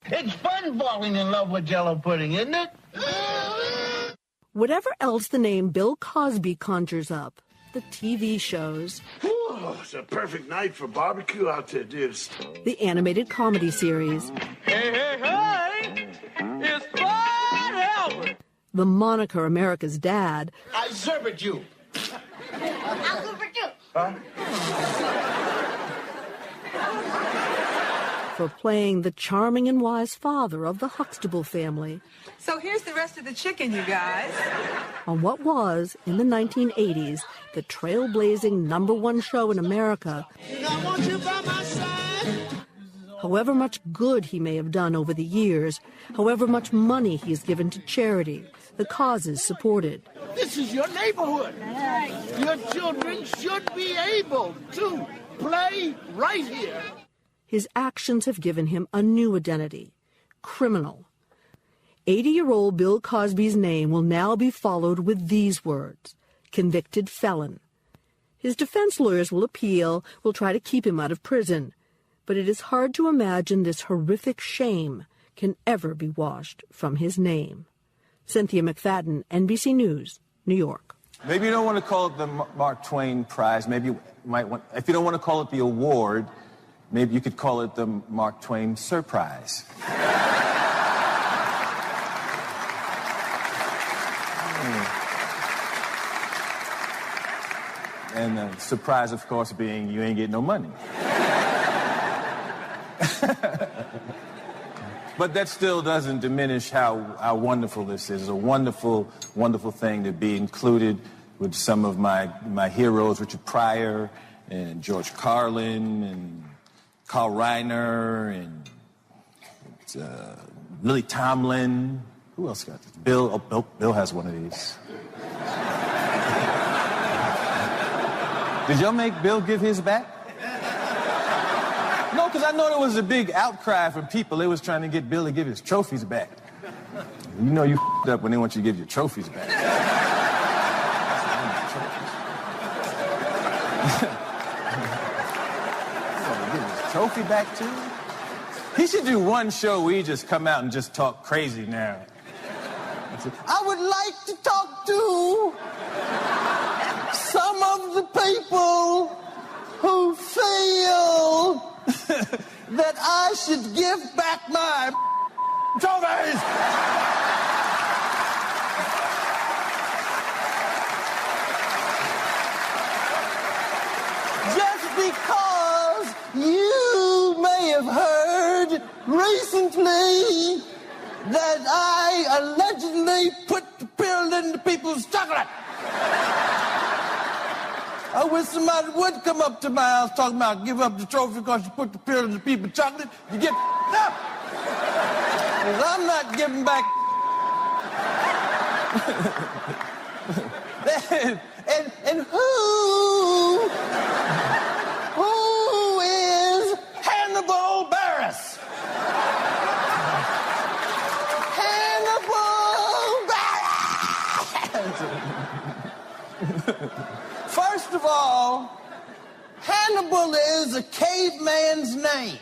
It's fun falling in love with Jell-O pudding, isn't it? Whatever else the name Bill Cosby conjures up, the TV shows, It's a perfect night for barbecue out there, dudes. the animated comedy series, Hey, hey, hey! It's Fun Albert! the moniker America's Dad, I serve it you. I'll go for two. for playing the charming and wise father of the Huxtable family, So here's the rest of the chicken, you guys. on what was, in the 1980s, the trailblazing #1 show in America. I want you by my side. However much good he may have done over the years, however much money he has given to charity, the causes supported, This is your neighborhood. Your children should be able to play right here. his actions have given him a new identity: criminal. 80-year-old Bill Cosby's name will now be followed with these words: convicted felon. His defense lawyers will appeal, will try to keep him out of prison. But it is hard to imagine this horrific shame can ever be washed from his name. Cynthia McFadden, NBC News, New York. Maybe you don't want to call it the Mark Twain Prize. Maybe you might want, if you don't want to call it the award, maybe you could call it the Mark Twain Surprise. And the surprise, of course, being you ain't getting no money. But that still doesn't diminish how wonderful this is. It's a wonderful, wonderful thing to be included with some of my heroes, Richard Pryor and George Carlin and Carl Reiner and Lily Tomlin. Who else got this? Bill has one of these. Did y'all make Bill give his back? No, because I know there was a big outcry from people. They was trying to get Bill to give his trophies back. You know you f***ed up when they want you to give your trophies back. Give his trophy back too? He should do one show where he just come out and just talk crazy now. I would like to talk to some of the people who feel that I should give back my trophies. Just because you may have heard recently that I allegedly put the pill into people's chocolate. I wish somebody would come up to my house talking about give up the trophy because you put the pill in the people's chocolate. You get up. Because I'm not giving back. and who is Hannibal Barris? Hannibal Barris! First of all, Hannibal is a caveman's name.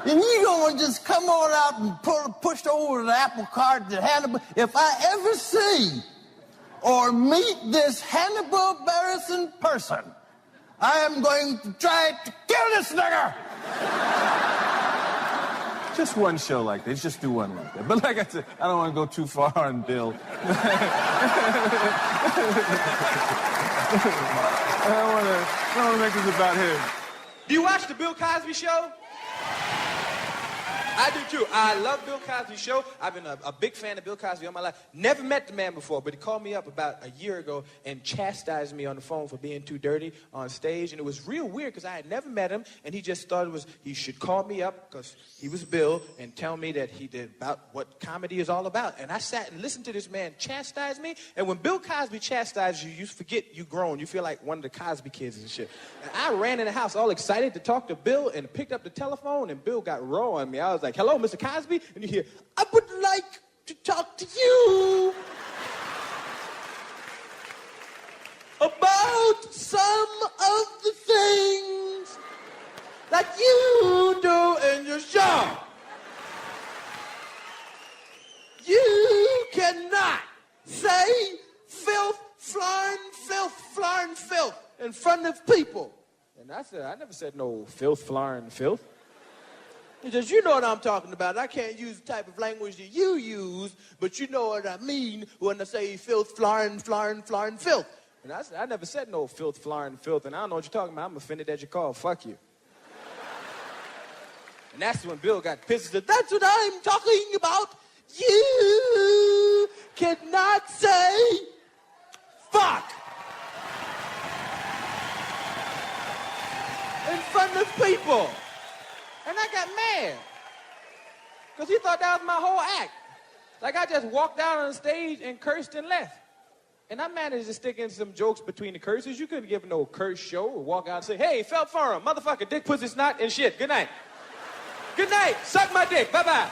And you don't just come on out and push over the apple cart that Hannibal. If I ever see or meet this Hannibal Barris in person, I am going to try to kill this nigger. Just one show like this. Just do one like that. But like I said, I don't want to go too far on Bill. I don't want to make this about him. Do you watch the Bill Cosby Show? I do too. I love Bill Cosby's show. I've been a big fan of Bill Cosby all my life. Never met the man before, but he called me up about a year ago and chastised me on the phone for being too dirty on stage. And it was real weird because I had never met him, and he just thought he should call me up because he was Bill and tell me that he did about what comedy is all about. And I sat and listened to this man chastise me. And when Bill Cosby chastises you, you forget you grown. You feel like one of the Cosby kids and shit. And I ran in the house all excited to talk to Bill and picked up the telephone, and Bill got raw on me. I was like, hello, Mr. Cosby? And you hear, I would like to talk to you about some of the things that you do in your show. filth in front of people. And I said, I never said no filth, flying filth. He says, you know what I'm talking about. I can't use the type of language that you use, but you know what I mean when I say filth, flying filth. And I said, I never said no filth, flying filth, and I don't know what you're talking about. I'm offended that you called. Fuck you. And that's when Bill got pissed and said, that's what I'm talking about. You cannot say fuck in front of people. And I got mad. Because he thought that was my whole act. Like I just walked out on the stage and cursed and left. And I managed to stick in some jokes between the curses. You couldn't give no curse show or walk out and say, hey, felt firm, motherfucker, dick, pussy, snot, and shit. Good night. Good night. Suck my dick. Bye-bye.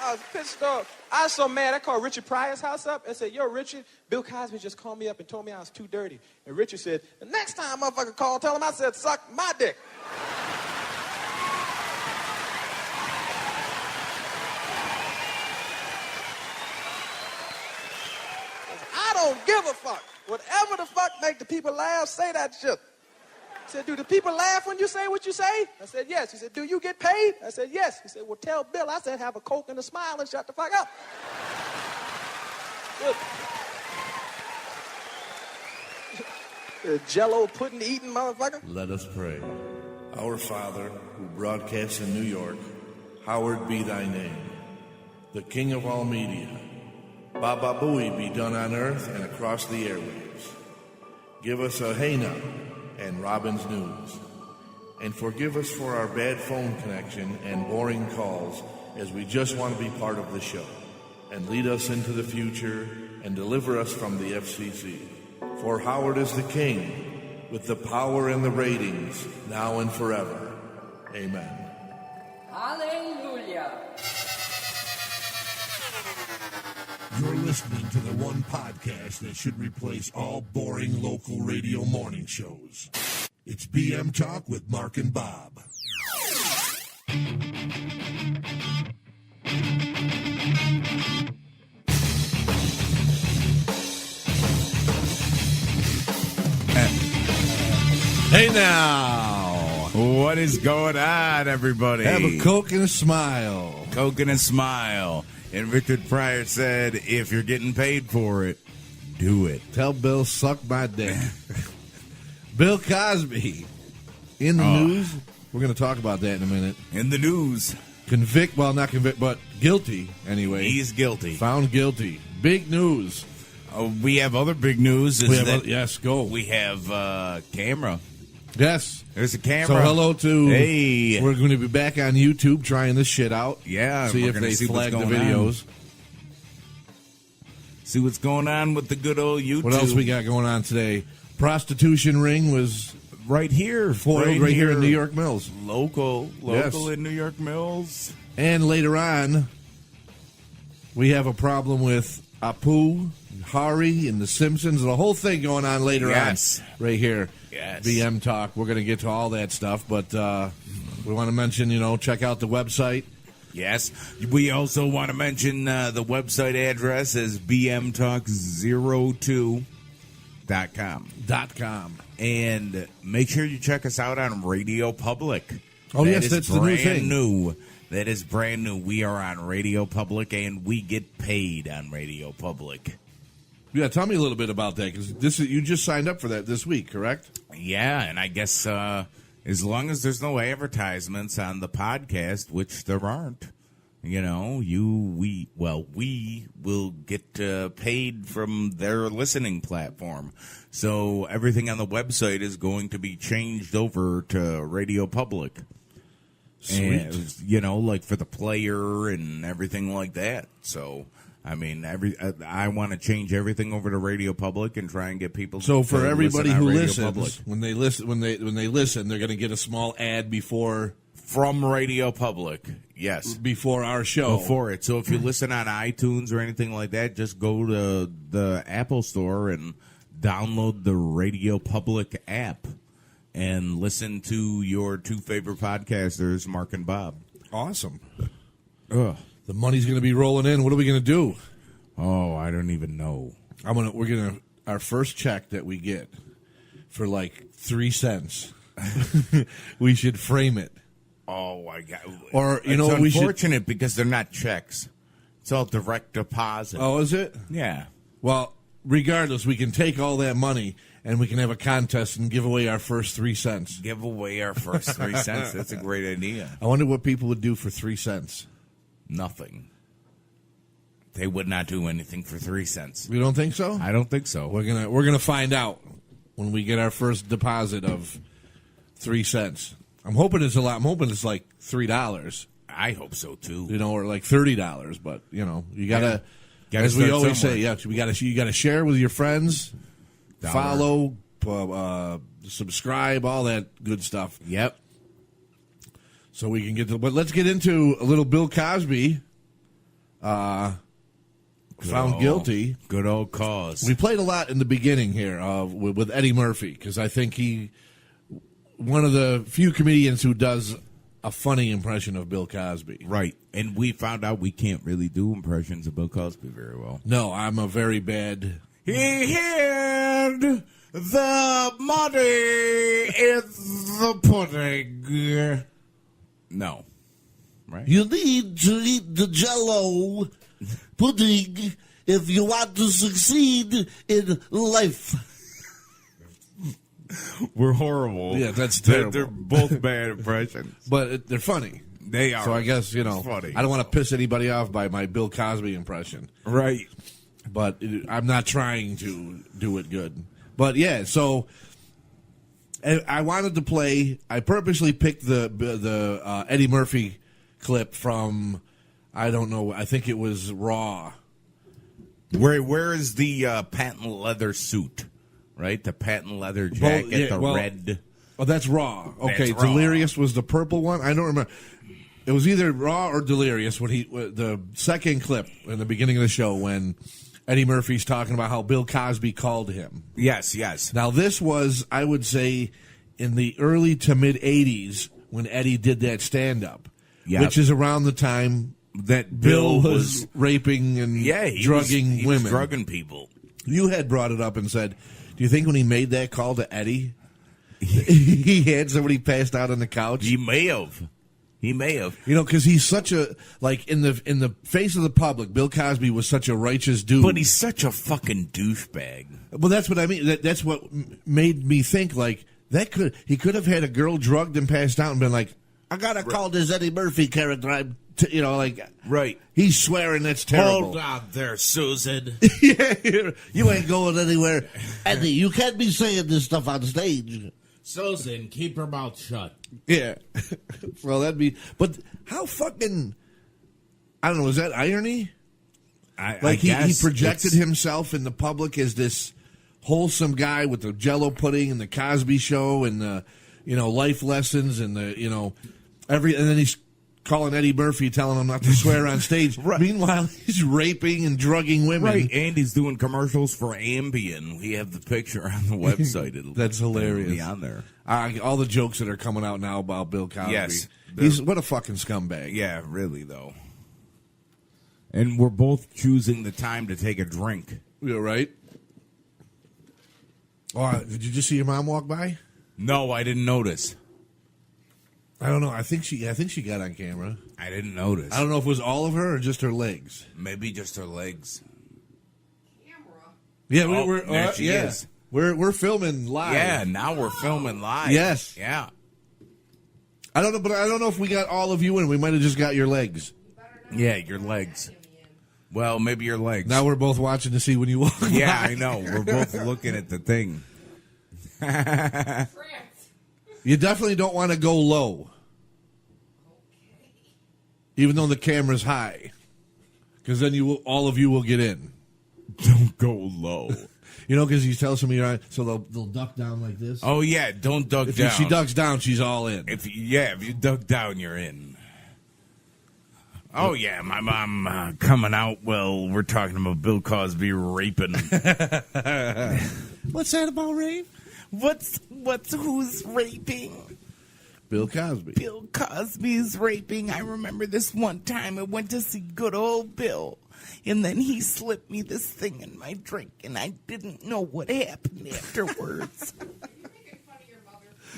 I was pissed off. I was so mad, I called Richard Pryor's house up and said, yo, Richard, Bill Cosby just called me up and told me I was too dirty. And Richard said, the next time motherfucker call, tell him I said, suck my dick. I don't give a fuck. Whatever the fuck make the people laugh, say that shit. He said, do the people laugh when you say what you say? I said, yes. He said, do you get paid? I said, yes. He said, well, tell Bill. I said, have a Coke and a smile and shut the fuck up. Jello pudding eating motherfucker. Let us pray. Our Father, who broadcasts in New York, hallowed be thy name. The King of all media. Baba Booey be done on earth and across the airwaves. Give us a hey now and Robin's News. And forgive us for our bad phone connection and boring calls, as we just want to be part of the show. And lead us into the future and deliver us from the FCC. For Howard is the king, with the power and the ratings, now and forever. Amen. Hallelujah. You're listening to the one podcast that should replace all boring local radio morning shows. It's BM Talk with Mark and Bob. Hey now! What is going on, everybody? Have a Coke and a smile. Coke and a smile. And Richard Pryor said, if you're getting paid for it, do it. Tell Bill, suck my dick. Bill Cosby. In the news. We're going to talk about that in a minute. In the news. Not convict, but guilty anyway. He's guilty. Found guilty. Big news. We have other big news. Yes, go. We have camera. Yes. There's a camera. So hello to... Hey. We're going to be back on YouTube trying this shit out. Yeah. See if they flag the videos. See what's going on with the good old YouTube. What else we got going on today? Prostitution ring was... Right here. Foiled right here in New York Mills. Local Yes. in New York Mills. And later on, we have a problem with Apu, Hari, and The Simpsons. The whole thing going on later on. Right here. Yes. BM Talk. We're going to get to all that stuff, but we want to mention, check out the website. Yes. We also want to mention the website address is bmtalk02.com. And make sure you check us out on Radio Public. Oh, yes, that's the new thing. That is brand new. We are on Radio Public, and we get paid on Radio Public. Yeah, tell me a little bit about that, because you just signed up for that this week, correct? Yeah, and I guess as long as there's no advertisements on the podcast, which there aren't, we will get paid from their listening platform. So everything on the website is going to be changed over to Radio Public. Sweet. And, like for the player and everything like that. So, I mean, I want to change everything over to Radio Public and try and get people. So for everybody who listens, Public. when they listen, they're going to get a small ad from Radio Public. Yes, before our show. Before it. So if you listen on iTunes or anything like that, just go to the Apple Store and download the Radio Public app and listen to your two favorite podcasters, Mark and Bob. Awesome. The money's going to be rolling in. What are we going to do? Oh, I don't even know. We're going to our first check that we get for like 3 cents, we should frame it. Oh my God! Or it's we should. Unfortunate because they're not checks. It's all direct deposit. Oh, is it? Yeah. Well, regardless, we can take all that money and we can have a contest and give away our first 3 cents. Give away our first 3 cents. That's a great idea. I wonder what people would do for 3 cents. Nothing. They would not do anything for 3 cents. You don't think so? I don't think so. We're gonna find out when we get our first deposit of 3 cents. I'm hoping it's a lot. I'm hoping it's like $3. I hope so too. Or like $30. But you gotta, as we start always somewhere. say, you gotta share with your friends, Dollar. follow, subscribe, all that good stuff. Yep. So we can get to. But let's get into a little Bill Cosby. Found guilty. Good old cause. We played a lot in the beginning here with Eddie Murphy because I think one of the few comedians who does a funny impression of Bill Cosby. Right. And we found out we can't really do impressions of Bill Cosby very well. No, I'm a very bad. He hid the money in the pudding. No. Right? You need to eat the Jell-O pudding if you want to succeed in life. We're horrible. Yeah, that's terrible. They're both bad impressions. But they're funny. They are. So I guess, funny. I don't want to piss anybody off by my Bill Cosby impression. Right. But I'm not trying to do it good. But yeah, so I wanted to play. I purposely picked the Eddie Murphy clip from, I don't know, I think it was Raw. Where is the patent leather suit? Right? The patent leather jacket, red. Oh, that's Raw. Okay, That's Raw. Delirious was the purple one. I don't remember. It was either Raw or Delirious when the second clip in the beginning of the show when Eddie Murphy's talking about how Bill Cosby called him. Yes. Now, this was, I would say, in the early to mid 80s when Eddie did that stand up, which is around the time that Bill was raping and drugging women. He was drugging people. You had brought it up and said, do you think when he made that call to Eddie, he had somebody passed out on the couch? He may have. Because he's such a, like, in the face of the public, Bill Cosby was such a righteous dude. But he's such a fucking douchebag. Well, that's what I mean. That's what made me think, like, he could have had a girl drugged and passed out and been like, I gotta call this Eddie Murphy character. Right. He's swearing that's terrible. Hold on there, Susan. You ain't going anywhere. Eddie, you can't be saying this stuff on stage. Susan, keep her mouth shut. Yeah. Well, that'd be. But how fucking. I don't know. Is that irony? He projected himself in the public as this wholesome guy with the Jell-O pudding and the Cosby Show and the life lessons and the and then he's calling Eddie Murphy, telling him not to swear on stage. Right. Meanwhile, he's raping and drugging women. Right, and he's doing commercials for Ambien. We have the picture on the website. That's hilarious. It'll be on there. All the jokes that are coming out now about Bill Cosby. Yes. What a fucking scumbag. Yeah, really, though. And we're both choosing the time to take a drink. You're right. Oh, did you just see your mom walk by? No, I didn't notice. I don't know. I think she got on camera. I didn't notice. I don't know if it was all of her or just her legs. Maybe just her legs. Yeah, there she is. We're filming live. Yeah, now we're filming live. Yes. Yeah. I don't know, but I don't know if we got all of you in. We might have just got your legs. Yeah, your legs. Well, maybe your legs. Now we're both watching to see when you walk. Yeah, by. I know. We're both looking at the thing. You definitely don't want to go low. Even though the camera's high. Because then all of you will get in. Don't go low. Because you tell somebody you're on, so they'll duck down like this. Oh, yeah, don't duck down. If she ducks down, she's all in. If you duck down, you're in. Oh, yeah, my mom coming out. Well, we're talking about Bill Cosby raping. What's that about rape? Who's raping? Bill Cosby. Bill Cosby's raping. I remember this one time I went to see good old Bill. And then he slipped me this thing in my drink, and I didn't know what happened afterwards.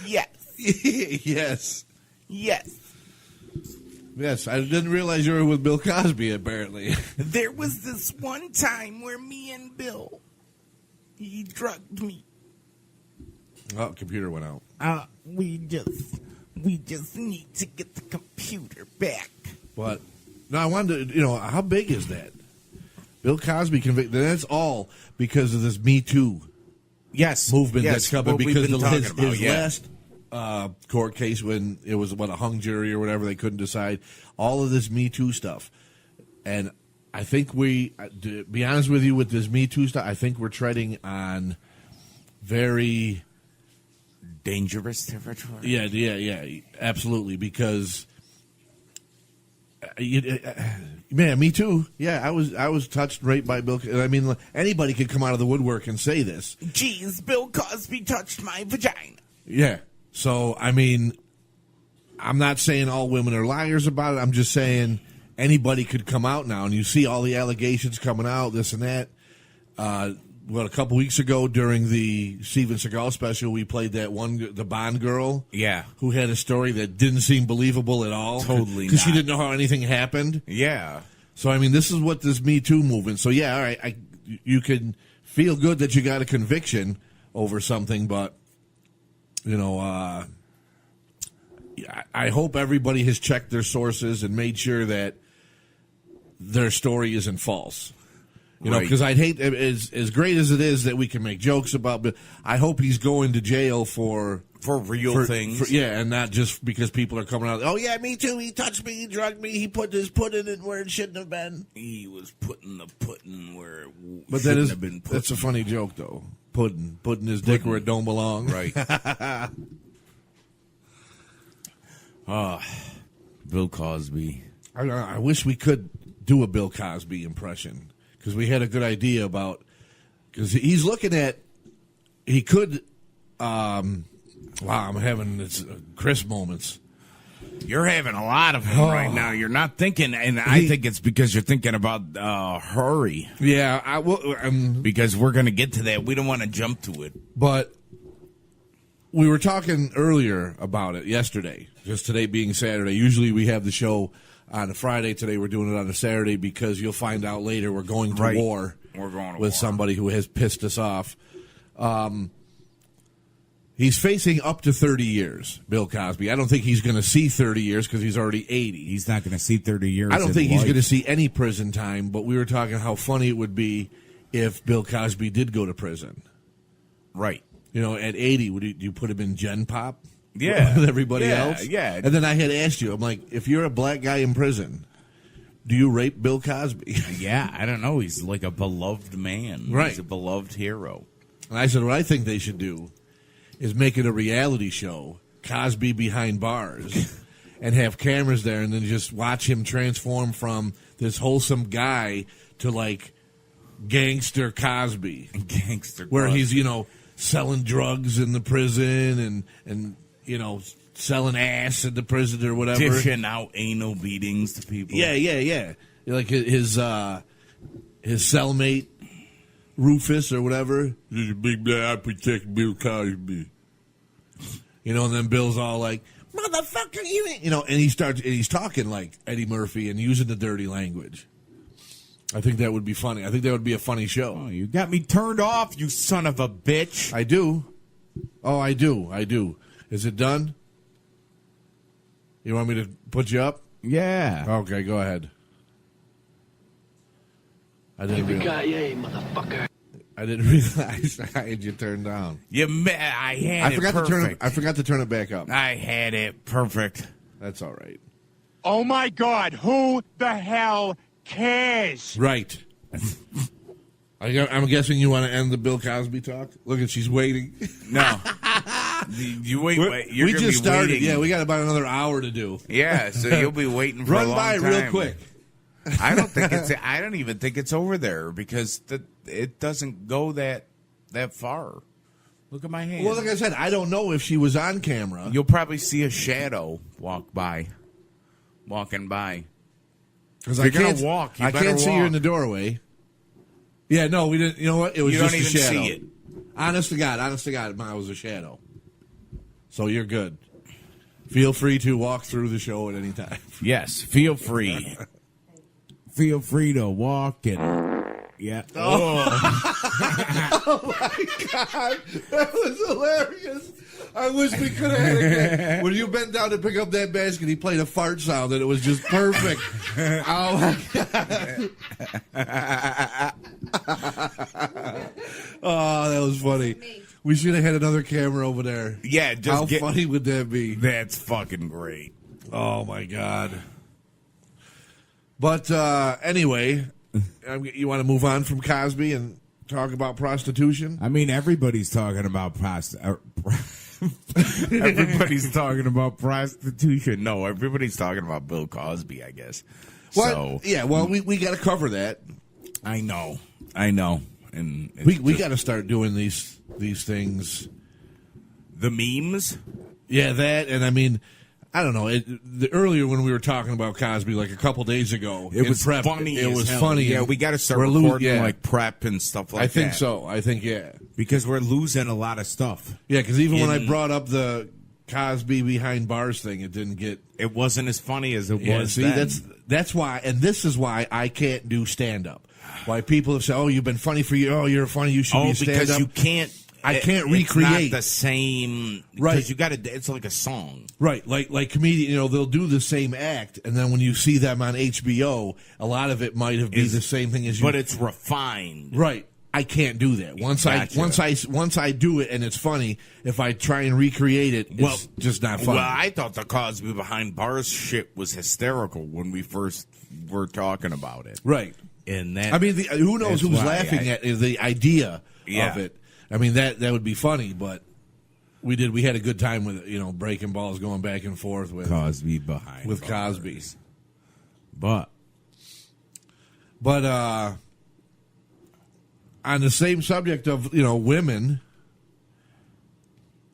Yes. Yes. Yes. Yes, I didn't realize you were with Bill Cosby, apparently. There was this one time where me and Bill, he drugged me. Oh, computer went out. We just need to get the computer back. But, no, I wanted to, how big is that? Bill Cosby convicted. That's all because of this Me Too movement that's coming. Because his last court case, when it was, a hung jury or whatever, they couldn't decide. All of this Me Too stuff. And I think to be honest with you, with this Me Too stuff, I think we're treading on very dangerous territory. Yeah, absolutely. Because, man, Me Too. Yeah, I was touched right by Bill. I mean, anybody could come out of the woodwork and say this. Geez, Bill Cosby touched my vagina. Yeah. So, I mean, I'm not saying all women are liars about it. I'm just saying anybody could come out now, and you see all the allegations coming out, this and that. A couple weeks ago during the Steven Seagal special, we played that one, the Bond girl. Yeah. Who had a story that didn't seem believable at all. Totally because she didn't know how anything happened. Yeah. So, I mean, this is what this Me Too movement. So, yeah, all right, you can feel good that you got a conviction over something, but, I hope everybody has checked their sources and made sure that their story isn't false. Because I'd hate, as great as it is that we can make jokes about, but I hope he's going to jail for real things. And not just because people are coming out, oh, yeah, me too, he touched me, he drugged me, he put his pudding in where it shouldn't have been. He was putting the pudding where it but shouldn't have been put. That's a funny joke, though. Putting his dick where it don't belong. Right. Bill Cosby. I wish we could do a Bill Cosby impression. Because we had a good idea about, because he's looking at, he could, wow, I'm having this Chris moments. You're having a lot of them right now. You're not thinking, and I think it's because you're thinking about hurry. Yeah, because we're going to get to that. We don't want to jump to it. But we were talking earlier about it yesterday, just today being Saturday. Usually we have the show on a Friday. Today we're doing it on a Saturday because you'll find out later we're going to war. We're going to with war. Somebody who has pissed us off. He's facing up to 30 years, Bill Cosby. I don't think he's going to see 30 years because he's already 80. He's not going to see 30 years. I don't think he's going to see any prison time, but we were talking how funny it would be if Bill Cosby did go to prison. Right. At 80, would you put him in Gen Pop? Yeah. With everybody else? Yeah. And then I had asked you, I'm like, if you're a black guy in prison, do you rape Bill Cosby? Yeah, I don't know. He's like a beloved man. Right. He's a beloved hero. And I said, what I think they should do is make it a reality show, Cosby Behind Bars, and have cameras there and then just watch him transform from this wholesome guy to, like, gangster Cosby. Where he's, selling drugs in the prison and selling ass in the prison or whatever. Dishing out anal beatings to people. Yeah. Like his cellmate, Rufus or whatever. This is a big guy, I protect Bill Cosby. And then Bill's all like, motherfucker, and he's talking like Eddie Murphy and using the dirty language. I think that would be funny. I think that would be a funny show. Oh, you got me turned off, you son of a bitch. I do. Oh, I do. Is it done? You want me to put you up? Yeah. Okay, go ahead. I didn't realize. I didn't realize I had you turned down. I forgot to turn it back up. I had it perfect. That's all right. Oh my God! Who the hell cares? Right. I'm guessing you want to end the Bill Cosby talk. Look at she's waiting. No. You wait. We just started. Waiting. Yeah, we got about another hour to do. Yeah, so you'll be waiting for a long time. Run by real quick. I don't even think it's over there because it doesn't go that far. Look at my hand. Well, like I said, I don't know if she was on camera. You'll probably see a shadow walking by. Because If I you're can't gonna walk, you I better can't see you walk. in the doorway. Yeah, no, we didn't. You know what? It was You just don't a even shadow. see it. Honest to God, it was a shadow. So you're good. Feel free to walk through the show at any time. Yes, feel free. Feel free to walk and yeah. Oh my God, that was hilarious. I wish we could have had it. When you bent down to pick up that basket, he played a fart sound, and it was just perfect. Oh my God! Oh, that was funny. We should have had another camera over there. Yeah, how funny would that be? That's fucking great. Oh my God! But anyway, you want to move on from Cosby and talk about prostitution? I mean, everybody's talking about everybody's talking about prostitution. No, everybody's talking about Bill Cosby, I guess. Well, So yeah, well, we got to cover that. I know, and We got to start doing these things. the memes. Yeah, that, and I mean, I don't know. Earlier when we were talking about Cosby, like a couple days ago, It was prep, funny. It was as hell. funny. Yeah, we got to start We're recording like prep and stuff like that. I think so. I think yeah, because we're losing a lot of stuff. yeah. Because even when I brought up the Cosby behind bars thing, it didn't get. It wasn't as funny as it Yeah, was. see, then. that's why, and this is why I can't do stand up. Why people have said, "Oh, you've been funny for you. Oh, you're funny. You should be a stand up." because you can't. I can't It's recreate. not the same, Right. Because you got to. It's like a song, Right, like comedian, they'll do the same act, and then when you see them on HBO, a lot of it might have been the same thing as you. but it's refined. Right, I can't do that. Once I do it and it's funny, if I try and recreate it, it's just not funny. Well, I thought the Cosby behind bars shit was hysterical when we first were talking about it. Right, And that. I mean, who knows that's who's why laughing at the idea Yeah. of it? I mean, that would be funny, but we had a good time with it. Breaking balls, going back and forth with Cosby behind with bars. Cosby's. But on the same subject of women.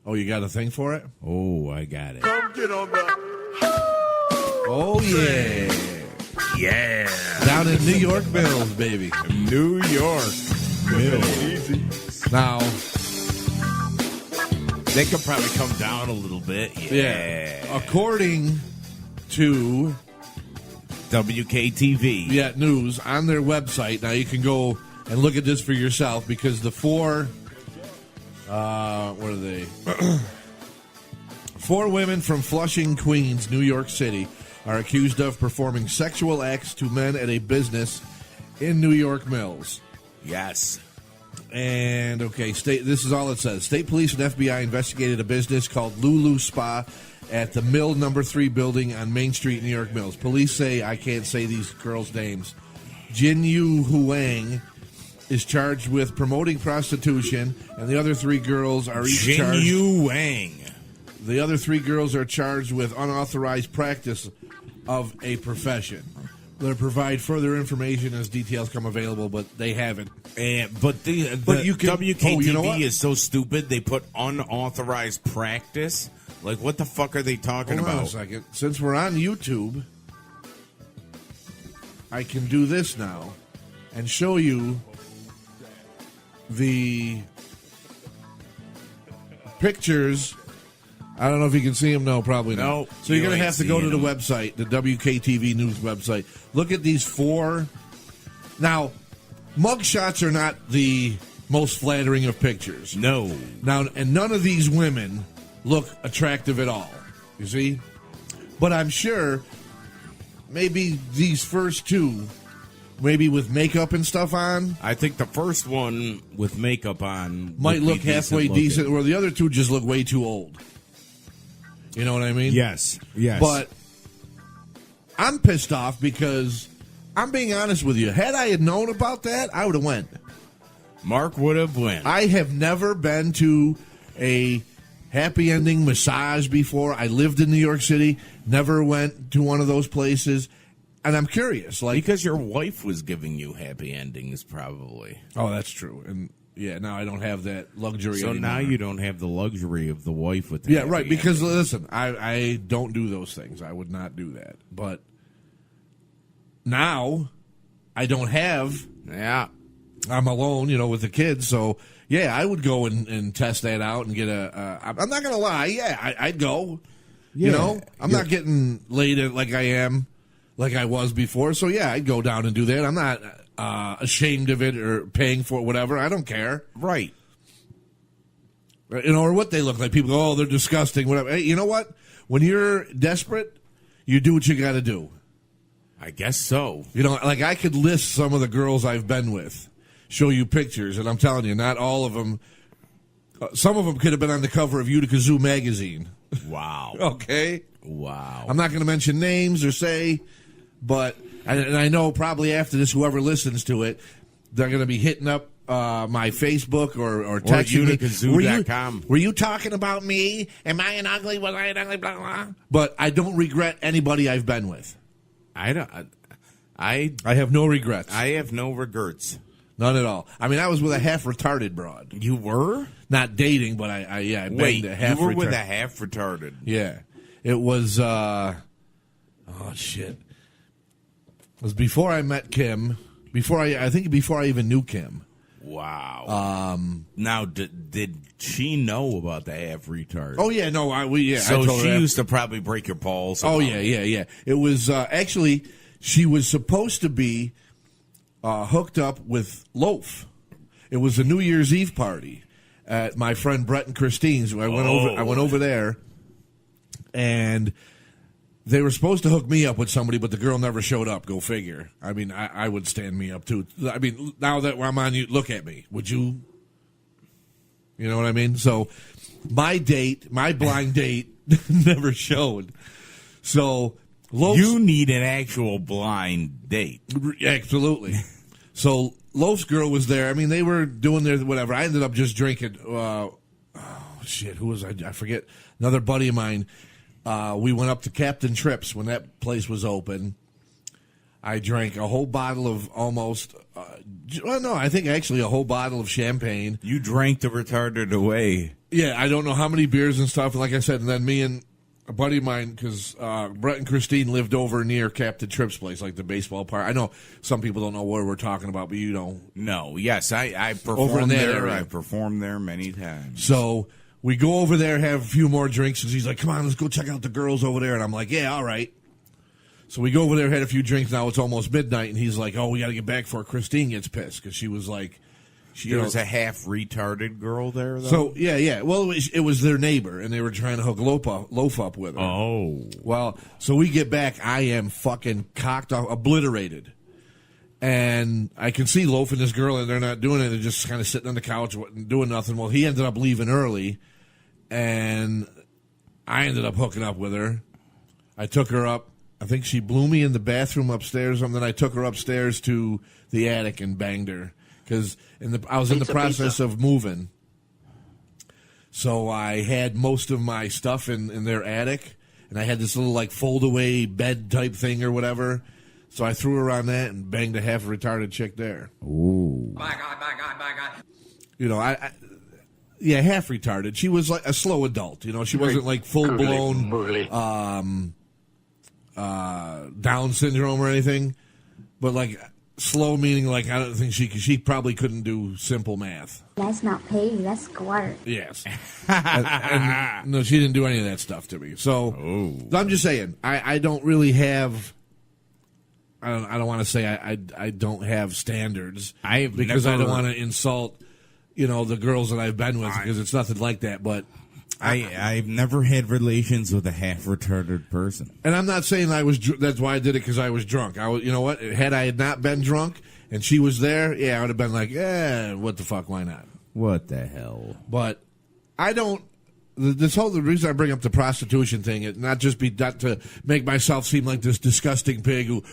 Oh, you got a thing for it? oh, I got it. Come get on the. Oh yeah, Yeah, down in New York Mills, baby. New York. Easy. Now, They could probably come down a little bit. Yeah. according to WKTV. news on their website. Now you can go and look at this for yourself because the four, what are they? 4 women from Flushing, Queens, New York City, are accused of performing sexual acts to men at a business in New York Mills. Yes. And this is all it says. State police and FBI investigated a business called Lulu Spa at the Mill No. 3 building on Main Street, New York Mills. Police say, I can't say these girls' names. Jin Yu Huang is charged with promoting prostitution, and the other 3 girls are each Jin charged. Yu Wang. The other 3 girls are charged with unauthorized practice of a profession. They'll provide further information as details come available, but they haven't. But you can- WKTV you know what? is so stupid. They put unauthorized practice. Like, what the fuck are they talking Hold on a about? second. Since we're on YouTube, I can do this now and show you the pictures. I don't know if you can see them. No, probably not. No, So you're you going to ain't have to go to the seeing 'em. website, the WKTV News website. Look at these 4. Now, mugshots are not the most flattering of pictures. No. Now, and none of these women look attractive at all. You see? But I'm sure maybe these first 2, maybe with makeup and stuff on, I think the first one with makeup on might would be look halfway looking. decent, or the other 2 just look way too old. You know what I mean? Yes. But I'm pissed off because I'm being honest with you. Had I had known about that, I would have went. Mark would have went. I have never been to a happy ending massage before. I lived in New York City, never went to one of those places, and I'm curious. Like, because your wife was giving you happy endings, probably. oh, that's true. And yeah, now I don't have that luxury So anymore. now you don't have the luxury of the wife with the Yeah, happy right. Because ending. listen, I don't do those things. I would not do that. But now I don't have. Yeah. I'm alone, with the kids. So, yeah, I would go and test that out and get I'm not going to lie. Yeah, I'd go. Yeah. I'm not getting laid like I was before. So, yeah, I'd go down and do that. I'm not ashamed of it or paying for it, whatever. I don't care. Right. Or what they look like. People go, oh, they're disgusting, whatever. Hey, you know what? When you're desperate, you do what you got to do. I guess so. Like I could list some of the girls I've been with, show you pictures, and I'm telling you, not all of them. Some of them could have been on the cover of Utica Zoo magazine. Wow. Okay? Wow. I'm not going to mention names or say, but, and I know probably after this, whoever listens to it, they're going to be hitting up my Facebook or texting me. UticaZoo.com. Were you talking about me? Am I an ugly? Was I an ugly? Blah, blah. But I don't regret anybody I've been with. I have no regrets. I have no regrets. None at all. I mean, I was with a half-retarded broad. You were? Not dating, but I banged a half-retarded. You were with a half-retarded. Yeah. It was, shit. It was before I met Kim. I think before I even knew Kim. Wow. Now, did she know about the half-retard? Oh, yeah, no, So I told she her used to probably break your balls. Oh, yeah. It was, actually, she was supposed to be hooked up with Loaf. It was a New Year's Eve party at my friend Brett and Christine's. I went over there, and they were supposed to hook me up with somebody, but the girl never showed up. Go figure. I mean, I would stand me up, too. I mean, now that I'm on you, look at me. Would you? You know what I mean? So my blind date, never showed. So Loaf's, you need an actual blind date. Absolutely. So Loaf's girl was there. I mean, they were doing their whatever. I ended up just drinking. Who was I? I forget. Another buddy of mine. We went up to Captain Tripp's when that place was open. I drank a whole bottle of I think actually a whole bottle of champagne. You drank the retarded away. Yeah, I don't know how many beers and stuff. And like I said, and then me and a buddy of mine, because Brett and Christine lived over near Captain Tripp's place, like the baseball park. I know some people don't know where we're talking about, but you know. No, yes, I performed over in that there. area. I performed there many times. So we go over there, have a few more drinks, and he's like, come on, let's go check out the girls over there. And I'm like, yeah, all right. So we go over there, had a few drinks. Now it's almost midnight, and he's like, oh, we got to get back before Christine gets pissed, because she was like, there was a half-retarded girl there, though? So, yeah. Well, it was their neighbor, and they were trying to hook Loaf up with her. Oh. Well, so we get back. I am fucking cocked off, obliterated. And I can see Loaf and this girl, and they're not doing it. They're just kind of sitting on the couch doing nothing. Well, he ended up leaving early, and I ended up hooking up with her. I took her up. I think she blew me in the bathroom upstairs, and then I took her upstairs to the attic and banged her. Because I was in the process of moving. So I had most of my stuff in their attic, and I had this little, like, fold-away bed type thing or whatever. So I threw her on that and banged a half-retarded chick there. Ooh. My God. You know, yeah, half-retarded. She was like a slow adult. You know, she wasn't like full-blown Down syndrome or anything. But, like, slow meaning, like, I don't think she probably couldn't do simple math. That's not pay, that's squirt. Yes. and no, she didn't do any of that stuff to me. So I'm just saying, I don't really have. I don't want to say I don't have standards because I don't want to insult, you know, the girls that I've been with because it's nothing like that. But I've never had relations with a half-retarded person. And I'm not saying I was. That's why I did it, because I was drunk. You know what? Had I not been drunk and she was there, yeah, I would have been like, what the fuck? Why not? What the hell? But I don't. The reason I bring up the prostitution thing is not to make myself seem like this disgusting pig who,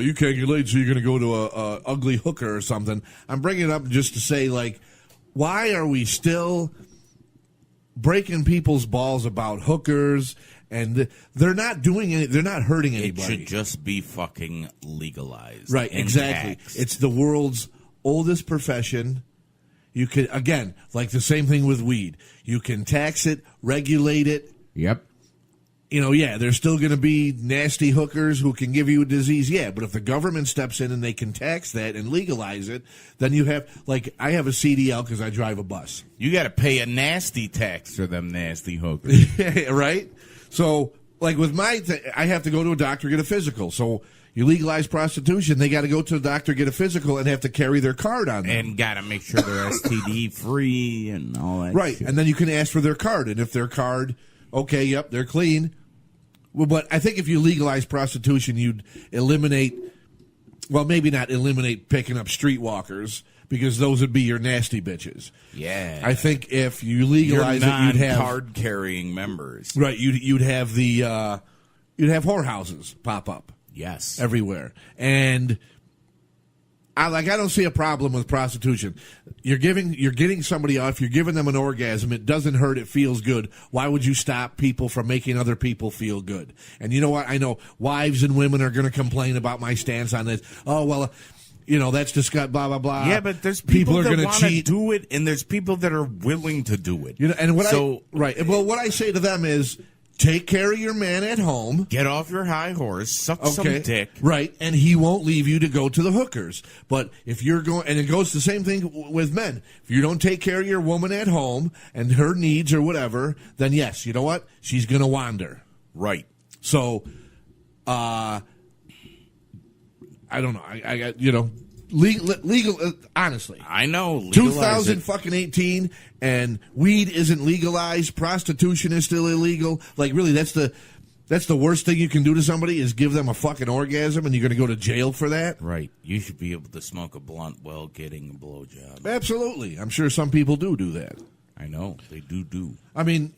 you can't get laid, so you're going to go to a ugly hooker or something. I'm bringing it up just to say, like, why are we still breaking people's balls about hookers? And they're not doing any. They're not hurting anybody. It should just be fucking legalized. Right? Exactly. Taxed. It's the world's oldest profession. You could, again, like the same thing with weed. You can tax it, regulate it. Yep. there's still going to be nasty hookers who can give you a disease. Yeah, but if the government steps in and they can tax that and legalize it, then you have, like, I have a CDL because I drive a bus. You got to pay a nasty tax for them nasty hookers. Right? So, like with I have to go to a doctor, get a physical. So you legalize prostitution, they got to go to the doctor, get a physical, and have to carry their card on them. And got to make sure they're STD free and all that right, shit. And then you can ask for their card. And if their card, okay, yep, they're clean. Well, but I think if you legalize prostitution, you'd eliminate, well, maybe not eliminate picking up streetwalkers, because those would be your nasty bitches. Yeah. I think if you legalize your it, you'd have card-carrying members. Right, you'd have the you'd have whorehouses pop up. Yes. Everywhere. And I don't see a problem with prostitution. You're getting somebody off, you're giving them an orgasm, it doesn't hurt, it feels good. Why would you stop people from making other people feel good? And you know what? I know wives and women are going to complain about my stance on this. Oh, well, that's disgusting, blah, blah, blah. Yeah, but there's people are that going want to cheat. To do it, and there's people that are willing to do it. And what I say to them is, take care of your man at home. Get off your high horse, suck some dick. Right, and he won't leave you to go to the hookers. But if you're going, and it goes the same thing with men. If you don't take care of your woman at home and her needs or whatever, then yes, you know what? She's going to wander. Right. So, I don't know. I got, legal, honestly. I know. 2018, and weed isn't legalized. Prostitution is still illegal. Like, really, that's the worst thing you can do to somebody is give them a fucking orgasm, and you're going to go to jail for that? Right. You should be able to smoke a blunt while getting a blowjob. Absolutely. I'm sure some people do that. I know. They do. I mean,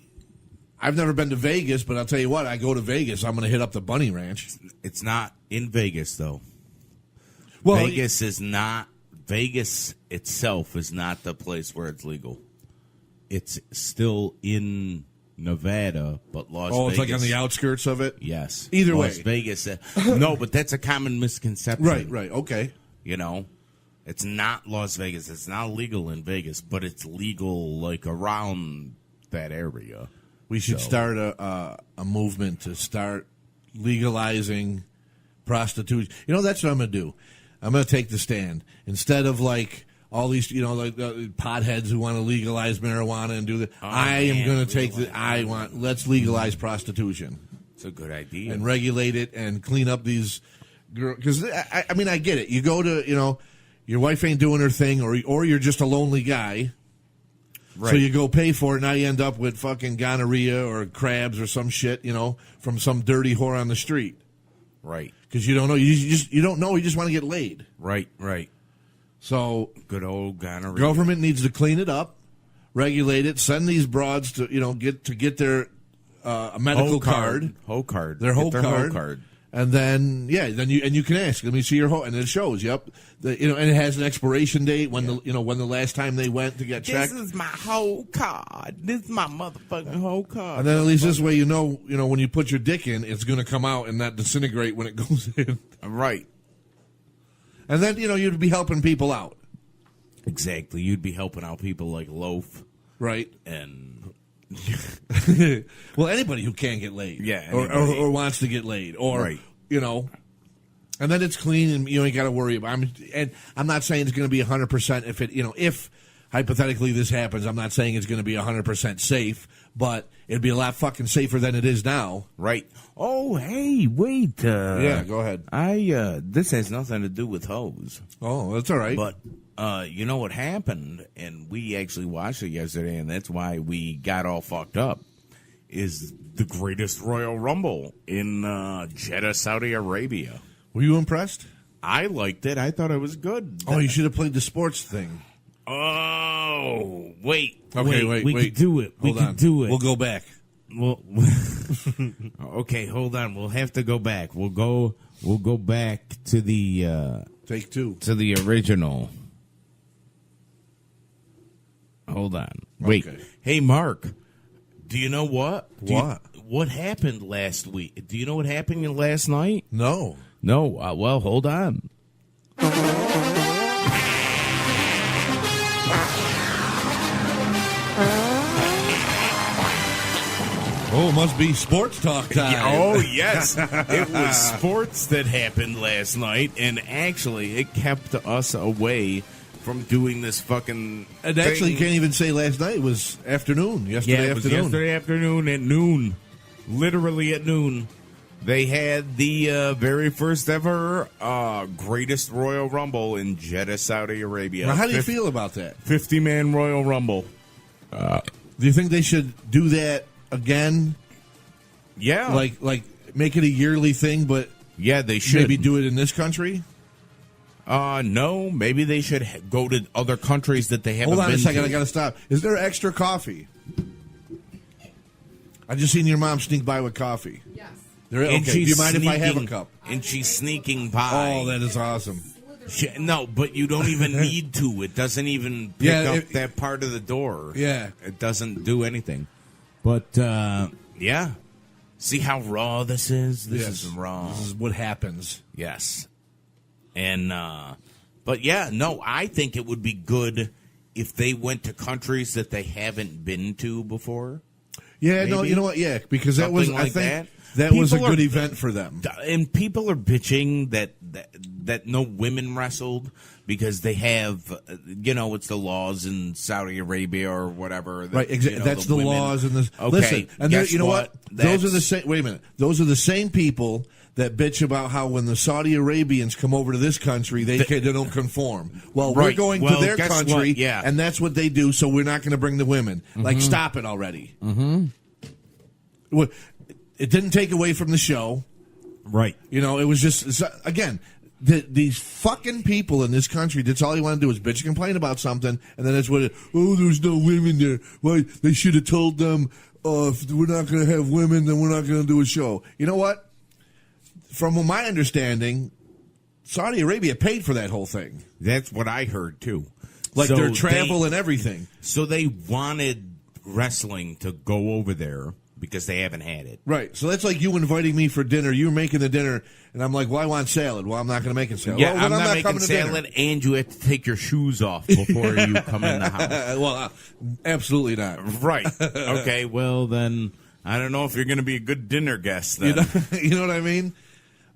I've never been to Vegas, but I'll tell you what, I go to Vegas, I'm going to hit up the Bunny Ranch. It's not in Vegas, though. Well, Vegas itself is not the place where it's legal. It's still in Nevada, but Las Vegas. Oh, it's like on the outskirts of it? Yes. Either Las way. Vegas. No, but that's a common misconception. Right, okay. It's not Las Vegas. It's not legal in Vegas, but it's legal, like, around that area. We should start a movement to start legalizing prostitution. That's what I'm going to do. I'm going to take the stand. Instead of like all these, potheads who want to legalize marijuana and do that, I am going to take let's legalize prostitution. It's a good idea. And regulate it and clean up these girls. Because, I get it. You go to, your wife ain't doing her thing, or you're just a lonely guy. Right. So you go pay for it, now you end up with fucking gonorrhea or crabs or some shit, from some dirty whore on the street. Right. Because you don't know. You don't know. You just want to get laid. Right. So good old gonorrhea. Government needs to clean it up, regulate it, send these broads to get their a medical card. Hoe card. Their whole card. And then you can ask. Let me see your hoe, and it shows. Yep, and it has an expiration date when when the last time they went to get checked. This is my whole card. This is my motherfucking whole card. And then at least this way when you put your dick in, it's going to come out and not disintegrate when it goes in. Right. And then you'd be helping people out. Exactly, you'd be helping out people like Loaf. Right. And. Well, anybody who can't get laid, or wants to get laid, or right. And then it's clean, and you ain't got to worry about. And I'm not saying it's going to be 100% if it, if hypothetically this happens. I'm not saying it's going to be 100% safe, but it'd be a lot fucking safer than it is now. Right. Oh, hey, wait. Yeah, go ahead. This has nothing to do with hoes. Oh, that's all right. But. You know what happened, and we actually watched it yesterday, and that's why we got all fucked up, is the greatest Royal Rumble in Jeddah, Saudi Arabia. Were you impressed? I liked it. I thought it was good. Oh, you should have played the sports thing. Oh, wait. Okay, wait. We could do it. We could do it. We'll go back. Well, okay, hold on. We'll have to go back. We'll go back to the... Take two. To the original. Hold on. Wait. Okay. Hey, Mark, do you know what? What happened last week? Do you know what happened last night? No. No. Well, hold on. Oh, must be sports talk time. Oh, yes. It was sports that happened last night, and actually it kept us away from doing this fucking And thing. actually, can't even say last night. It was afternoon. Yesterday it was afternoon. yesterday afternoon at noon. Literally at noon. They had the very first ever greatest Royal Rumble in Jeddah, Saudi Arabia. Now, how do you feel about that? 50-man Royal Rumble. Do you think they should do that again? Yeah. Like make it a yearly thing, but yeah, they should. maybe do it in this country? No, maybe they should go to other countries that they haven't been to. Hold on a second, I got to stop. Is there extra coffee? I just seen your mom sneak by with coffee. Yes. There, okay. Do you mind if I have a cup? And she's sneaking by. Oh, that is awesome. No, but you don't even need to. It doesn't even pick up that part of the door. Yeah. It doesn't do anything. But, yeah. See how raw this is? This is raw. This is what happens. Yes. And, but yeah, no, I think it would be good if they went to countries that they haven't been to before. Yeah, Maybe. no, you know what? Yeah, because that was, Something like I think that. was a People good are- event for them. And people are bitching that no women wrestled because they have, it's the laws in Saudi Arabia or whatever. Right, exactly. That's the women- laws in this. Okay, Listen, and guess you know what? Those are the That's- same. Wait a minute. Those are the same people that bitch about how when the Saudi Arabians come over to this country, they don't conform. Well, we're Right. going Well, to their guess country, what? Yeah. and that's what they do. So we're not going to bring the women. Like, stop it already. Mm-hmm. It didn't take away from the show. Right. It was just, again, these fucking people in this country, that's all you want to do is bitch and complain about something, and then it's there's no women there. Why? They should have told them, if we're not going to have women, then we're not going to do a show. You know what? From my understanding, Saudi Arabia paid for that whole thing. That's what I heard, too. Like So their travel and everything. So they wanted wrestling to go over there because they haven't had it. Right. So that's like you inviting me for dinner. You're making the dinner, and I'm like, well, I want salad. Well, I'm not going to make it salad. Yeah, well, I'm then not making coming to dinner. salad, and you have to take your shoes off before you come in the house. Well, absolutely not. Right. Okay, well, then I don't know if you're going to be a good dinner guest then. You know what I mean?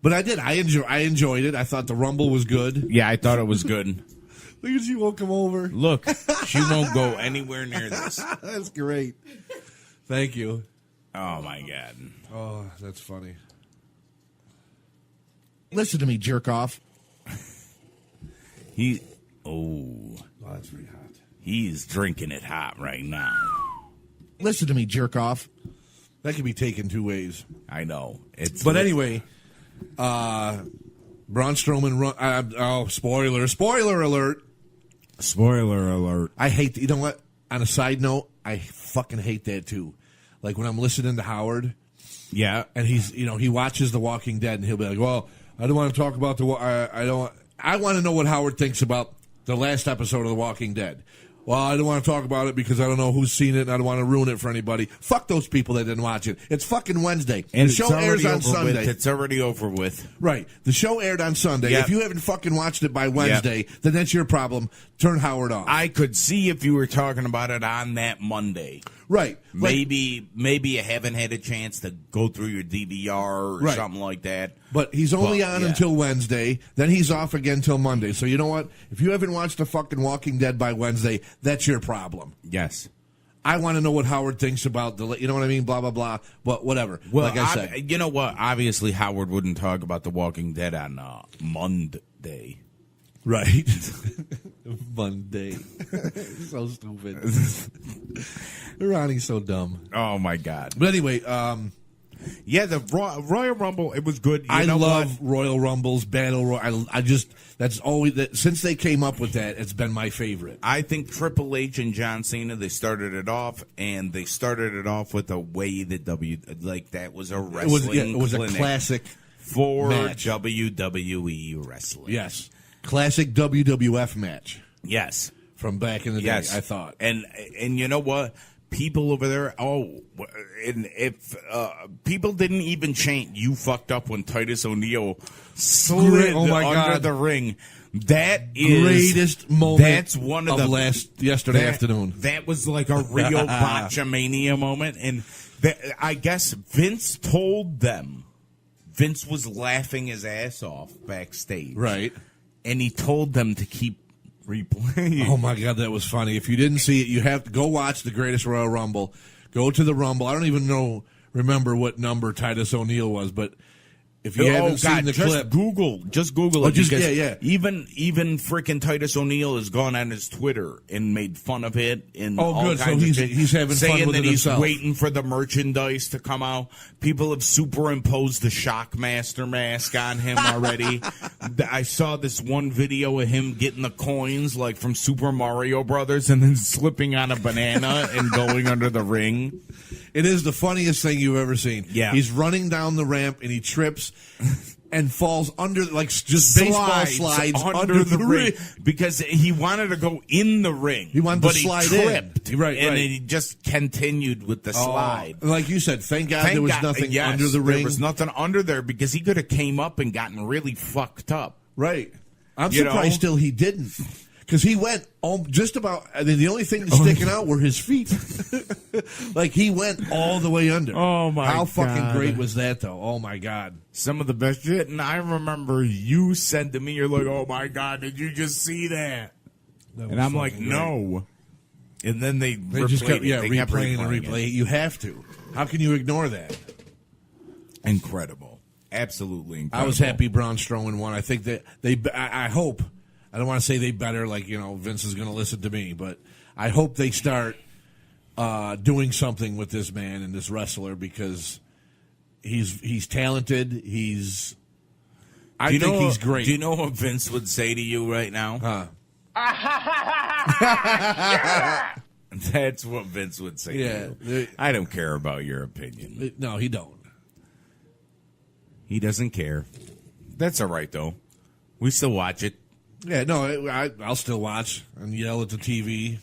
But I did. I enjoyed it. I thought the Rumble was good. Yeah, I thought it was good. Look at you won't come over. Look, she won't go anywhere near this. That's great. Thank you. Oh, my God. Oh, that's funny. Listen to me, jerk off. Oh, that's pretty hot. He's drinking it hot right now. Listen to me, jerk off. That can be taken two ways. I know. But anyway, Braun Strowman spoiler alert. Spoiler alert. I hate, you know what? On a side note, I fucking hate that too. Like when I'm listening to Howard. Yeah. And he's, he watches The Walking Dead and he'll be like, well, I don't want to talk about I want to know what Howard thinks about the last episode of The Walking Dead. Well, I don't want to talk about it because I don't know who's seen it and I don't want to ruin it for anybody. Fuck those people that didn't watch it. It's fucking Wednesday. And the show airs on Sunday. It's already over with. Right. The show aired on Sunday. Yep. If you haven't fucking watched it by Wednesday, then that's your problem. Turn Howard off. I could see if you were talking about it on that Monday. Right. Maybe you haven't had a chance to go through your DVR or something like that. But he's only on until Wednesday. Then he's off again till Monday. So you know what? If you haven't watched The fucking Walking Dead by Wednesday, that's your problem. Yes. I want to know what Howard thinks about you know what I mean? Blah, blah, blah. But whatever. Well, like I said. you know what? Obviously, Howard wouldn't talk about The Walking Dead on Monday. Right. Monday. So stupid. Ronnie's so dumb. Oh, my God. But anyway, yeah, the Royal Rumble, it was good. I love Royal Rumbles, Battle Royal. That's always, since they came up with that, it's been my favorite. I think Triple H and John Cena, they started it off, and they started it off with a way that that was a wrestling It was a clinic classic for match. WWE wrestling. Yes. Classic WWF match. Yes. From back in the day, I thought. And you know what? People over there, and if people didn't even chant, "You fucked up" when Titus O'Neil slid under the ring. That is greatest moment. That's one of the yesterday afternoon. That was like a real botchamania moment, and I guess Vince told them. Vince was laughing his ass off backstage. Right. And he told them to keep replaying. Oh, my God, that was funny. If you didn't see it, you have to go watch the Greatest Royal Rumble. Go to the Rumble. I don't even remember what number Titus O'Neil was, but if you haven't seen the clip. Just Google it. Yeah. Even freaking Titus O'Neil has gone on his Twitter and made fun of it. And good. So he's having fun saying with that it he's himself. waiting for the merchandise to come out. People have superimposed the Shockmaster mask on him already. I saw this one video of him getting the coins like from Super Mario Brothers and then slipping on a banana and going under the ring. It is the funniest thing you've ever seen. Yeah. He's running down the ramp and he trips and falls under, like just baseball slides under the ring. Because he wanted to go in the ring. He wanted to slide he tripped. in. Right. And he just continued with the slide. Like you said, thank God there was nothing under the ring. There was nothing under there because he could have came up and gotten really fucked up. Right. I'm surprised still he didn't. Because he went just about, I mean, the only thing sticking out were his feet. Like, he went all the way under. Oh, my God. How fucking great was that, though? Oh, my God. Some of the best shit. And I remember you said to me, you're like, oh, my God, did you just see that? And I'm like, no. And then they just kept replaying and replaying. You have to. How can you ignore that? Incredible. Absolutely incredible. I was happy Braun Strowman won. I think that I hope. I don't want to say they better, like, Vince is going to listen to me, but I hope they start doing something with this man and this wrestler because he's talented. I think he's great. Do you know what Vince would say to you right now? That's what Vince would say to you. I don't care about your opinion. No, he don't. He doesn't care. That's all right, though. We still watch it. Yeah, no, I'll still watch and yell at the TV.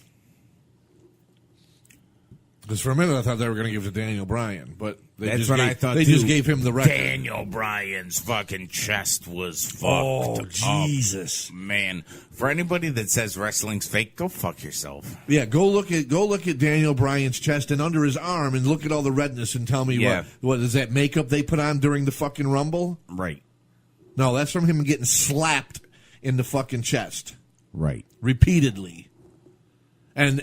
Because for a minute I thought they were going to give it to Daniel Bryan, but I thought they just gave him the record. Daniel Bryan's fucking chest was fucked. Oh, Jesus, man! For anybody that says wrestling's fake, go fuck yourself. Yeah, go look at Daniel Bryan's chest and under his arm and look at all the redness and tell me what is that makeup they put on during the fucking Rumble? Right. No, that's from him getting slapped in the fucking chest. Right. Repeatedly. And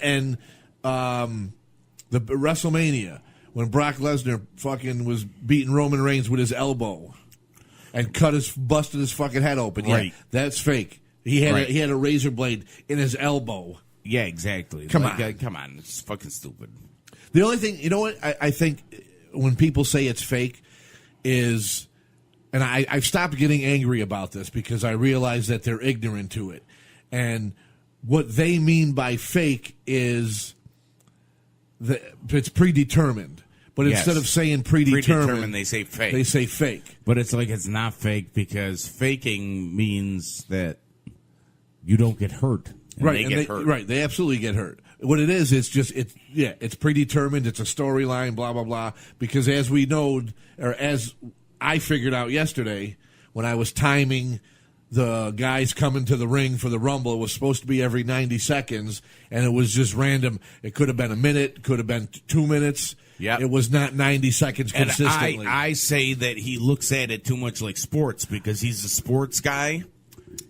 the WrestleMania when Brock Lesnar fucking was beating Roman Reigns with his elbow and busted his fucking head open. Right. Yeah, that's fake. He had a razor blade in his elbow. Yeah, exactly. Come on. Come on. It's fucking stupid. The only thing, you know what, I think when people say it's fake is, and I've stopped getting angry about this because I realize that they're ignorant to it. And what they mean by fake is that it's predetermined. But instead of saying predetermined, they say fake. They say fake. But it's like it's not fake because faking means that you don't get hurt. Right, they get hurt. Right, they absolutely get hurt. What it is, it's predetermined. It's a storyline, blah, blah, blah. Because as we know, or as I figured out yesterday when I was timing the guys coming to the ring for the Rumble, it was supposed to be every 90 seconds, and it was just random. It could have been a minute, could have been 2 minutes. Yep. It was not 90 seconds consistently. And I say that he looks at it too much like sports because he's a sports guy.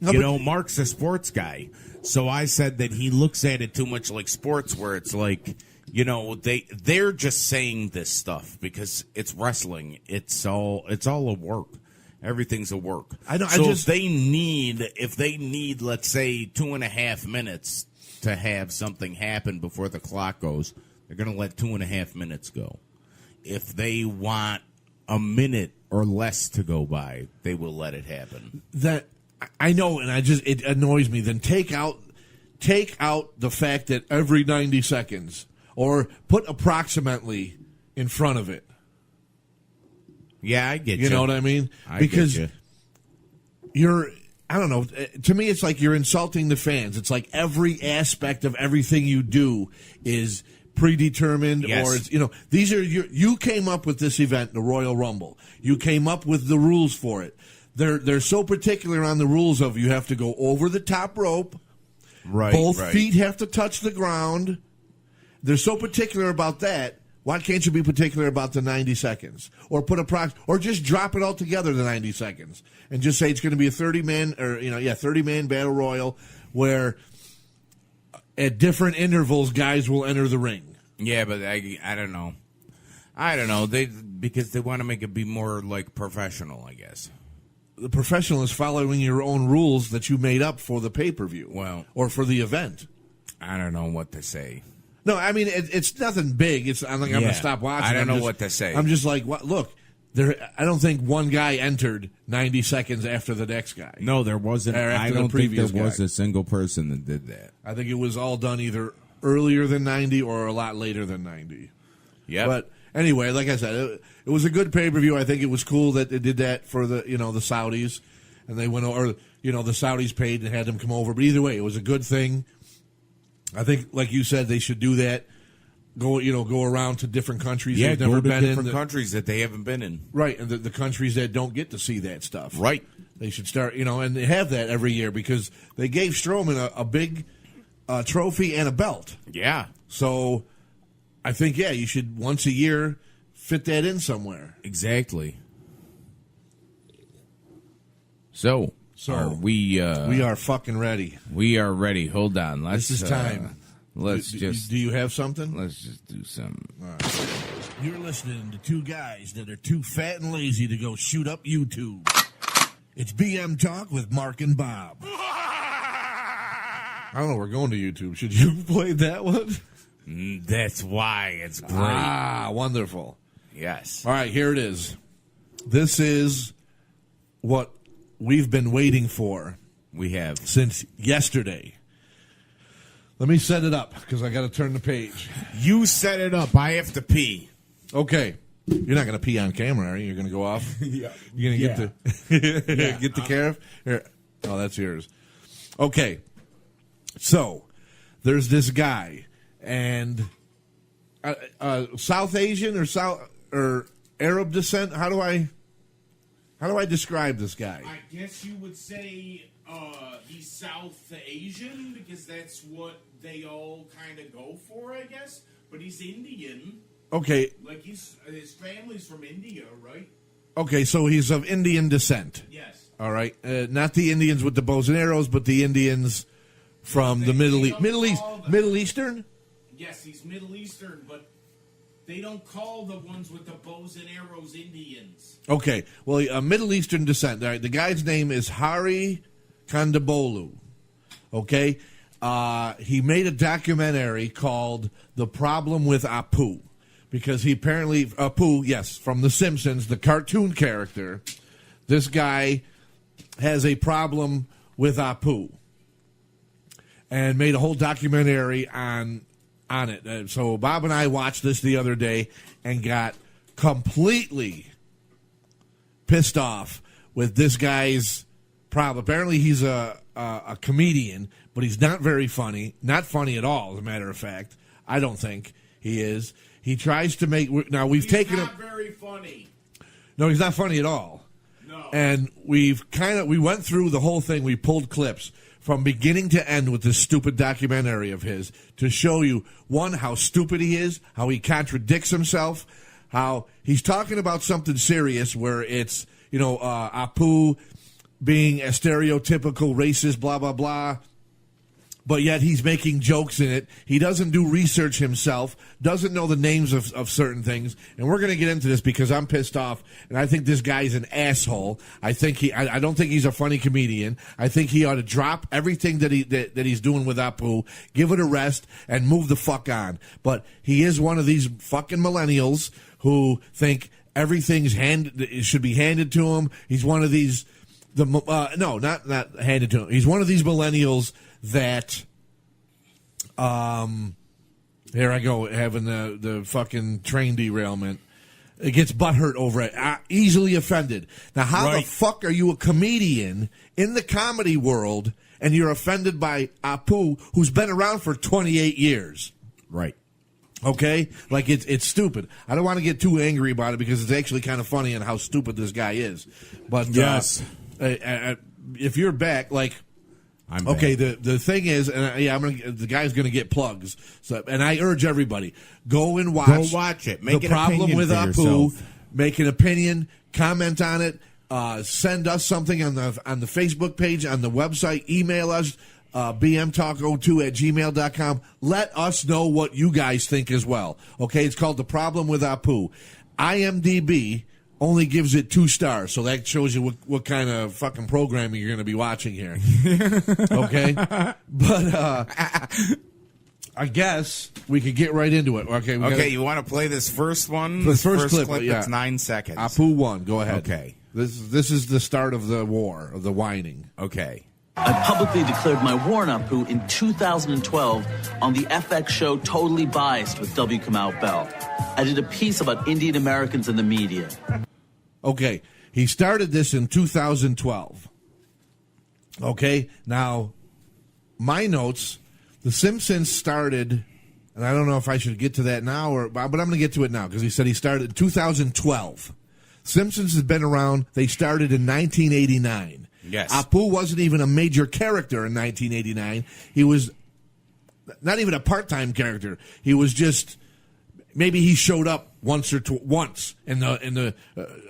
Mark's a sports guy. So I said that he looks at it too much like sports where it's like, they're just saying this stuff because it's wrestling. It's all a work. Everything's a work. If they need, let's say, 2.5 minutes to have something happen before the clock goes, they're going to let 2.5 minutes go. If they want a minute or less to go by, they will let it happen. That I know, and it annoys me. Then take out the fact that every 90 seconds, or put approximately in front of it. Yeah, I get you. You know what I mean? Because you're, I don't know, to me it's like you're insulting the fans. It's like every aspect of everything you do is predetermined, or it's, these are you came up with this event, the Royal Rumble. You came up with the rules for it. They're so particular on the rules of you have to go over the top rope. Right. Both feet have to touch the ground. They're so particular about that. Why can't you be particular about the 90 seconds? Or put or just drop it all together to 90 seconds and just say it's going to be a 30-man 30-man battle royal where at different intervals guys will enter the ring. Yeah, but I don't know. Because they want to make it be more like professional, I guess. The professional is following your own rules that you made up for the pay-per-view. Well, or for the event. I don't know what to say. No, I mean, it's nothing big. I'm going to stop watching. I don't know what to say. I'm just like, look, I don't think one guy entered 90 seconds after the next guy. No, there wasn't. I don't think there was a single person that did that. I think it was all done either earlier than 90 or a lot later than 90. Yeah. But anyway, like I said, it was a good pay-per-view. I think it was cool that they did that for the Saudis, and they went over. The Saudis paid and had them come over. But either way, it was a good thing. I think, like you said, they should do that. Go around to different countries they've never been in. Different countries that they haven't been in. Right, and the countries that don't get to see that stuff. Right. They should start, and they have that every year because they gave Strowman a big trophy and a belt. Yeah. So I think, you should once a year fit that in somewhere. Exactly. So we are fucking ready. We are ready. Hold on. This is time. Do you have something? Let's just do something. All right. You're listening to two guys that are too fat and lazy to go shoot up YouTube. It's BM Talk with Mark and Bob. I don't know. We're going to YouTube. Should you play that one? That's why it's great. Ah, wonderful. Yes. All right, here it is. This is what we've been waiting for. We have. Since yesterday. Let me set it up because I got to turn the page. You set it up. I have to pee. Okay. You're not going to pee on camera, are you? You're going to go off? Yeah. You're going to get the caref? Here. Oh, that's yours. Okay. So, there's this guy, and South Asian or Arab descent. How do I describe this guy? I guess you would say he's South Asian because that's what they all kind of go for, I guess. But he's Indian. Okay. Like his family's from India, right? Okay, so he's of Indian descent. Yes. All right. Not the Indians with the bows and arrows, but the Indians from the Middle Eastern? Yes, he's Middle Eastern, but they don't call the ones with the bows and arrows Indians. Okay. Well, Middle Eastern descent. All right. The guy's name is Hari Kondabolu. Okay? He made a documentary called The Problem with Apu. Because he apparently, Apu, yes, from The Simpsons, the cartoon character, this guy has a problem with Apu. And made a whole documentary on it. So Bob and I watched this the other day and got completely pissed off with this guy's problem. Apparently he's a comedian, but he's not very funny. Not funny at all, as a matter of fact. I don't think he is. He tries to make... Now, we've taken him... He's not very funny. No, he's not funny at all. No. And we went through the whole thing. We pulled clips from beginning to end with this stupid documentary of his to show you, one, how stupid he is, how he contradicts himself, how he's talking about something serious where it's, Apu being a stereotypical racist, blah, blah, blah. But yet he's making jokes in it. He doesn't do research himself, doesn't know the names of certain things. And we're going to get into this because I'm pissed off, and I think this guy's an asshole. I don't think he's a funny comedian. I think he ought to drop everything that he's doing with Apu, give it a rest, and move the fuck on. But he is one of these fucking millennials who think everything's should be handed to him. He's one of these not handed to him. He's one of these millennials that, here I go, having the fucking train derailment. It gets butthurt over it, easily offended. Now, how the fuck are you a comedian in the comedy world and you're offended by Apu, who's been around for 28 years? Right. Okay? Like, it's stupid. I don't want to get too angry about it because it's actually kind of funny on how stupid this guy is. But, yes. If you're back, like... I'm okay. bad. The thing is, and the guy's gonna get plugs. So, and I urge everybody go and watch. Go watch it. Make The an Problem opinion with for Apu. yourself. Make an opinion. Comment on it. Send us something on the Facebook page, on the website. Email us. bmtalk02@gmail.com. Let us know what you guys think as well. Okay, it's called The Problem with Apu. IMDb only gives it 2 stars, so that shows you what kind of fucking programming you're going to be watching here. Okay? But I guess we could get right into it. Okay, you want to play this first one? The This first clip, yeah. It's 9 seconds. Apu 1, go ahead. Okay. This is the start of the war, of the whining. Okay. I publicly declared my war on Apu in 2012 on the FX show Totally Biased with W. Kamau Bell. I did a piece about Indian Americans in the media. Okay, he started this in 2012. Okay, now, my notes, The Simpsons started, and I don't know if I should get to that now, but I'm going to get to it now, because he said he started in 2012. Simpsons has been around, they started in 1989. Yes. Apu wasn't even a major character in 1989. He was not even a part-time character. He was just, maybe he showed up once in the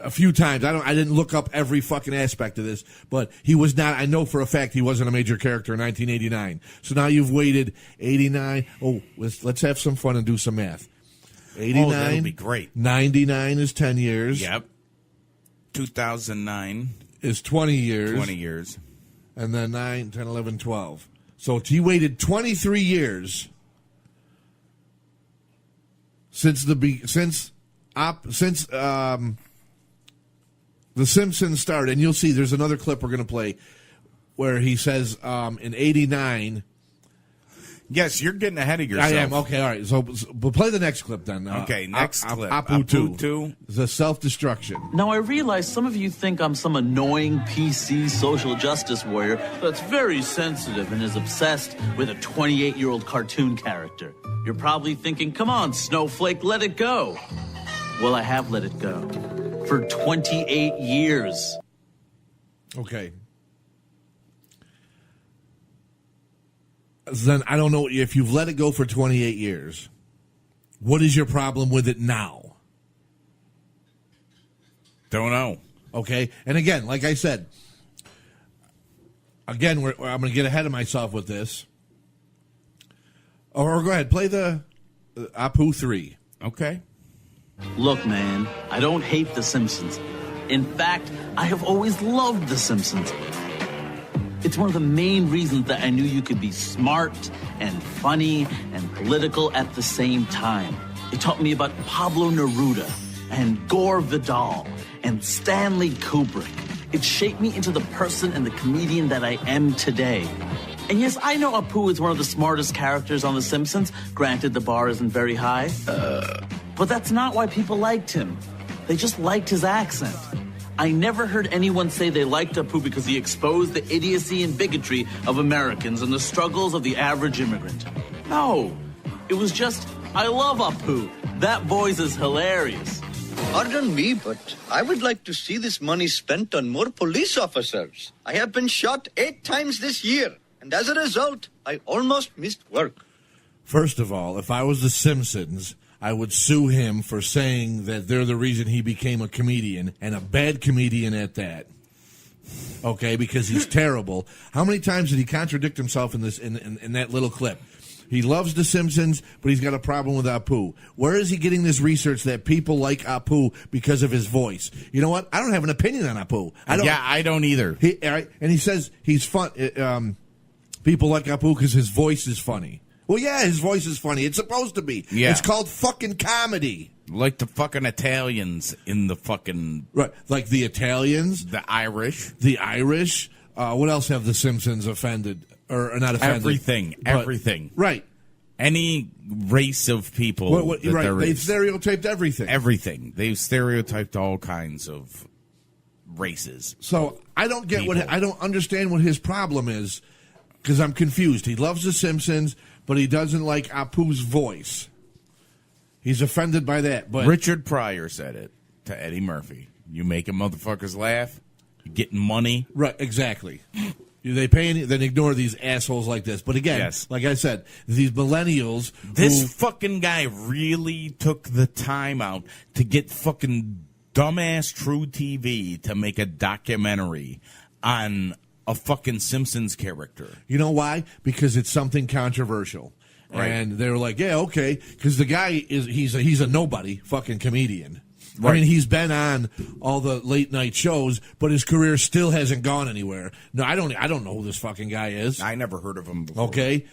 a few times. I didn't look up every fucking aspect of this, but he was not. I know for a fact he wasn't a major character in 1989. So now you've waited 89. Oh, let's have some fun and do some math. 89. that'll be great. 99 is 10 years. Yep. 2009 is 20 years. 20 years. And then 9, 10, 11, 12. So he waited 23 years since The Simpsons started. And you'll see there's another clip we're going to play where he says in 89. Yes, you're getting ahead of yourself. I am. Okay, all right. So we'll play the next clip then. Okay, next clip. Apu 2. The self-destruction. Now, I realize some of you think I'm some annoying PC social justice warrior that's very sensitive and is obsessed with a 28-year-old cartoon character. You're probably thinking, come on, Snowflake, let it go. Well, I have let it go. For 28 years. Okay. Then I don't know if you've let it go for 28 years. What is your problem with it now? Don't know. Okay. And again, like I said, I'm going to get ahead of myself with this. Or go ahead, play the Apu 3. Okay. Look, man, I don't hate The Simpsons. In fact, I have always loved The Simpsons. It's one of the main reasons that I knew you could be smart and funny and political at the same time. It taught me about Pablo Neruda and Gore Vidal and Stanley Kubrick. It shaped me into the person and the comedian that I am today. And yes, I know Apu is one of the smartest characters on The Simpsons. Granted, the bar isn't very high. But that's not why people liked him. They just liked his accent. I never heard anyone say they liked Apu because he exposed the idiocy and bigotry of Americans and the struggles of the average immigrant. No, it was just, I love Apu. That voice is hilarious. Pardon me, but I would like to see this money spent on more police officers. I have been shot 8 times this year, and as a result, I almost missed work. First of all, if I was The Simpsons, I would sue him for saying that they're the reason he became a comedian, and a bad comedian at that. Okay, because he's terrible. How many times did he contradict himself in this in that little clip? He loves The Simpsons, but he's got a problem with Apu. Where is he getting this research that people like Apu because of his voice? You know what? I don't have an opinion on Apu. I don't either. And he says he's fun. People like Apu because his voice is funny. Well, yeah, his voice is funny. It's supposed to be. Yeah. It's called fucking comedy. Like the fucking Italians in the fucking... Right, like the Italians. The Irish. The Irish. What else have the Simpsons offended? Or not offended? Everything. Right. Any race of people They've stereotyped everything. Everything. They've stereotyped all kinds of races. So I don't get I don't understand what his problem is, because I'm confused. He loves The Simpsons, but he doesn't like Apu's voice. He's offended by that. But Richard Pryor said it to Eddie Murphy. You making motherfuckers laugh, you getting money. Right, exactly. They pay then ignore these assholes like this. But again, like I said, these millennials. This fucking guy really took the time out to get fucking dumbass True TV to make a documentary on a fucking Simpsons character. You know why? Because it's something controversial. Right. And they were like, yeah, okay. Because the guy he's a nobody fucking comedian. Right. I mean, he's been on all the late night shows, but his career still hasn't gone anywhere. No, I don't know who this fucking guy is. I never heard of him before. Okay.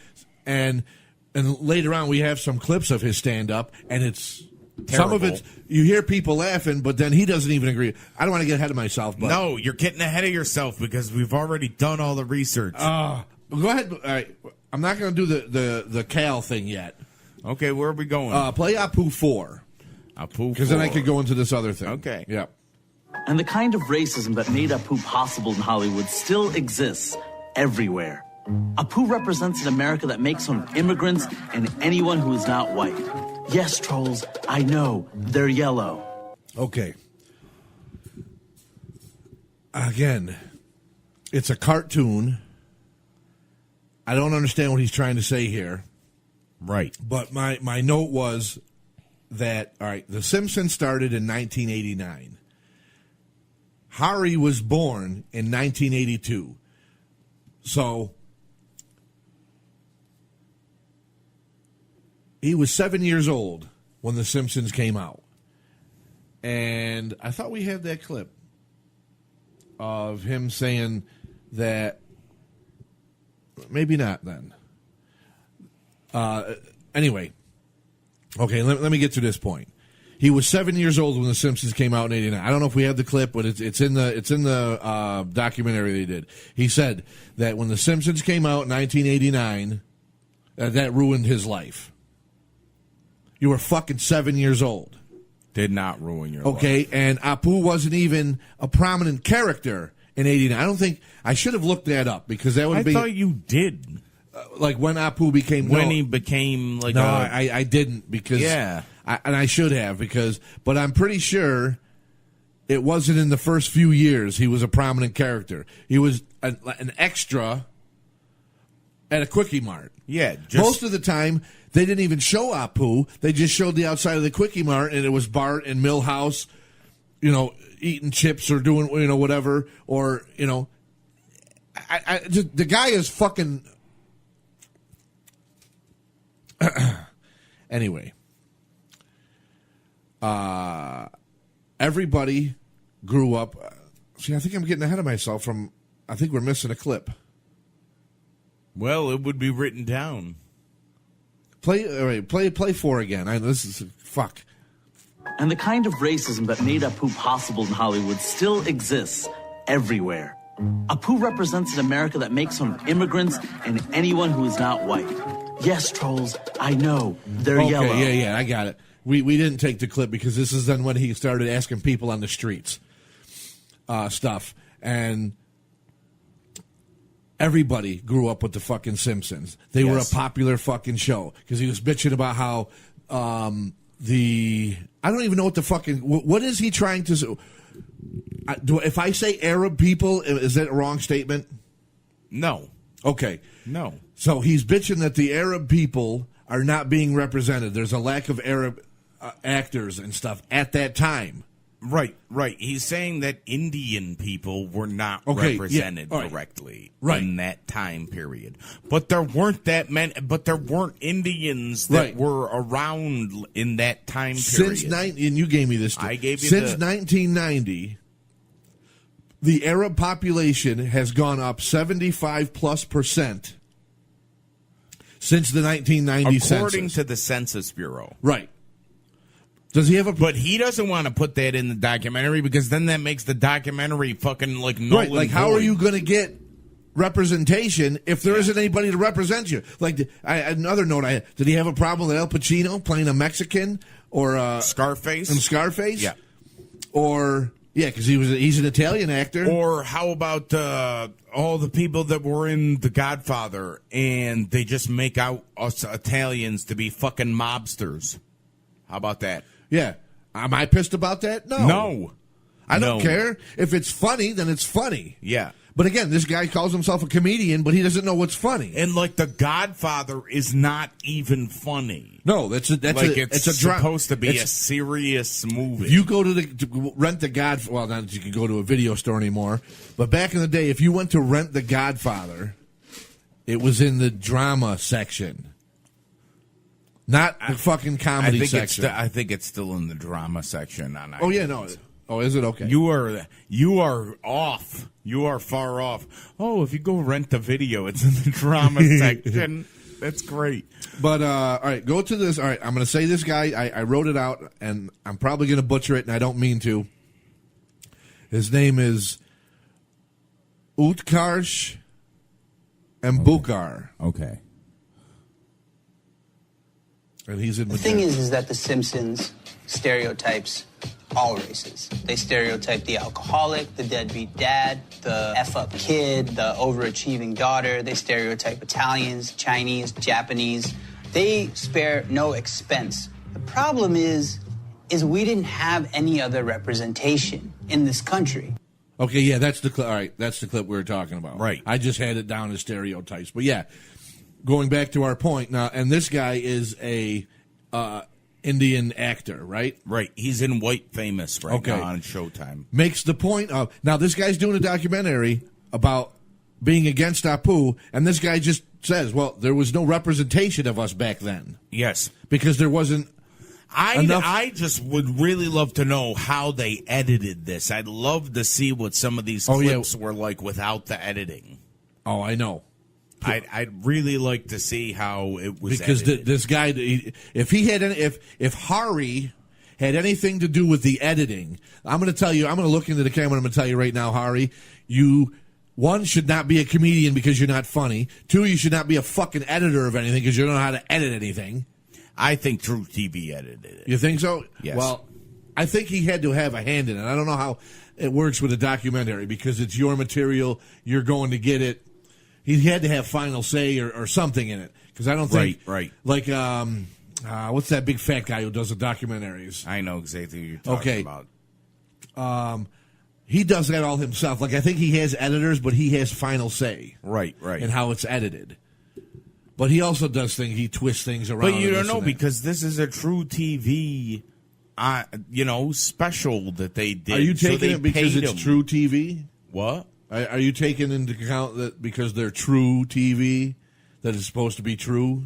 And later on we have some clips of his stand up, and it's terrible. Some of it you hear people laughing, but then he doesn't even agree. I don't want to get ahead of myself, but no, you're getting ahead of yourself because we've already done all the research. Go ahead. All right. I'm not going to do the Cal thing yet. Okay, where are we going? Play Apu 4. Because then I could go into this other thing. Okay. Yeah. And the kind of racism that made Apu possible in Hollywood still exists everywhere. Apu represents an America that makes fun of immigrants and anyone who is not white. Yes, trolls, I know, they're yellow. Okay. Again, it's a cartoon. I don't understand what he's trying to say here. Right. But my note was that, all right, The Simpsons started in 1989. Hari was born in 1982. So he was 7 years old when The Simpsons came out. And I thought we had that clip of him saying that, maybe not then. Anyway. Okay, let me get to this point. He was 7 years old when The Simpsons came out in '89. I don't know if we have the clip, but it's in the documentary they did. He said that when The Simpsons came out in 1989, that ruined his life. You were fucking 7 years old. Did not ruin your life. Okay, and Apu wasn't even a prominent character in '89. I don't think I should have looked that up because that would be. I thought you did. Like when Apu became he became like I didn't because I should have but I'm pretty sure it wasn't in the first few years he was a prominent character. He was an extra at a Quickie Mart. Yeah, most of the time they didn't even show Apu. They just showed the outside of the Quickie Mart, and it was Bart and Milhouse, eating chips or doing whatever, or the guy is fucking. Anyway, everybody grew up. See, I think I'm getting ahead of myself. I think we're missing a clip. Well, it would be written down. Play 4 again. This is fuck. And the kind of racism that made Apu possible in Hollywood still exists everywhere. Apu represents an America that makes fun of immigrants and anyone who is not white. Yes, trolls, I know, they're yellow. Yeah, I got it. We didn't take the clip because this is then when he started asking people on the streets stuff. And everybody grew up with the fucking Simpsons. They were a popular fucking show because he was bitching about how I don't even know what the fucking... What is he trying to... If I say Arab people, is that a wrong statement? No. Okay. No. So he's bitching that the Arab people are not being represented. There's a lack of Arab actors and stuff at that time. Right. He's saying that Indian people were not represented correctly in that time period. But there weren't that many. But there weren't Indians that were around in that time period. And you gave me this. I gave you since 1990. The Arab population has gone up 75+% since the 1990 census. According to the Census Bureau. Right. Does he have a... But he doesn't want to put that in the documentary because then that makes the documentary fucking like null and like how void. are you going to get representation if there isn't anybody to represent you? Like another note I had, did he have a problem with Al Pacino playing a Mexican or Scarface? In Scarface? Yeah. Or... Yeah, because he's an Italian actor. Or how about all the people that were in The Godfather and they just make out us Italians to be fucking mobsters? How about that? Yeah. Am I pissed about that? No. No. I don't care. If it's funny, then it's funny. Yeah. But again, this guy calls himself a comedian, but he doesn't know what's funny. And like The Godfather is not even funny. No, it's supposed to be a serious movie. If you go to rent The Godfather, well, not that you can go to a video store anymore, but back in the day, if you went to rent The Godfather, it was in the drama section. Not the fucking comedy section. I think it's still in the drama section on iTunes. Oh, yeah, no. Oh, is it? Okay. You are off. You are far off. Oh, if you go rent the video, it's in the drama section. That's great. But, all right, go to this. All right, I'm going to say this guy. I wrote it out, and I'm probably going to butcher it, and I don't mean to. His name is Utkarsh Mbukar. Okay. And he's in the thing is that The Simpsons stereotypes all races. They stereotype the alcoholic, the deadbeat dad, the F-up kid, the overachieving daughter. They stereotype Italians, Chinese, Japanese. They spare no expense. The problem is we didn't have any other representation in this country. Okay, yeah, that's the clip. All right, that's the clip we were talking about. Right. I just had it down as stereotypes. But yeah, going back to our point now, and this guy is a Indian actor, right? Right. He's in White Famous right now on Showtime. Makes the point of, now this guy's doing a documentary about being against Apu, and this guy just says, well, there was no representation of us back then. Yes. Because there wasn't enough. I just would really love to know how they edited this. I'd love to see what some of these clips were like without the editing. Oh, I know. I'd really like to see how it was because this guy, if Hari had anything to do with the editing, I'm going to tell you. I'm going to look into the camera. And I'm going to tell you right now, Hari, you should not be a comedian because you're not funny. 2, you should not be a fucking editor of anything because you don't know how to edit anything. I think True TV edited it. You think so? Yes. Well, I think he had to have a hand in it. I don't know how it works with a documentary because it's your material. You're going to get it. He had to have final say or something in it because I don't think right. Like what's that big fat guy who does the documentaries? I know exactly what you're talking about. He does that all himself. Like I think he has editors, but he has final say. Right. And how it's edited. But he also does things. He twists things around. But you don't know because this is a True TV, special that they did. Are you taking it because it's True TV? What? Are you taking into account that because they're True TV, that it's supposed to be true?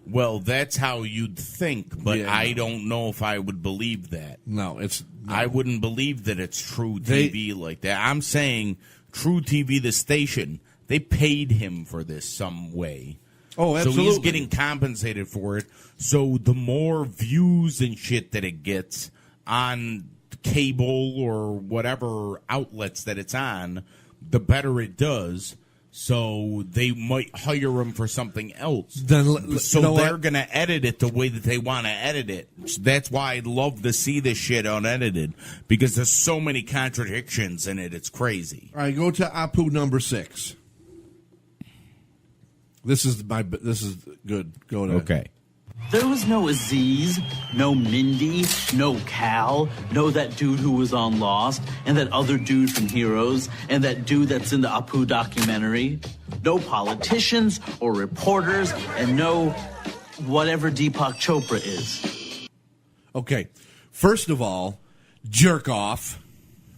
Well, that's how you'd think, but I don't know if I would believe that. No. I wouldn't believe that it's True TV like that. I'm saying True TV, the station, they paid him for this some way. Oh, absolutely. So he's getting compensated for it. So the more views and shit that it gets on cable or whatever outlets that it's on, the better it does. So they might hire him for something else. So they're going to edit it the way that they want to edit it. That's why I'd love to see this shit unedited because there's so many contradictions in it. It's crazy. All right, go to Apu number 6. This is good. Go to okay. There was no Aziz, no Mindy, no Cal, no that dude who was on Lost, and that other dude from Heroes, and that dude that's in the Apu documentary. No politicians or reporters, and no whatever Deepak Chopra is. Okay, first of all, jerk off.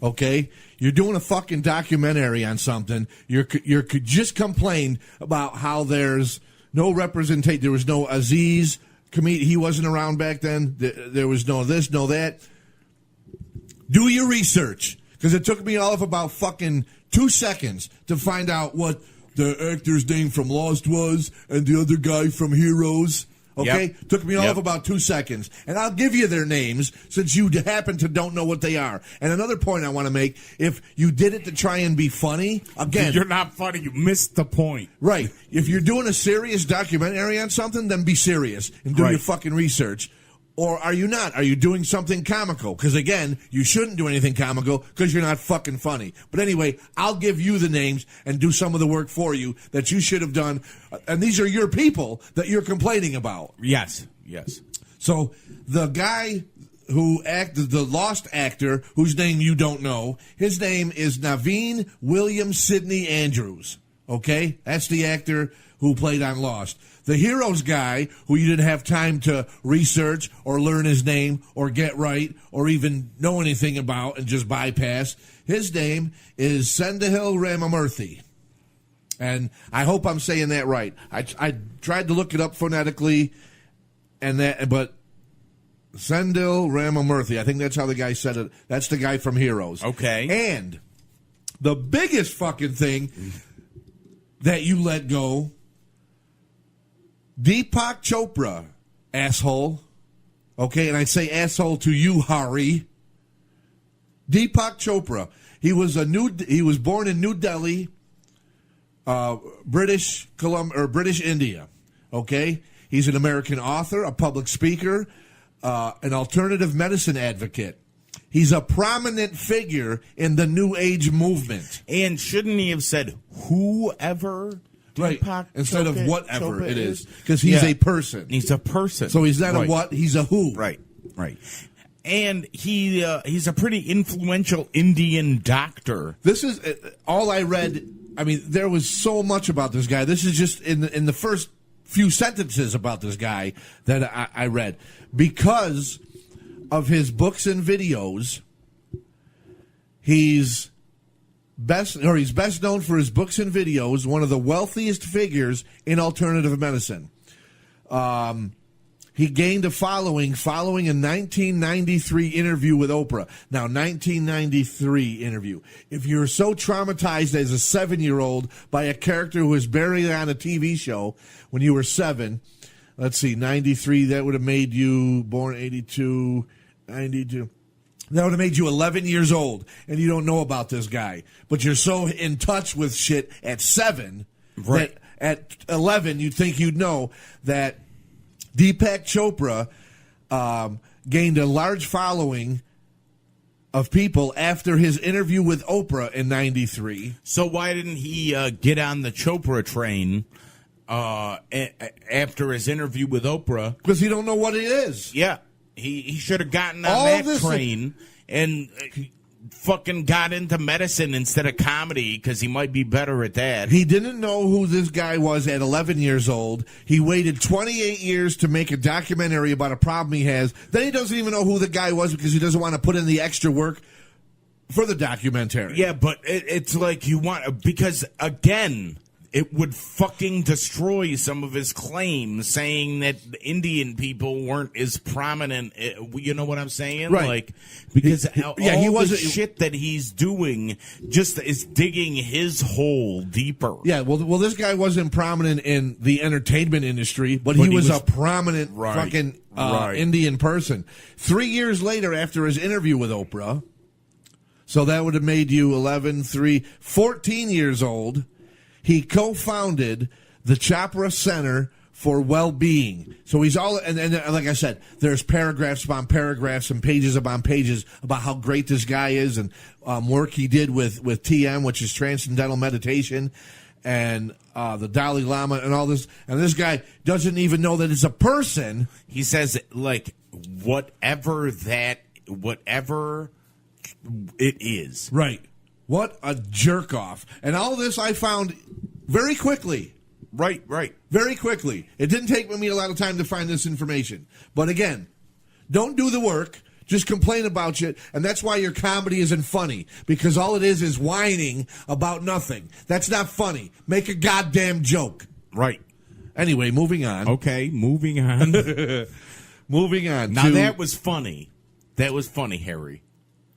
Okay, you're doing a fucking documentary on something. You just complained about how there's no representation. There was no Aziz. He wasn't around back then. There was no this, no that. Do your research. Because it took me all of about fucking 2 seconds to find out what the actor's name from Lost was and the other guy from Heroes. Okay? Yep. Took me all of about 2 seconds. And I'll give you their names since you happen to don't know what they are. And another point I want to make, if you did it to try and be funny, again... You're not funny. You missed the point. Right. If you're doing a serious documentary on something, then be serious and do your fucking research. Or are you not? Are you doing something comical? Because, again, you shouldn't do anything comical because you're not fucking funny. But anyway, I'll give you the names and do some of the work for you that you should have done. And these are your people that you're complaining about. Yes. So the guy who acted the Lost actor, whose name you don't know. His name is Naveen William Sidney Andrews. Okay? That's the actor who played on Lost. The Heroes guy, who you didn't have time to research or learn his name or get right or even know anything about and just bypass, his name is Sendahil Ramamurthy. And I hope I'm saying that right. I tried to look it up phonetically, but Sendil Ramamurthy, I think that's how the guy said it. That's the guy from Heroes. Okay. And the biggest fucking thing that you let go, Deepak Chopra, asshole. Okay, and I say asshole to you, Hari. Deepak Chopra. He was born in New Delhi, British India. Okay? He's an American author, a public speaker, an alternative medicine advocate. He's a prominent figure in the New Age movement. And shouldn't he have said whoever? Right. Deepak Instead of whatever Chopra it is. Because he's a person. He's a person. So he's not right. a what, he's a who. Right. And he's a pretty influential Indian doctor. This is all I read. I mean, there was so much about this guy. This is just in the first few sentences about this guy that I read. Because of his books and videos, he's best known for his books and videos, one of the wealthiest figures in alternative medicine. He gained a following a 1993 interview with Oprah. Now, 1993 interview. If you're so traumatized as a 7-year-old by a character who was buried on a TV show when you were 7, let's see, 93, that would have made you, born 82, 92. That would have made you 11 years old, and you don't know about this guy. But you're so in touch with shit at 7 that at 11 you'd think you'd know that Deepak Chopra gained a large following of people after his interview with Oprah in 93. So why didn't he get on the Chopra train after his interview with Oprah? Because he don't know what it is. Yeah. He should have gotten on that train and fucking got into medicine instead of comedy because he might be better at that. He didn't know who this guy was at 11 years old. He waited 28 years to make a documentary about a problem he has. Then he doesn't even know who the guy was because he doesn't want to put in the extra work for the documentary. Yeah, but it's like you want, because again, it would fucking destroy some of his claims saying that the Indian people weren't as prominent. You know what I'm saying? Right. Like, because all the shit that he's doing just is digging his hole deeper. Yeah, well, this guy wasn't prominent in the entertainment industry, but he was a prominent fucking Indian person. 3 years later, after his interview with Oprah, so that would have made you 14 years old, he co-founded the Chopra Center for Well-Being. So he's all, and like I said, there's paragraphs upon paragraphs and pages upon pages about how great this guy is and work he did with TM, which is Transcendental Meditation, and the Dalai Lama and all this. And this guy doesn't even know that it's a person. He says, like, whatever it is. Right. What a jerk off. And all this I found very quickly. Right. Very quickly. It didn't take me a lot of time to find this information. But again, don't do the work. Just complain about shit. And that's why your comedy isn't funny. Because all it is whining about nothing. That's not funny. Make a goddamn joke. Right. Anyway, moving on. Okay, moving on. Moving on. Now that was funny. That was funny, Harry.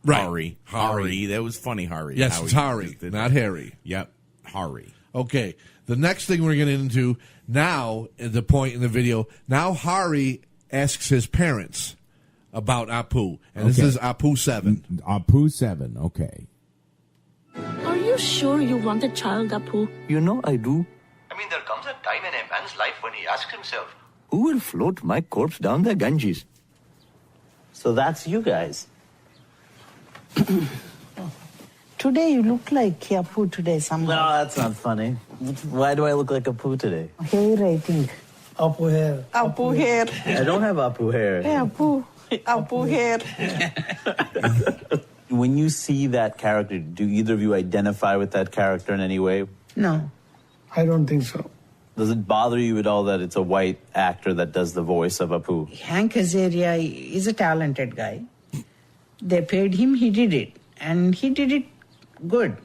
Right. Hari. That was funny, Hari. Yes, it's Hari, not Harry. Yep, Hari. Okay. The next thing we're getting into now, at the point in the video, now Hari asks his parents about Apu. And this is Apu 7. Apu 7, okay. Are you sure you want a child, Apu? You know I do. I mean, there comes a time in a man's life when he asks himself, Who will float my corpse down the Ganges? So that's you guys. Today you look like Apu today somehow. No, that's not funny. Why do I look like Apu today? Hair, I think. Apu hair. Apu hair. I don't have Apu hair. Hey, Apu. Apu hair. When you see that character, do either of you identify with that character in any way? No. I don't think so. Does it bother you at all that it's a white actor that does the voice of Apu? Hank Azaria is a talented guy. They paid him, he did it. And he did it good.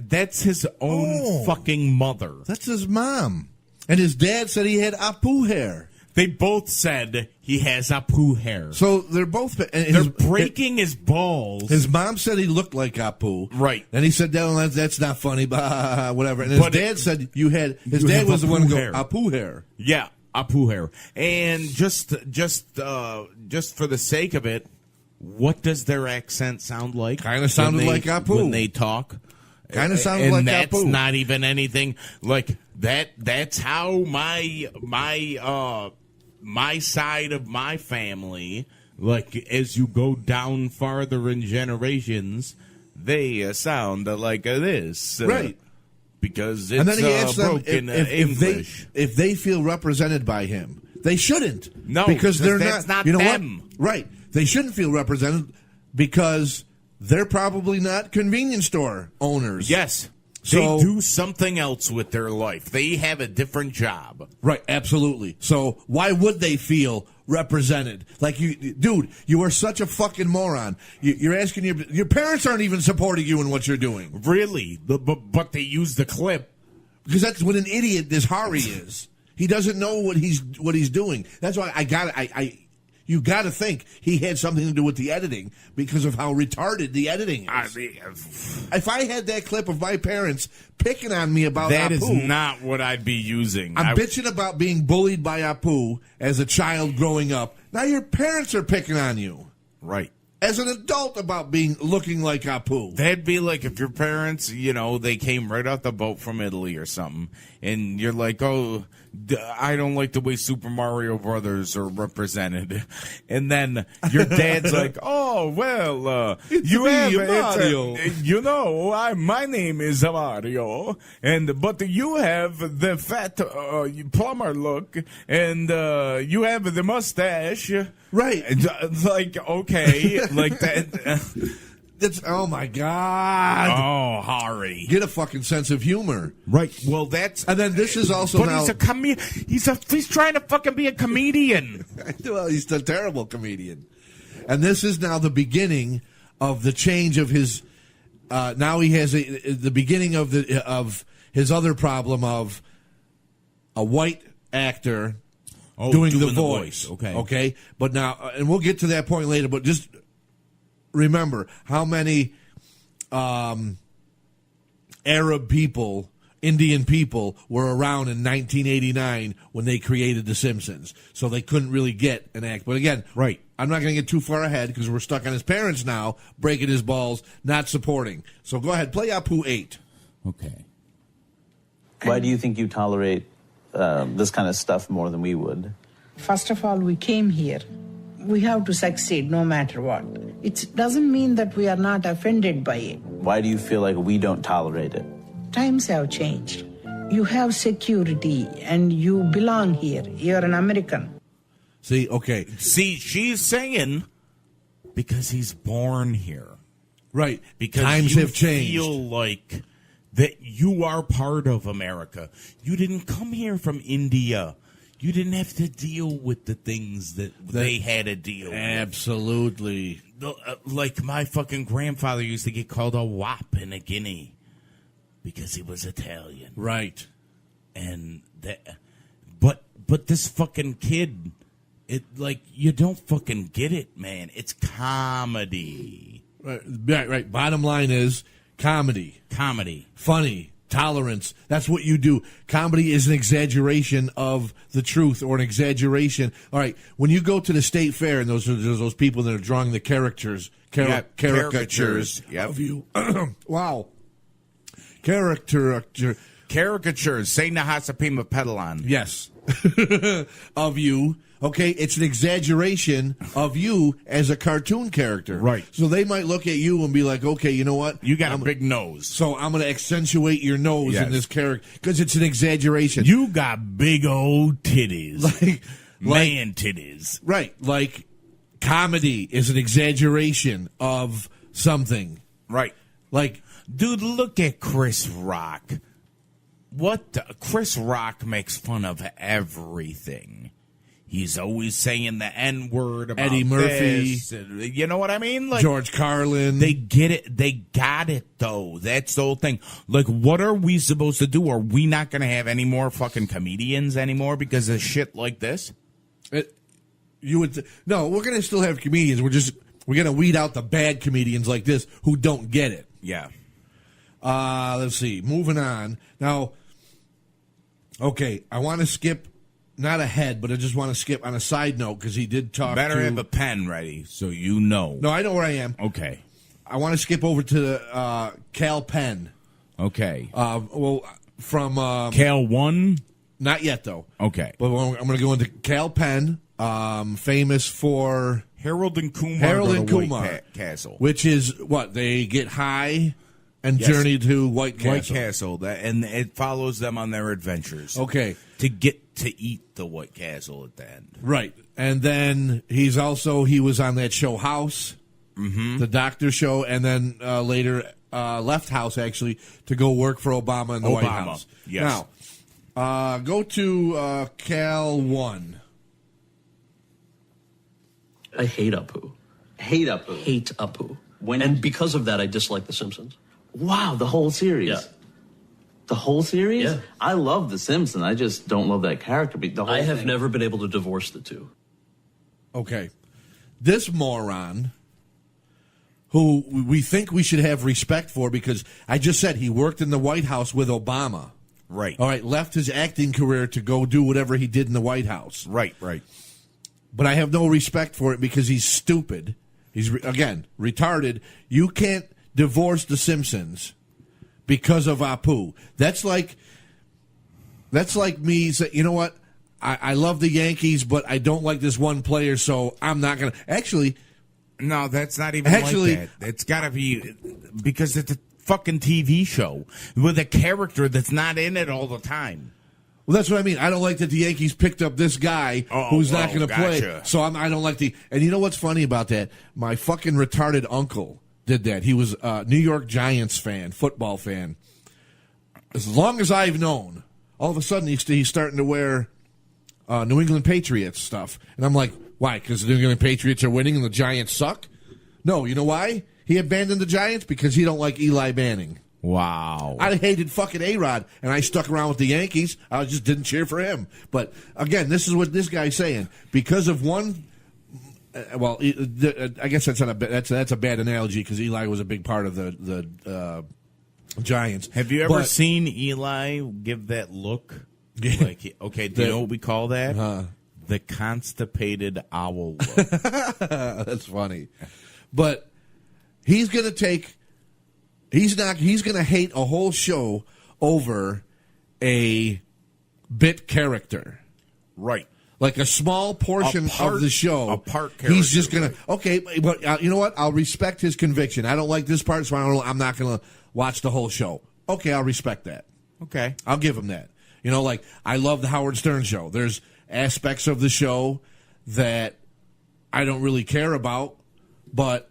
That's his own fucking mother. That's his mom. And his dad said he had Apu hair. They both said he has Apu hair. So they're both... They're breaking his balls. His mom said he looked like Apu. Right. And he said, that's not funny, blah, whatever. And his dad said his dad was the one who go, Apu hair. Yeah, Apu hair. And just for the sake of it, what does their accent sound like? Kind of sounded like Apu. When they talk. Kind of sounded like Apu. And that's not even anything like that. That's how my side of my family, like as you go down farther in generations, they sound like this. Right. Because it's and then he asked them broken if they feel represented by him. They shouldn't. No, because they're that's not you know them. What? Right. They shouldn't feel represented because they're probably not convenience store owners. Yes. So, they do something else with their life. They have a different job. Right, absolutely. So why would they feel represented? Like, you are such a fucking moron. You're asking your parents aren't even supporting you in what you're doing. Really? But they use the clip. Because that's what an idiot this Hari is. He doesn't know what he's doing. That's why you got to think he had something to do with the editing because of how retarded the editing is. If I had that clip of my parents picking on me about that Apu, is not what I'd be using. I'm bitching about being bullied by Apu as a child growing up. Now your parents are picking on you. Right. As an adult about looking like Apu. That'd be like if your parents, they came right off the boat from Italy or something, and you're like, oh, I don't like the way Super Mario Brothers are represented. And then your dad's like, oh, well, you have Mario. My name is Mario, but you have the fat plumber look, and you have the mustache. Right. Like, okay, like that. That's, oh my God. Oh, Hari. Get a fucking sense of humor. Right. Well, that's. And then this is also but now. He's trying to fucking be a comedian. Well, he's a terrible comedian. And this is now the beginning of the change of his. Now he has the beginning of his other problem of a white actor doing the voice. Okay. But now, and we'll get to that point later. But just remember how many Arab people, Indian people, were around in 1989 when they created The Simpsons. So they couldn't really get an act. But again, right. I'm not going to get too far ahead because we're stuck on his parents now, breaking his balls, not supporting. So go ahead, play Apu 8. Okay. Why do you think you tolerate this kind of stuff more than we would? First of all, we came here. We have to succeed no matter what. It doesn't mean that we are not offended by it. Why do you feel like we don't tolerate it? Times have changed. You have security and you belong here. You're an American. See, okay. See, she's saying because he's born here. Right. Because times have changed. You feel like that you are part of America. You didn't come here from India. You didn't have to deal with the things that they had to deal with. Absolutely. Like my fucking grandfather used to get called a wop in a Guinea because he was Italian. Right. And but this fucking kid, you don't fucking get it, man. It's comedy. Right. Bottom line is comedy. Funny. Tolerance. That's what you do. Comedy is an exaggeration of the truth or an exaggeration. All right. When you go to the state fair and those people that are drawing the caricatures of you. Wow. Caricatures. Say Nahasapima Pedalon. Yes. Of you. Okay, it's an exaggeration of you as a cartoon character. Right. So they might look at you and be like, okay, you know what? You got a big nose. So I'm going to accentuate your nose in this character because it's an exaggeration. You got big old titties. Man titties. Right. Like comedy is an exaggeration of something. Right. Like, dude, look at Chris Rock. Chris Rock makes fun of everything. He's always saying the N-word about Eddie Murphy. this. You know what I mean? Like, George Carlin. They get it. They got it, though. That's the whole thing. Like, what are we supposed to do? Are we not going to have any more fucking comedians anymore because of shit like this? No, we're going to still have comedians. We're going to weed out the bad comedians like this who don't get it. Yeah. Let's see. Moving on. Now, okay, I want to skip, not ahead, but I just want to skip on a side note because he did talk Better have a pen ready so you know. No, I know where I am. Okay. I want to skip over to Cal Penn. Okay. From Cal 1? Not yet, though. Okay. But I'm going to go into Cal Penn, famous for Harold and Kumar White Castle. Which is what? They get high and journey to White Castle. White Castle. And it follows them on their adventures. Okay. To get to eat the White Castle at the end. Right. And then he was on that show House, the doctor show, and then later left House, actually, to go work for Obama in the White House. Yes. Now, go to Cal 1. I hate Apu. Hate Apu. Hate Apu. And because of that, I dislike The Simpsons. Wow, the whole series. Yeah. The whole series? Yeah. I love The Simpsons. I just don't love that character. But the whole I have thing. never been able to divorce the two. Okay. This moron, who we think we should have respect for because I just said he worked in the White House with Obama. Right. All right, left his acting career to go do whatever he did in the White House. Right. But I have no respect for it because he's stupid. He's, again, retarded. You can't divorce The Simpsons because of Apu. That's like me saying, you know what? I love the Yankees, but I don't like this one player, so I'm not going to. Actually. No, that's not even like that. It's got to be because it's a fucking TV show with a character that's not in it all the time. Well, that's what I mean. I don't like that the Yankees picked up this guy who's not going to play. So I don't like the. And you know what's funny about that? My fucking retarded uncle did that. He was a New York Giants fan, football fan. As long as I've known, all of a sudden he's starting to wear New England Patriots stuff, and I'm like, why? Because the New England Patriots are winning and the Giants suck? No, you know why? He abandoned the Giants because he don't like Eli Manning. Wow. I hated fucking A-Rod, and I stuck around with the Yankees. I just didn't cheer for him. But, again, this is what this guy's saying. Because of one, I guess that's a bad analogy because Eli was a big part of the Giants. Have you ever seen Eli give that look? Like, okay, do you know what we call that? The constipated owl look. That's funny. But he's going to take... He's going to hate a whole show over a bit character. Right. Like a small portion of the show. A part character. He's just going to, okay, but you know what? I'll respect his conviction. I don't like this part, so I'm not going to watch the whole show. Okay, I'll respect that. Okay. I'll give him that. You know, like, I love the Howard Stern show. There's aspects of the show that I don't really care about, but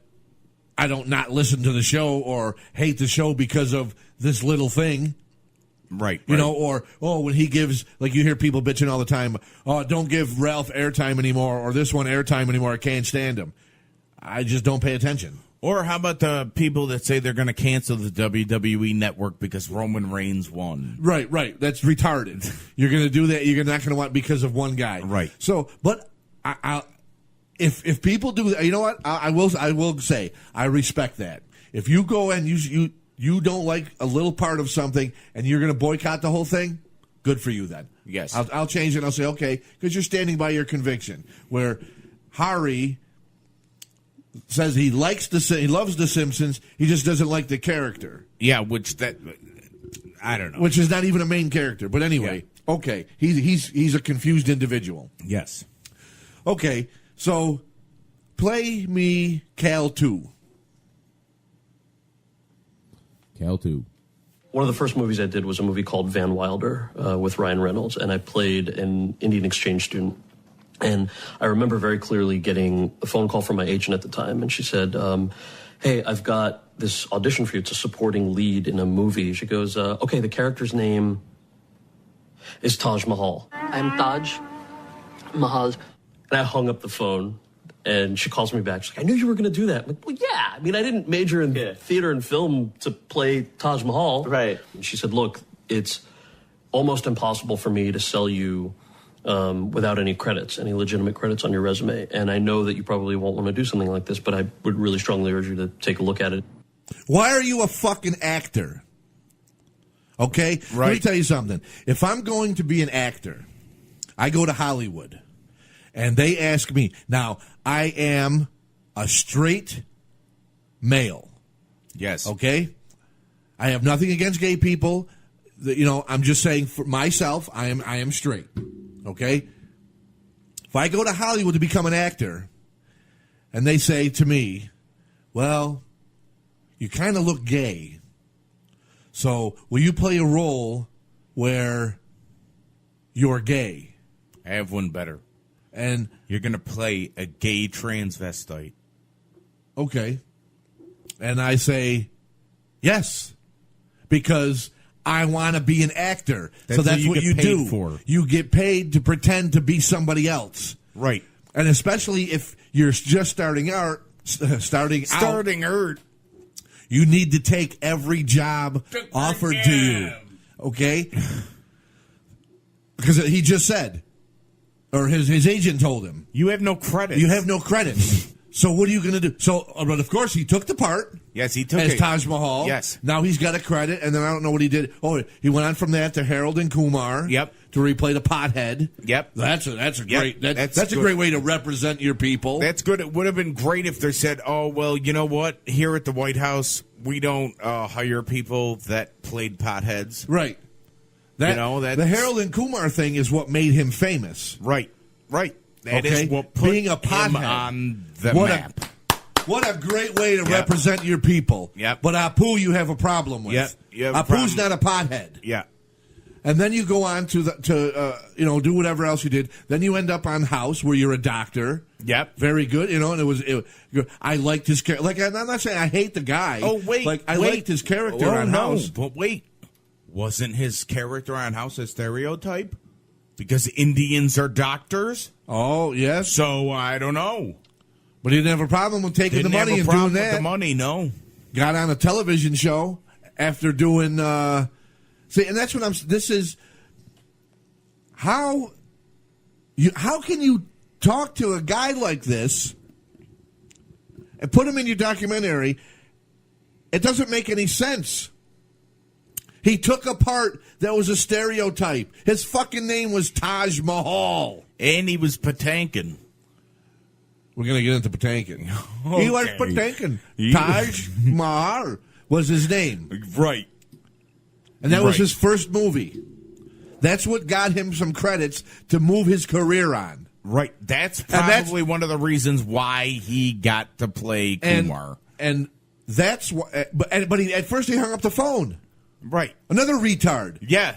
I don't not listen to the show or hate the show because of this little thing. Right. You know, or, when he gives, like you hear people bitching all the time, don't give Ralph airtime anymore, or this one airtime anymore, I can't stand him. I just don't pay attention. Or how about the people that say they're going to cancel the WWE network because Roman Reigns won? Right. That's retarded. You're going to do that, you're not going to want because of one guy. Right. So, but If people do that, you know what? I will say I respect that. If you go and you don't like a little part of something and you're going to boycott the whole thing, good for you then. Yes, I'll change it. I'll say okay because you're standing by your conviction. Where Hari says he loves The Simpsons, he just doesn't like the character. Yeah, I don't know. Which is not even a main character. But anyway, okay, he's a confused individual. Yes. Okay. So, play me Cal 2. Cal 2. One of the first movies I did was a movie called Van Wilder with Ryan Reynolds, and I played an Indian exchange student And I remember very clearly getting a phone call from my agent at the time, and she said, hey, I've got this audition for you. It's a supporting lead in a movie. She goes, okay, the character's name is Taj Mahal. I'm Taj Mahal. And I hung up the phone, and she calls me back. She's like, I knew you were going to do that. I'm like, well, yeah. I mean, I didn't major in theater and film to play Taj Mahal. Right. And she said, look, it's almost impossible for me to sell you without any credits, any legitimate credits on your resume. And I know that you probably won't want to do something like this, but I would really strongly urge you to take a look at it. Why are you a fucking actor? Okay? Let me tell you something. If I'm going to be an actor, I go to Hollywood, and they ask me. Now, I am a straight male. Yes. Okay? I have nothing against gay people. I'm just saying for myself, I am straight. Okay? If I go to Hollywood to become an actor, and they say to me, well, you kind of look gay, so will you play a role where you're gay? I have one better. And you're going to play a gay transvestite. Okay. And I say, yes, because I want to be an actor. So that's what you do. For. You get paid to pretend to be somebody else. Right. And especially if you're just starting out, you need to take every job offered to you. Okay? Because he just said, or his agent told him, you have no credits. You have no credits. So what are you going to do? So, but of course, he took the part. Yes, he took as it. Taj Mahal. Yes. Now he's got a credit, and then I don't know what he did. Oh, he went on from that to Harold and Kumar. Yep. To replay the pothead. Yep. That's a great that's a great way to represent your people. That's good. It would have been great if they said, "Oh, well, you know what? Here at the White House, we don't hire people that played potheads." Right. The Harold and Kumar thing is what made him famous. Right. Right. That okay? is what put being a pothead him on the map. What a great way to represent your people. Yep. But Apu, you have a problem with. Yep. Apu's not a pothead. Yeah. And then you go on to do whatever else you did. Then you end up on House, where you're a doctor. Yep. Very good. And I liked his character. Like, I'm not saying I hate the guy. Oh, wait. Like, I liked his character on House. But wait. Wasn't his character on House a stereotype? Because Indians are doctors? Oh, yes. So, I don't know. But he didn't have a problem with taking the money and doing that. With the money, no. Got on a television show after doing... See, and that's what this is... How can you talk to a guy like this and put him in your documentary? It doesn't make any sense. He took a part that was a stereotype. His fucking name was Taj Mahal. And he was Patankin. We're going to get into Patankin. Okay. He was Patankin. Taj Mahal was his name. Right. And that was his first movie. That's what got him some credits to move his career on. Right. That's probably one of the reasons why he got to play Kumar. And that's why. But at first he hung up the phone. Right. Another retard. Yeah.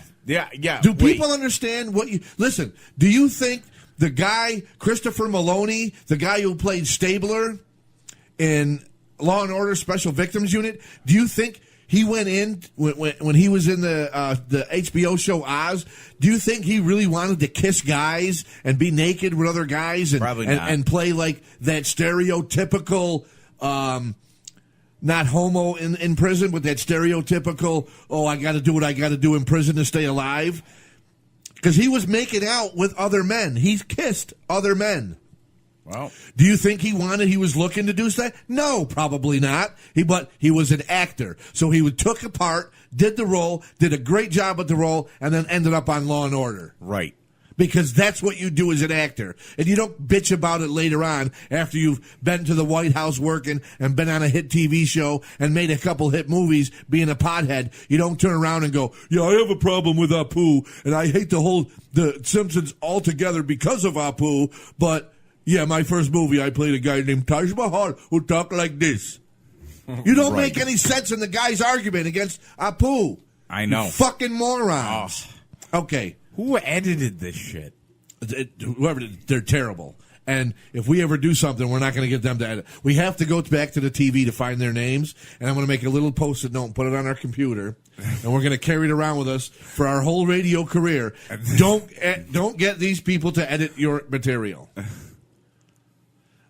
Do people understand what you... Listen, do you think the guy, Christopher Maloney, the guy who played Stabler in Law and Order Special Victims Unit, do you think he went in when he was in the HBO show Oz? Do you think he really wanted to kiss guys and be naked with other guys and play like that stereotypical... not homo in prison, but that stereotypical, I got to do what I got to do in prison to stay alive. Because he was making out with other men. He's kissed other men. Well, do you think he was looking to do that? No, probably not. But he was an actor. So he took a part, did the role, did a great job with the role, and then ended up on Law and Order. Right. Because that's what you do as an actor. And you don't bitch about it later on after you've been to the White House working and been on a hit TV show and made a couple hit movies being a pothead. You don't turn around and go, yeah, I have a problem with Apu, and I hate to hold the Simpsons all together because of Apu, but yeah, my first movie I played a guy named Taj Mahal who talked like this. You don't make any sense in the guy's argument against Apu. I know. You fucking morons. Oh. Okay. Who edited this shit? whoever, they're terrible. And if we ever do something, we're not going to get them to edit. We have to go back to the TV to find their names, and I'm going to make a little Post-it note and put it on our computer, and we're going to carry it around with us for our whole radio career. Don't get these people to edit your material.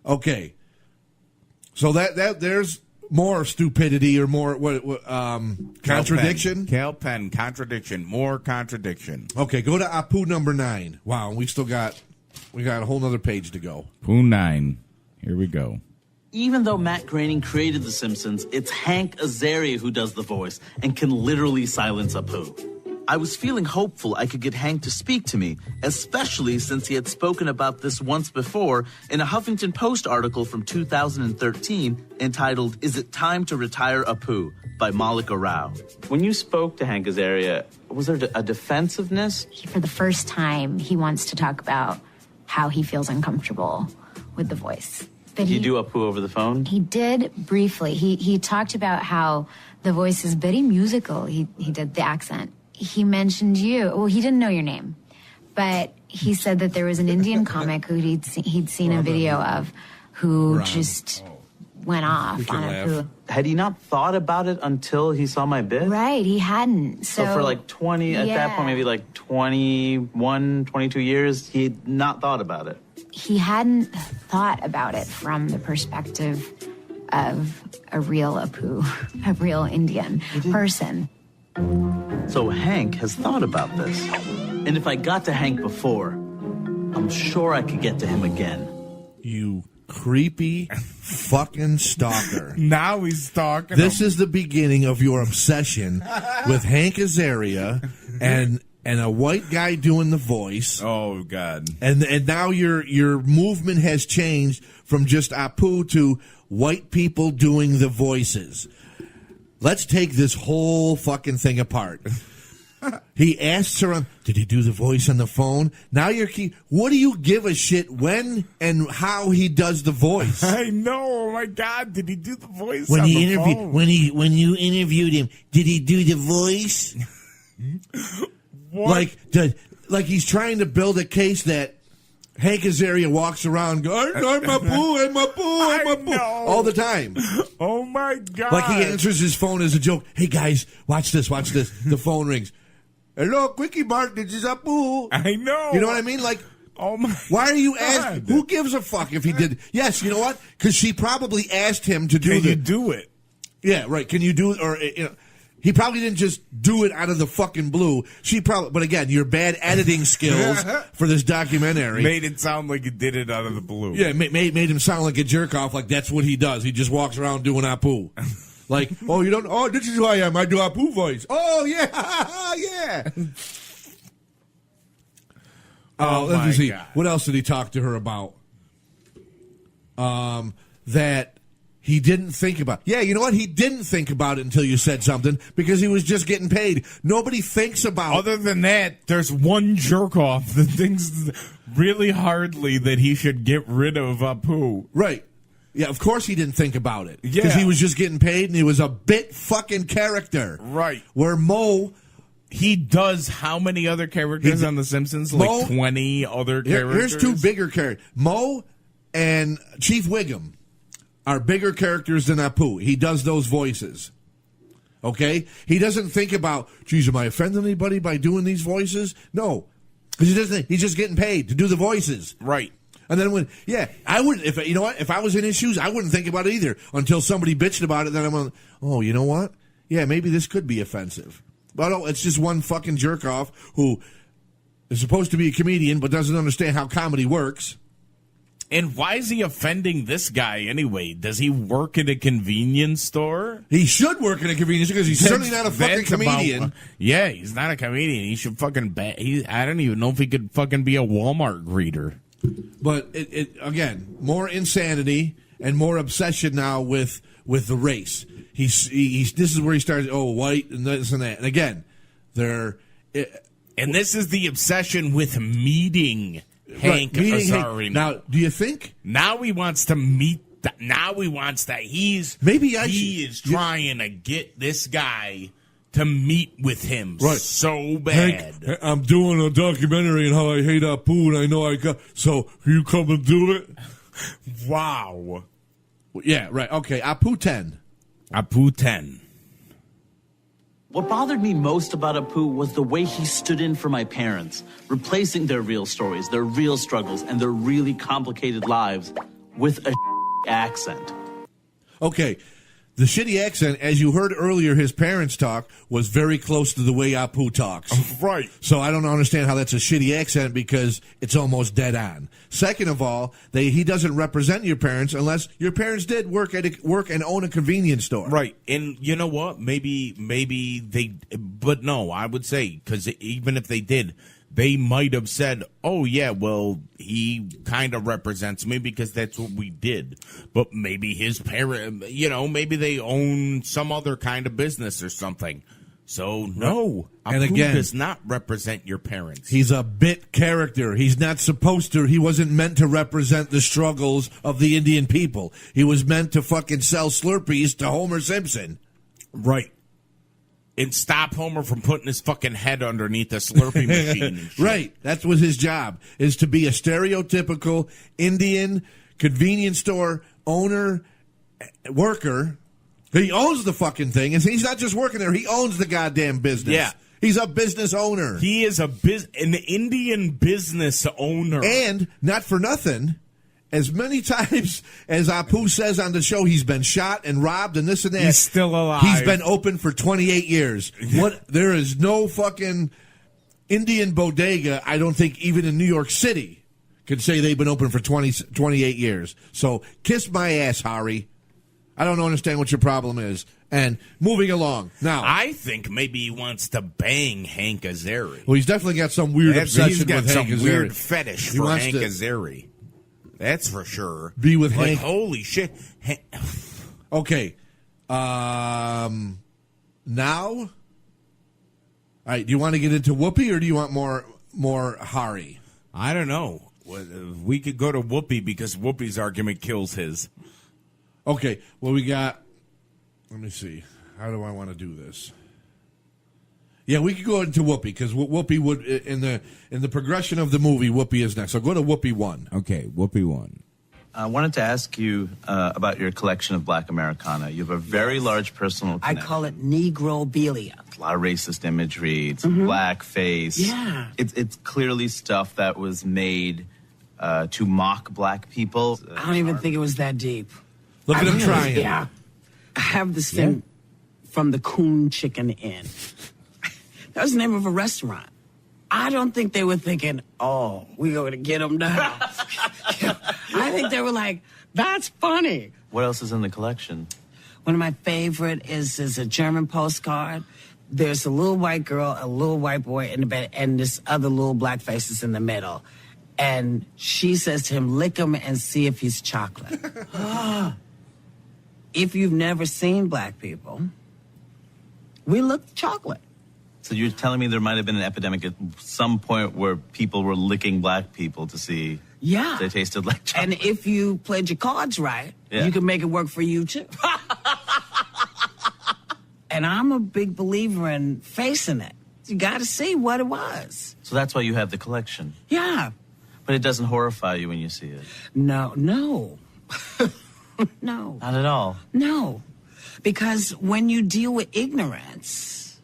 Okay, so that there's more stupidity or more contradiction. Cal Penn, contradiction, more contradiction. Okay, go to Apu number 9. Wow, we got a whole nother page to go. Apu 9. Here we go. Even though Matt Groening created The Simpsons, it's Hank Azaria who does the voice and can literally silence Apu. I was feeling hopeful I could get Hank to speak to me, especially since he had spoken about this once before in a Huffington Post article from 2013 entitled, "Is It Time to Retire Apu?" by Malika Rao. When you spoke to Hank Azaria, was there a defensiveness? For the first time, he wants to talk about how he feels uncomfortable with the voice. But Did you do Apu over the phone? He did briefly. He talked about how the voice is very musical. He did the accent. He mentioned you. Well, he didn't know your name, but he said that there was an Indian comic who he'd seen a video of who just went off on Apu. Had he not thought about it until he saw my bit? Right, he hadn't. So for like 20, at that point, maybe like 21, 22 years, he had not thought about it. He hadn't thought about it from the perspective of a real Apu, a real Indian person. So Hank has thought about this. And if I got to Hank before, I'm sure I could get to him again. You creepy fucking stalker. Now he's stalking This him. is the beginning of your obsession with Hank Azaria and a white guy doing the voice. Oh, God. And now your movement has changed from just Apu to white people doing the voices. Let's take this whole fucking thing apart. He asks her, did he do the voice on the phone? Now what do you give a shit when and how he does the voice? I know. Oh, my God. Did he do the voice when on he the interviewed phone? when you interviewed him, did he do the voice? What? Like he's trying to build a case that Hank Azaria walks around going, I'm Apu, all the time. Oh, my God. Like he answers his phone as a joke. Hey, guys, watch this. The phone rings. Hello, Quickie Mart, this is Apu. I know. You know what I mean? Like, oh my why are you God. asking? Who gives a fuck if he did? Yes, you know what? Because she probably asked him to do Can you do it? Yeah, right. Can you do it? Or, he probably didn't just do it out of the fucking blue. But again, your bad editing skills for this documentary Made it sound like he did it out of the blue. Yeah, made him sound like a jerk off. Like that's what he does. He just walks around doing Apu. Like, oh, you don't. Oh, this is who I am. I do Apu voice. Oh yeah, yeah. Let me see. God. What else did he talk to her about? That he didn't think about. Yeah, you know what? He didn't think about it until you said something because he was just getting paid. Nobody thinks about. Other than that, there's one jerk off that thinks really hardly that he should get rid of Apu. Right. Yeah, of course he didn't think about it. Yeah. Because he was just getting paid and he was a bit fucking character. Right. Where Mo. He does how many other characters on The Simpsons? Like 20 other characters? Here's two bigger characters. Mo and Chief Wiggum are bigger characters than Apu. He does those voices. Okay? He doesn't think about, geez, am I offending anybody by doing these voices? No. Because he's just getting paid to do the voices. Right. And then I wouldn't, if I was in his shoes, I wouldn't think about it either until somebody bitched about it. Then I'm like, oh, you know what? Yeah, maybe this could be offensive. But no, it's just one fucking jerk off who is supposed to be a comedian but doesn't understand how comedy works. And why is he offending this guy anyway? Does he work at a convenience store? He should work at a convenience store because he's certainly not a fucking comedian. Yeah, he's not a comedian. He should fucking I don't even know if he could fucking be a Walmart greeter. But it again, more insanity and more obsession now with the race. He's this is where he starts. Oh, white and this and that. And again, and this is the obsession with meeting Hank Azaria. Now, do you think now he wants to meet? Now he wants that he is trying to get this guy to meet with him so bad. Hank, I'm doing a documentary on how I hate Apu, and I know I got. So you come and do it. Wow. Yeah, right. Okay, Apu 10. Apu 10. What bothered me most about Apu was the way he stood in for my parents, replacing their real stories, their real struggles, and their really complicated lives with a accent. Okay, the shitty accent, as you heard earlier, his parents talk, was very close to the way Apu talks. Right. So I don't understand how that's a shitty accent because it's almost dead on. Second of all, he doesn't represent your parents unless your parents did work and own a convenience store. Right. And you know what? Maybe they, but no, I would say, because even if they did, they might have said, oh, yeah, well, he kind of represents me because that's what we did. But maybe his parent, maybe they own some other kind of business or something. So, no, and Apu again, does not represent your parents. He's a bit character. He's not supposed to. He wasn't meant to represent the struggles of the Indian people. He was meant to fucking sell Slurpees to Homer Simpson. Right. And stop Homer from putting his fucking head underneath a Slurpee machine. And shit. Right. That was his job, is to be a stereotypical Indian convenience store owner, worker. He owns the fucking thing. And he's not just working there. He owns the goddamn business. Yeah. He's a business owner. He is an Indian business owner. And, not for nothing, as many times as Apu says on the show, he's been shot and robbed and this and that. He's still alive. He's been open for 28 years. There is no fucking Indian bodega, I don't think, even in New York City, could say they've been open for 28 years. So, kiss my ass, Hari. I don't understand what your problem is. And moving along. Now, I think maybe he wants to bang Hank Azaria. Well, he's definitely got some weird obsession with Hank Azaria. He's got some weird fetish for Hank Azaria. That's for sure. Be with Hank. Holy shit. Okay. Now? All right, do you want to get into Whoopi or do you want more Hari? I don't know. We could go to Whoopi because Whoopi's argument kills his. Okay, well, we got... Let me see. How do I want to do this? Yeah, we could go into Whoopi because Whoopi would in the progression of the movie. Whoopi is next. So go to Whoopi 1. Okay, Whoopi 1. I wanted to ask you about your collection of Black Americana. You have a very large personal connection. I call it Negrobilia. A lot of racist imagery, it's blackface. Yeah. It's clearly stuff that was made to mock black people. I don't even think it was that deep. Look at him trying. Yeah. I have this thing from the Coon Chicken Inn. That was the name of a restaurant. I don't think they were thinking, oh, we're going to get them down. I think they were like, that's funny. What else is in the collection? One of my favorite is a German postcard. There's a little white girl, a little white boy in the bed, and this other little black face is in the middle. And she says to him, lick him and see if he's chocolate. If you've never seen black people, we look chocolate. So you're telling me there might have been an epidemic at some point where people were licking black people to see if they tasted like chocolate. And if you played your cards right, you can make it work for you, too. And I'm a big believer in facing it. You got to see what it was. So that's why you have the collection. Yeah. But it doesn't horrify you when you see it. No. No. Not at all. No. Because when you deal with ignorance,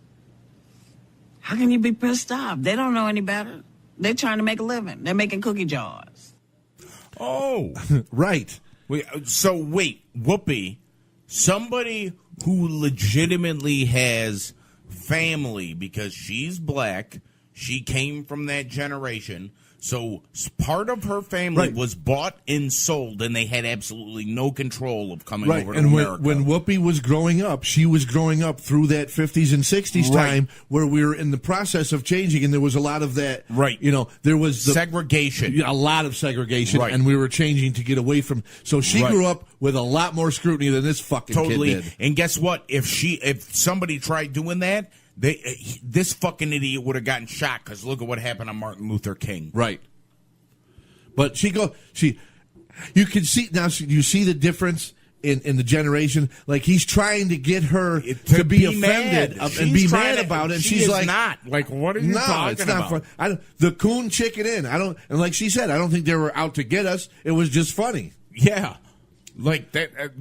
how can you be pissed off? They don't know any better. They're trying to make a living. They're making cookie jars. Oh. Right. So wait, Whoopi, somebody who legitimately has family because she's black, she came from that generation. So part of her family was bought and sold, and they had absolutely no control of coming over to America. When Whoopi was growing up, she was growing up through that 50s and 60s time where we were in the process of changing, and there was a lot of that. Right. You know, there was segregation. A lot of segregation, and we were changing to get away from. So she grew up with a lot more scrutiny than this fucking kid did. And guess what? If somebody tried doing that, this fucking idiot would have gotten shot because look at what happened on Martin Luther King. Right. But you can see now. You see the difference in the generation. Like, he's trying to get her to be offended and be mad about it. And she's like, not. Like, what are you talking it's not about? fun. The coon chicken in. And like she said, I don't think they were out to get us. It was just funny. Yeah. Like that.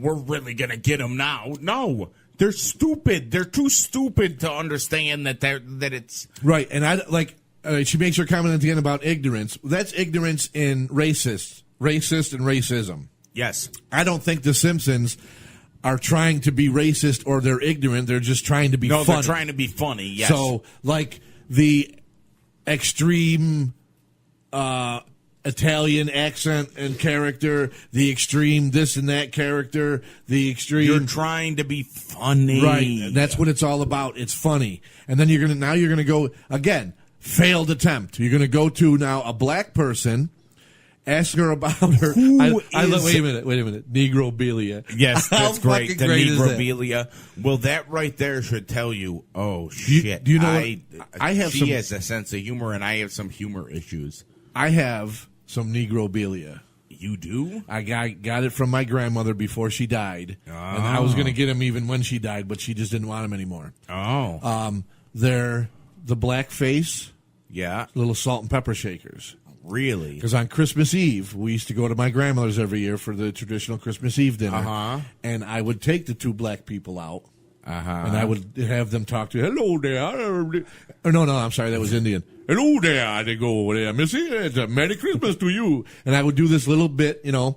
We're really gonna get them now. No, they're stupid. They're too stupid to understand that it's right. And she makes her comment at the end about ignorance. That's ignorance in racist and racism. Yes. I don't think the Simpsons are trying to be racist or they're ignorant. They're just trying to be funny. They're trying to be funny. Yes. So, like the extreme Italian accent and character, the extreme this and that character, the extreme. You're trying to be funny, right? And that's what it's all about. It's funny, and then you're gonna go again. Failed attempt. You're gonna go to now a black person, ask her about her. Wait a minute. Negrobilia. Yes, that's great. The great is that? Negrobilia. Well, that right there should tell you. Oh shit! Do you know? I have. She has a sense of humor, and I have some humor issues. I have some negrobilia. You do? I got it from my grandmother before she died. Oh. And I was going to get him even when she died, but she just didn't want him anymore. Oh. They're the black face. Yeah. Little salt and pepper shakers. Really? Because on Christmas Eve, we used to go to my grandmother's every year for the traditional Christmas Eve dinner. Uh-huh. And I would take the two black people out. Uh-huh. And I would have them talk to, hello there. Or no, I'm sorry, that was Indian. Hello there, they go over there, Missy. It's a Merry Christmas to you. And I would do this little bit, and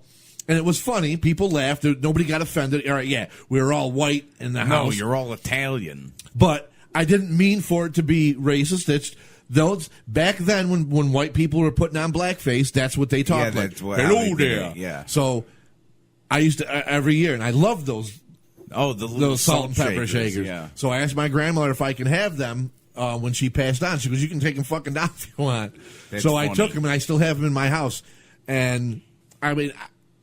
it was funny. People laughed. Nobody got offended. All right, yeah, we were all white in the house. No, you're all Italian. But I didn't mean for it to be racist. It's those back then when white people were putting on blackface, that's what they talked like. Hello there. Yeah. So I used to every year, and I loved those. Oh, those salt and pepper shakers. Yeah. So I asked my grandmother if I can have them when she passed on. She goes, "You can take them fucking down if you want." That's so funny. I took them, and I still have them in my house. And I mean,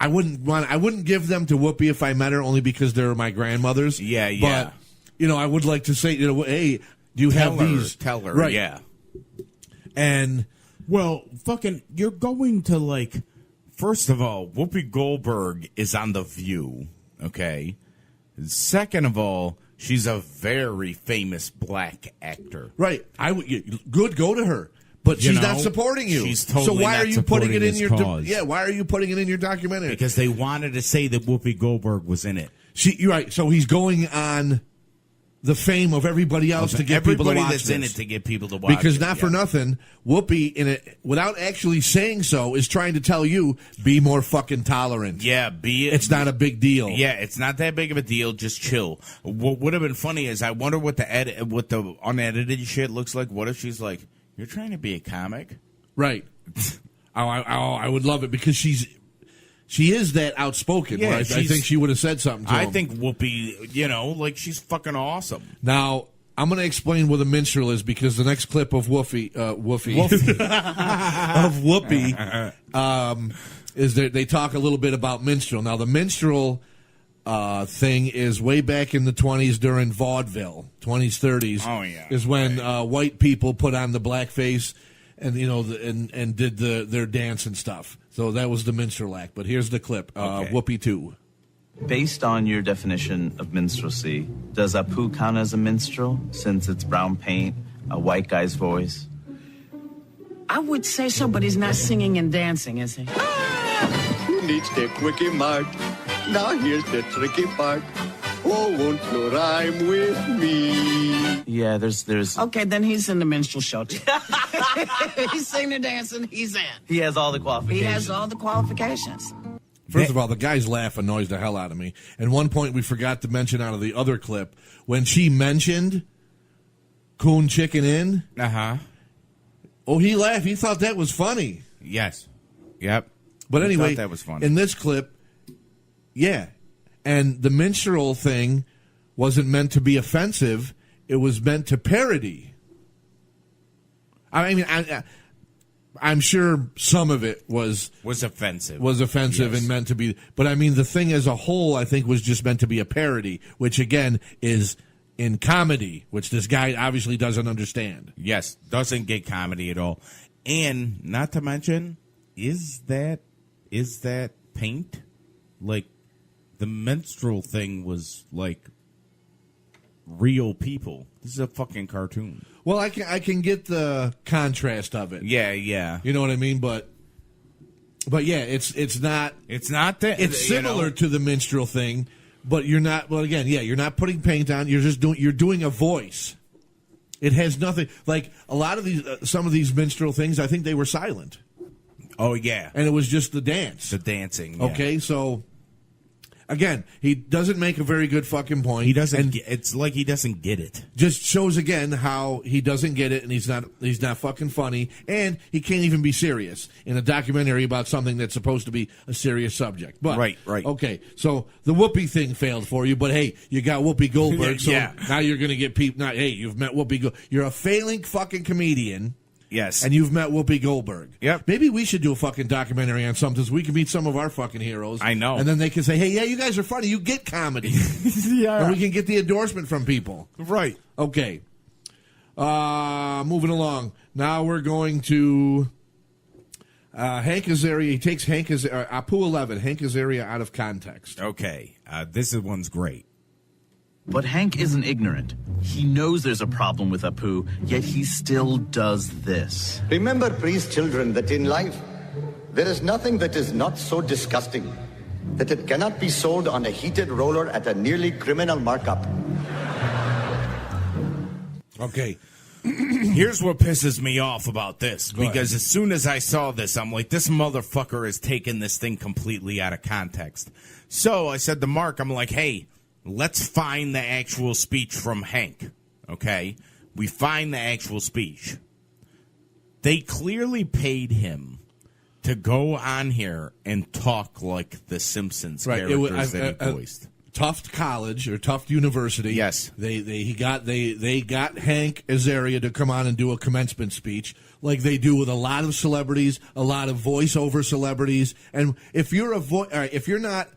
I wouldn't give them to Whoopi if I met her, only because they're my grandmother's. Yeah. But I would like to say, hey, do you have these? Tell her, right? Yeah. And you're going to first of all, Whoopi Goldberg is on The View. Okay. Second of all, she's a very famous black actor. Right. Go to her. But she's not supporting you. She's totally so why not are you putting it in your cause. why are you putting it in your documentary? Because they wanted to say that Whoopi Goldberg was in it. You're right. So he's going on the fame of everybody else to get people to watch that's this. in it to get people to watch because it. Not for nothing, Whoopi, in it, without actually saying so, is trying to tell you, be more fucking tolerant. Yeah, it's not a big deal. Yeah, it's not that big of a deal. Just chill. What would have been funny is I wonder what the unedited shit looks like. What if she's like, "You're trying to be a comic?" Right. I would love it because she is that outspoken. Yeah, I think she would have said something to him. I think Whoopi, she's fucking awesome. Now, I'm going to explain what a minstrel is because the next clip of Whoopi is that they talk a little bit about minstrel. Now, the minstrel thing is way back in the 20s during vaudeville, 20s, 30s. Oh, yeah. Is when white people put on the blackface and and did their dance and stuff. So that was the minstrel act. But here's the clip. Whoopi 2. Based on your definition of minstrelsy, does Apu count as a minstrel since it's brown paint, a white guy's voice? I would say so, but he's not singing and dancing, is he? Who needs the quickie mart? Now here's the tricky part. Oh, won't you rhyme with me? Yeah, there's. Okay, then he's in the minstrel show too. He's singing and dancing. He's in. He has all the qualifications. He has all the qualifications. First of all, the guy's laugh annoys the hell out of me. And one point we forgot to mention out of the other clip, when she mentioned Coon Chicken Inn. Oh, he laughed. He thought that was funny. Yes. Yep. But anyway, that was funny. In this clip, yeah. And the minstrel thing wasn't meant to be offensive. It was meant to parody. I mean, I'm sure some of it was offensive. Was offensive yes. and meant to be. But I mean, the thing as a whole, I think, was just meant to be a parody, which again is in comedy, which this guy obviously doesn't understand. Yes, doesn't get comedy at all. And not to mention, is that paint? like, the menstrual thing was, like, real people. This is a fucking cartoon. Well, I can get the contrast of it. Yeah, yeah. You know what I mean? But yeah, it's not. It's not that. It's similar to the minstrel thing, but you're not. Well, again, yeah, you're not putting paint on. You're just doing a voice. It has nothing like a lot of these. Some of these minstrel things, I think they were silent. Oh yeah, and it was just the dance, the dancing. Yeah. Okay, so. Again, he doesn't make a very good fucking point. He doesn't. It's like he doesn't get it. Just shows again how he doesn't get it, and he's not fucking funny, and he can't even be serious in a documentary about something that's supposed to be a serious subject. But right. Okay, so the Whoopi thing failed for you, but hey, you got Whoopi Goldberg, so now you're going to get people. Now, hey, you've met Whoopi Goldberg. You're a failing fucking comedian. Yes. And you've met Whoopi Goldberg. Yep. Maybe we should do a fucking documentary on something so we can meet some of our fucking heroes. I know. And then they can say, hey, yeah, you guys are funny. You get comedy. Yeah. And we can get the endorsement from people. Right. Okay. Moving along. Now we're going to Hank Azaria. He takes Hank Azaria, Apu 11, Hank Azaria out of context. Okay. This one's great. But Hank isn't ignorant. He knows there's a problem with Apu, yet he still does this. Remember, priest children, that in life, there is nothing that is not so disgusting that it cannot be sold on a heated roller at a nearly criminal markup. Okay. Here's what pisses me off about this. Because as soon as I saw this, I'm like, this motherfucker has taken this thing completely out of context. So I said to Mark, I'm like, hey, let's find the actual speech from Hank, okay? We find the actual speech. They clearly paid him to go on here and talk like the Simpsons characters that he voiced. Tufts College or Tufts University. Yes, they got Hank Azaria to come on and do a commencement speech like they do with a lot of celebrities, a lot of voiceover celebrities. And if you're if you're not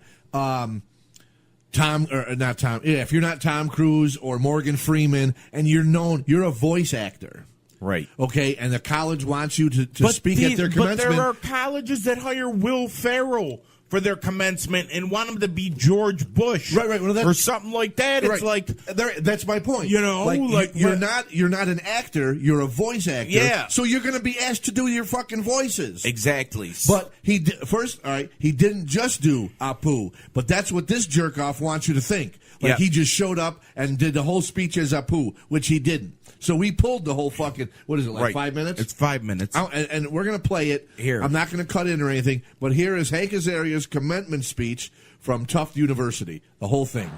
if you're not Tom Cruise or Morgan Freeman and you're a voice actor. Right. Okay, and the college wants you to speak at their commencement. But there are colleges that hire Will Ferrell for their commencement and want him to be George Bush, right, well, or something like that. It's like that's my point. You know, you're not an actor, you're a voice actor. Yeah. So you're going to be asked to do your fucking voices. Exactly. But he didn't just do Apu, but that's what this jerk off wants you to think. Like he just showed up and did the whole speech as Apu, which he didn't. So we pulled the whole fucking, what is it, 5 minutes? It's 5 minutes. And we're going to play it. Here. I'm not going to cut in or anything, but here is Hank Azaria's commencement speech from Tufts University. The whole thing.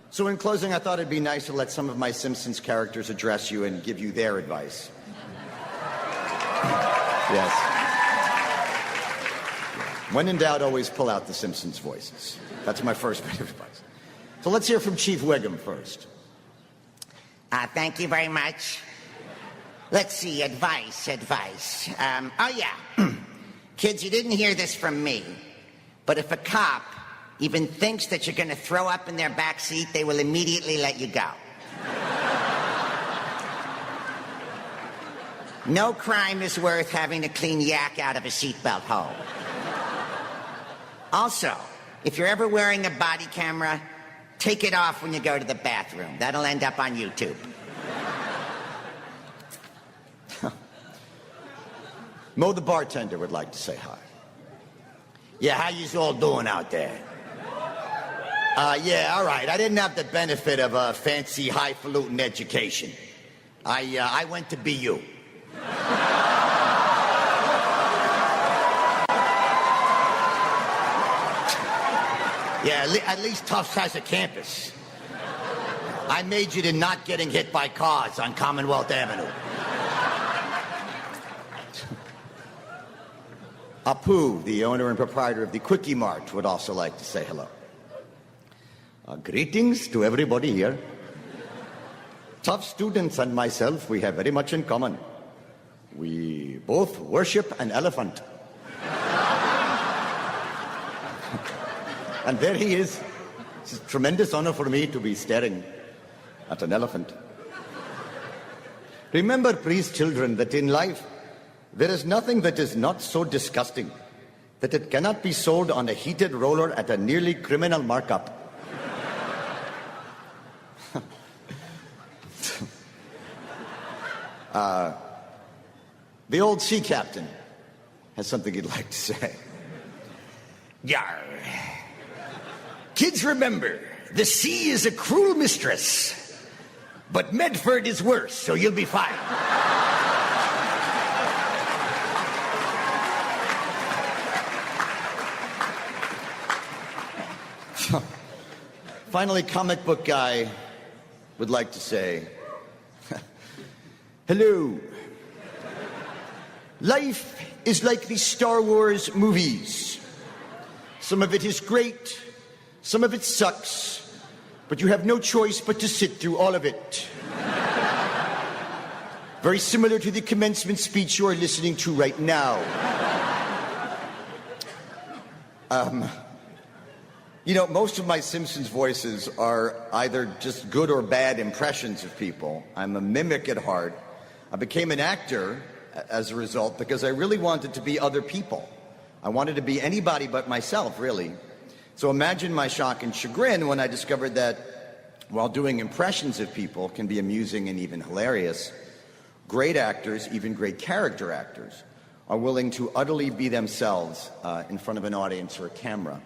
So in closing, I thought it'd be nice to let some of my Simpsons characters address you and give you their advice. Yes. When in doubt, always pull out the Simpsons voices. That's my first bit of advice. So let's hear from Chief Wiggum first. Thank you very much. Let's see, advice. Kids, you didn't hear this from me, but if a cop even thinks that you're going to throw up in their back seat, they will immediately let you go. No crime is worth having to clean yak out of a seatbelt hole. Also, if you're ever wearing a body camera, take it off when you go to the bathroom. That'll end up on YouTube. Mo, the bartender, would like to say hi. Yeah, how yous all doing out there? Yeah, all right. I didn't have the benefit of a fancy, highfalutin education. I went to BU. Yeah, at least Tufts has a campus. I majored in not getting hit by cars on Commonwealth Avenue. Apu, the owner and proprietor of the Quickie Mart, would also like to say hello. Greetings to everybody here. Tufts students and myself, we have very much in common. We both worship an elephant. And there he is. It's a tremendous honor for me to be staring at an elephant. Remember, priest children, that in life, there is nothing that is not so disgusting that it cannot be sold on a heated roller at a nearly criminal markup. The old sea captain has something he'd like to say. Yar. Kids, remember, the sea is a cruel mistress. But Medford is worse, so you'll be fine. Finally, comic book guy would like to say, hello. Life is like the Star Wars movies. Some of it is great, some of it sucks, but you have no choice but to sit through all of it. Very similar to the commencement speech you are listening to right now. You know, most of my Simpsons voices are either just good or bad impressions of people. I'm a mimic at heart. I became an actor as a result because I really wanted to be other people. I wanted to be anybody but myself, really. So imagine my shock and chagrin when I discovered that while doing impressions of people can be amusing and even hilarious, great actors, even great character actors, are willing to utterly be themselves in front of an audience or a camera.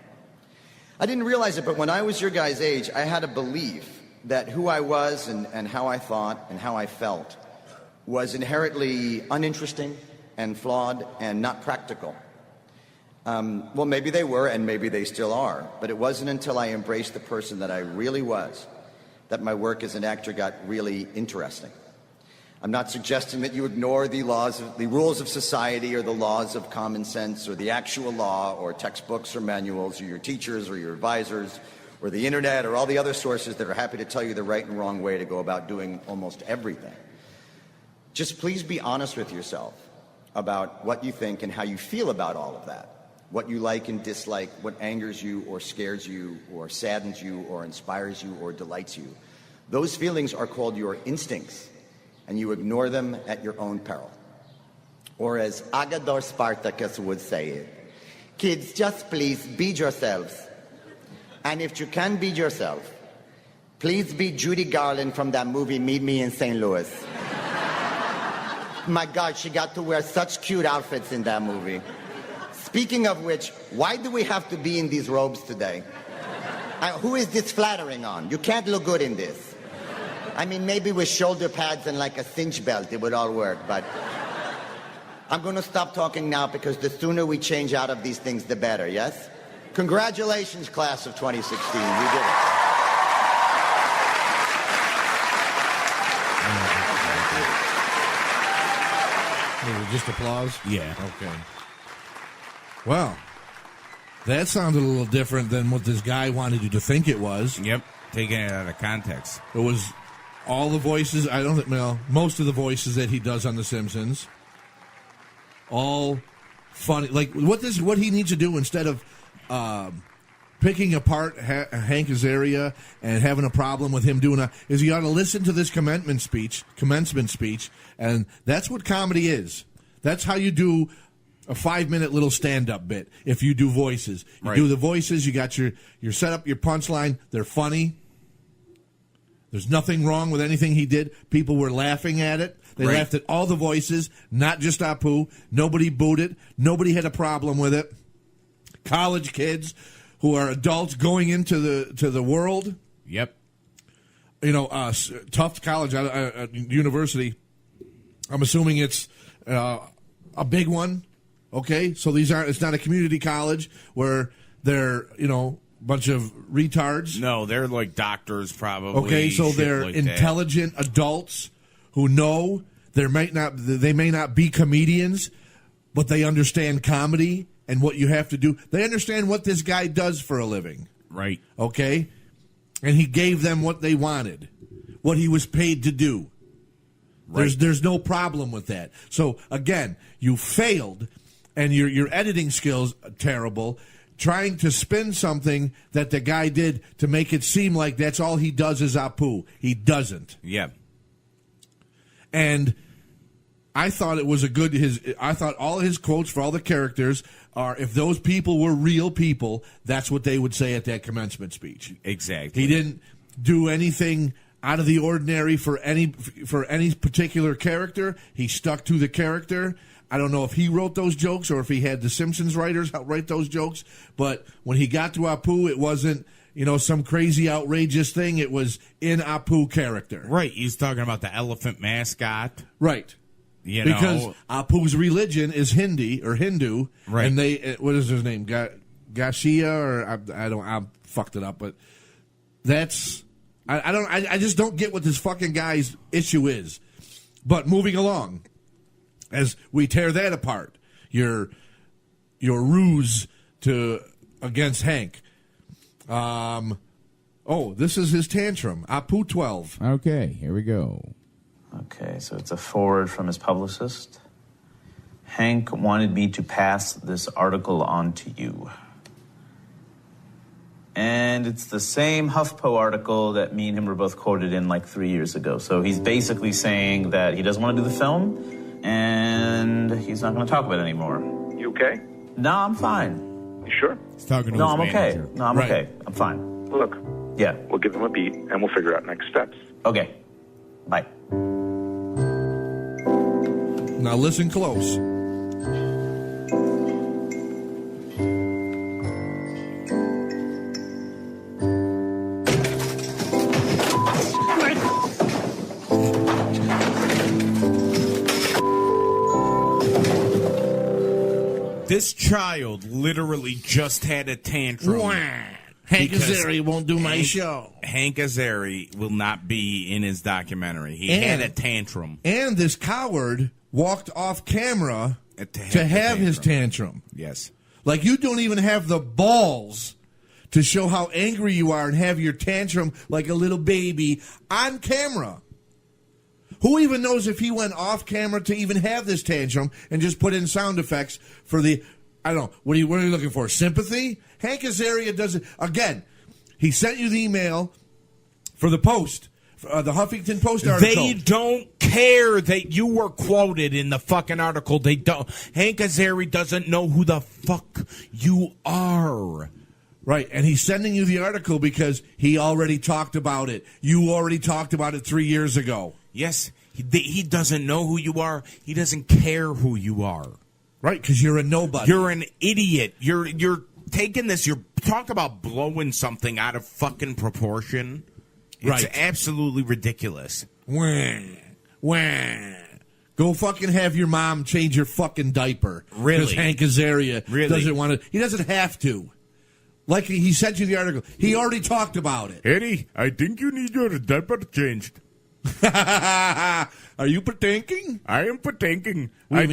I didn't realize it, but when I was your guys' age, I had a belief that who I was and how I thought and how I felt was inherently uninteresting and flawed and not practical. Well, maybe they were, and maybe they still are, but it wasn't until I embraced the person that I really was that my work as an actor got really interesting. I'm not suggesting that you ignore the rules of society or the laws of common sense or the actual law or textbooks or manuals or your teachers or your advisors or the internet or all the other sources that are happy to tell you the right and wrong way to go about doing almost everything. Just please be honest with yourself about what you think and how you feel about all of that. What you like and dislike, what angers you or scares you or saddens you or inspires you or delights you. Those feelings are called your instincts, and you ignore them at your own peril. Or as Agador Spartacus would say it, kids, just please be yourselves. And if you can be yourself, please be Judy Garland from that movie Meet Me in St. Louis. My God, she got to wear such cute outfits in that movie. Speaking of which, why do we have to be in these robes today? Who is this flattering on? You can't look good in this. I mean, maybe with shoulder pads and like a cinch belt, it would all work, but I'm going to stop talking now because the sooner we change out of these things, the better, yes? Congratulations, class of 2016. We did it. Was it just applause? Yeah. Okay. Well, that sounded a little different than what this guy wanted you to think it was. Yep. Taking it out of context. It was all the voices, I don't think, well, most of the voices that he does on The Simpsons, all funny. Like, what he needs to do instead of picking apart Hank Azaria and having a problem with him doing is he ought to listen to this commencement speech, and that's what comedy is. That's how you do a 5-minute little stand-up bit. If you do voices, you do the voices. You got your set up, your punchline. They're funny. There's nothing wrong with anything he did. People were laughing at it. They laughed at all the voices, not just Apu. Nobody booed it. Nobody had a problem with it. College kids who are adults going into the world. Yep. You know, Tufts College, university. I'm assuming it's a big one. Okay, so it's not a community college where they're, bunch of retards. No, they're like doctors probably. Okay, so they're like intelligent adults who know they may not be comedians, but they understand comedy and what you have to do. They understand what this guy does for a living. Right. Okay? And he gave them what they wanted, what he was paid to do. Right. There's no problem with that. So again, you failed and your editing skills are terrible. Trying to spin something that the guy did to make it seem like that's all he does is Apu. He doesn't. Yeah. And I thought it was I thought all his quotes for all the characters are, if those people were real people, that's what they would say at that commencement speech. Exactly. He didn't do anything out of the ordinary for any particular character. He stuck to the character. I don't know if he wrote those jokes or if he had the Simpsons writers write those jokes, but when he got to Apu, it wasn't, some crazy outrageous thing. It was in Apu character. Right. He's talking about the elephant mascot. Right. Because Apu's religion is Hindu, right? And they, what is his name, Gashia, or I fucked it up, but that's I just don't get what this fucking guy's issue is. But moving along, as we tear that apart, your ruse against Hank. This is his tantrum. Apu 12. Okay, here we go. Okay, so it's a forward from his publicist. Hank wanted me to pass this article on to you. And it's the same HuffPo article that me and him were both quoted in like 3 years ago. So he's basically saying that he doesn't want to do the film and he's not going to talk about it anymore. You okay? No, I'm fine. You sure? He's talking to no, his I'm manager. okay. No, I'm okay. I'm fine. Look. Yeah. We'll give him a beat and we'll figure out next steps. Okay. Bye. Now listen close. This child literally just had a tantrum. Hank Azaria won't do my show. Hank Azaria will not be in his documentary. He had a tantrum. And this coward walked off camera to have his tantrum. Yes. Like, you don't even have the balls to show how angry you are and have your tantrum like a little baby on camera. Who even knows if he went off camera to even have this tantrum and just put in sound effects for the, I don't know, what are you looking for? Sympathy? Hank Azaria doesn't, again, he sent you the email for the Post, the Huffington Post article. They don't care that you were quoted in the fucking article. They don't. Hank Azaria doesn't know who the fuck you are. Right, and he's sending you the article because he already talked about it. You already talked about it 3 years ago. Yes, he doesn't know who you are. He doesn't care who you are. Right, because you're a nobody. You're an idiot. You're taking this. You're talk about blowing something out of fucking proportion. It's absolutely ridiculous. Wah. Go fucking have your mom change your fucking diaper. Really? Because Hank Azaria doesn't want to. He doesn't have to. Like he sent you the article. He already talked about it. Eddie, I think you need your diaper changed. Are you pretending? I am pretending. I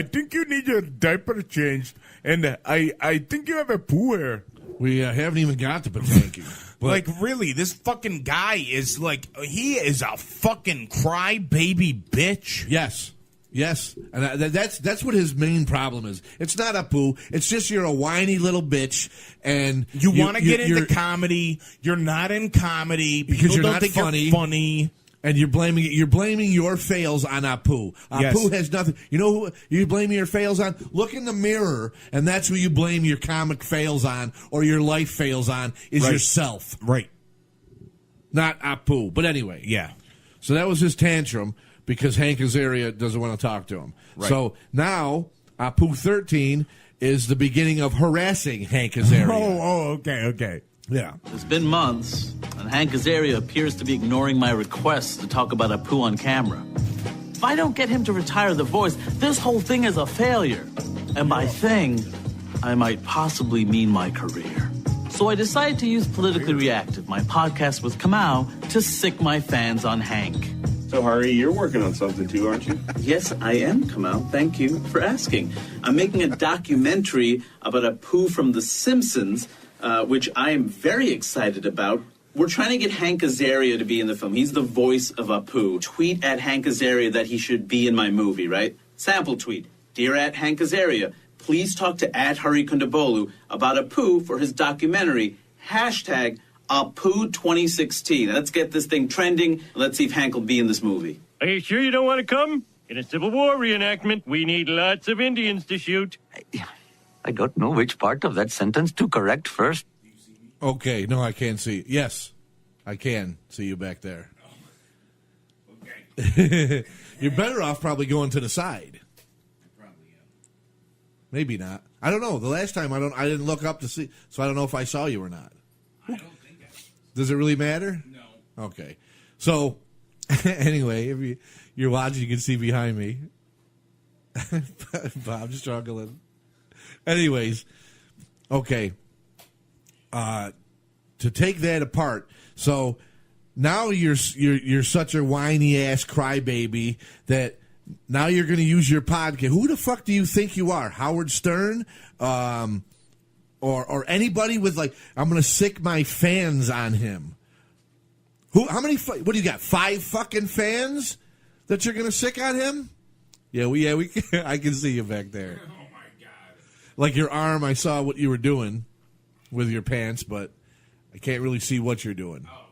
think you need your diaper changed, and I think you have a poo hair. We haven't even got to pretending. Like, really, this fucking guy is like, he is a fucking crybaby bitch. Yes, and that's what his main problem is. It's not Apu. It's just you're a whiny little bitch, and you want to get into comedy. You're not in comedy because you're don't not think funny. You're funny. And you're blaming your fails on Apu. Apu has nothing. You know who you're blaming your fails on? Look in the mirror, and that's who you blame your comic fails on or your life fails on is yourself. Right. Not Apu. But anyway. Yeah. So that was his tantrum because Hank Azaria doesn't want to talk to him. Right. So now Apu 13 is the beginning of harassing Hank Azaria. Okay. Yeah. It's been months, and Hank Azaria appears to be ignoring my requests to talk about Apu on camera. If I don't get him to retire the voice, this whole thing is a failure. And by thing, I might possibly mean my career. So I decided to use Politically Reactive, my podcast with Kamau, to sick my fans on Hank. So, Hari, you're working on something too, aren't you? Yes, I am, Kamau. Thank you for asking. I'm making a documentary about Apu from The Simpsons, which I am very excited about. We're trying to get Hank Azaria to be in the film. He's the voice of Apu. Tweet at Hank Azaria that he should be in my movie, right? Sample tweet. Dear at Hank Azaria, please talk to at Hari Kondabolu about Apu for his documentary. Hashtag Apu 2016. Let's get this thing trending. Let's see if Hank will be in this movie. Are you sure you don't want to come? In a Civil War reenactment, we need lots of Indians to shoot. I don't know which part of that sentence to correct first. Okay, no, I can't see. Yes, I can see you back there. Okay. You're better off probably going to the side. Maybe not. I don't know. The last time I didn't look up to see, so I don't know if I saw you or not. I don't think I Does it really matter? No. Okay. So, anyway, if you're watching, you can see behind me. Bob's struggling. Anyways, okay. To take that apart, so now you're such a whiny ass crybaby that now you're going to use your podcast. Who the fuck do you think you are? Howard Stern? Or anybody with like, I'm going to sick my fans on him. How many, what do you got, 5 fucking fans that you're going to sick on him? Yeah, I can see you back there. Oh my God. Like your arm, I saw what you were doing with your pants, but I can't really see what you're doing. Oh.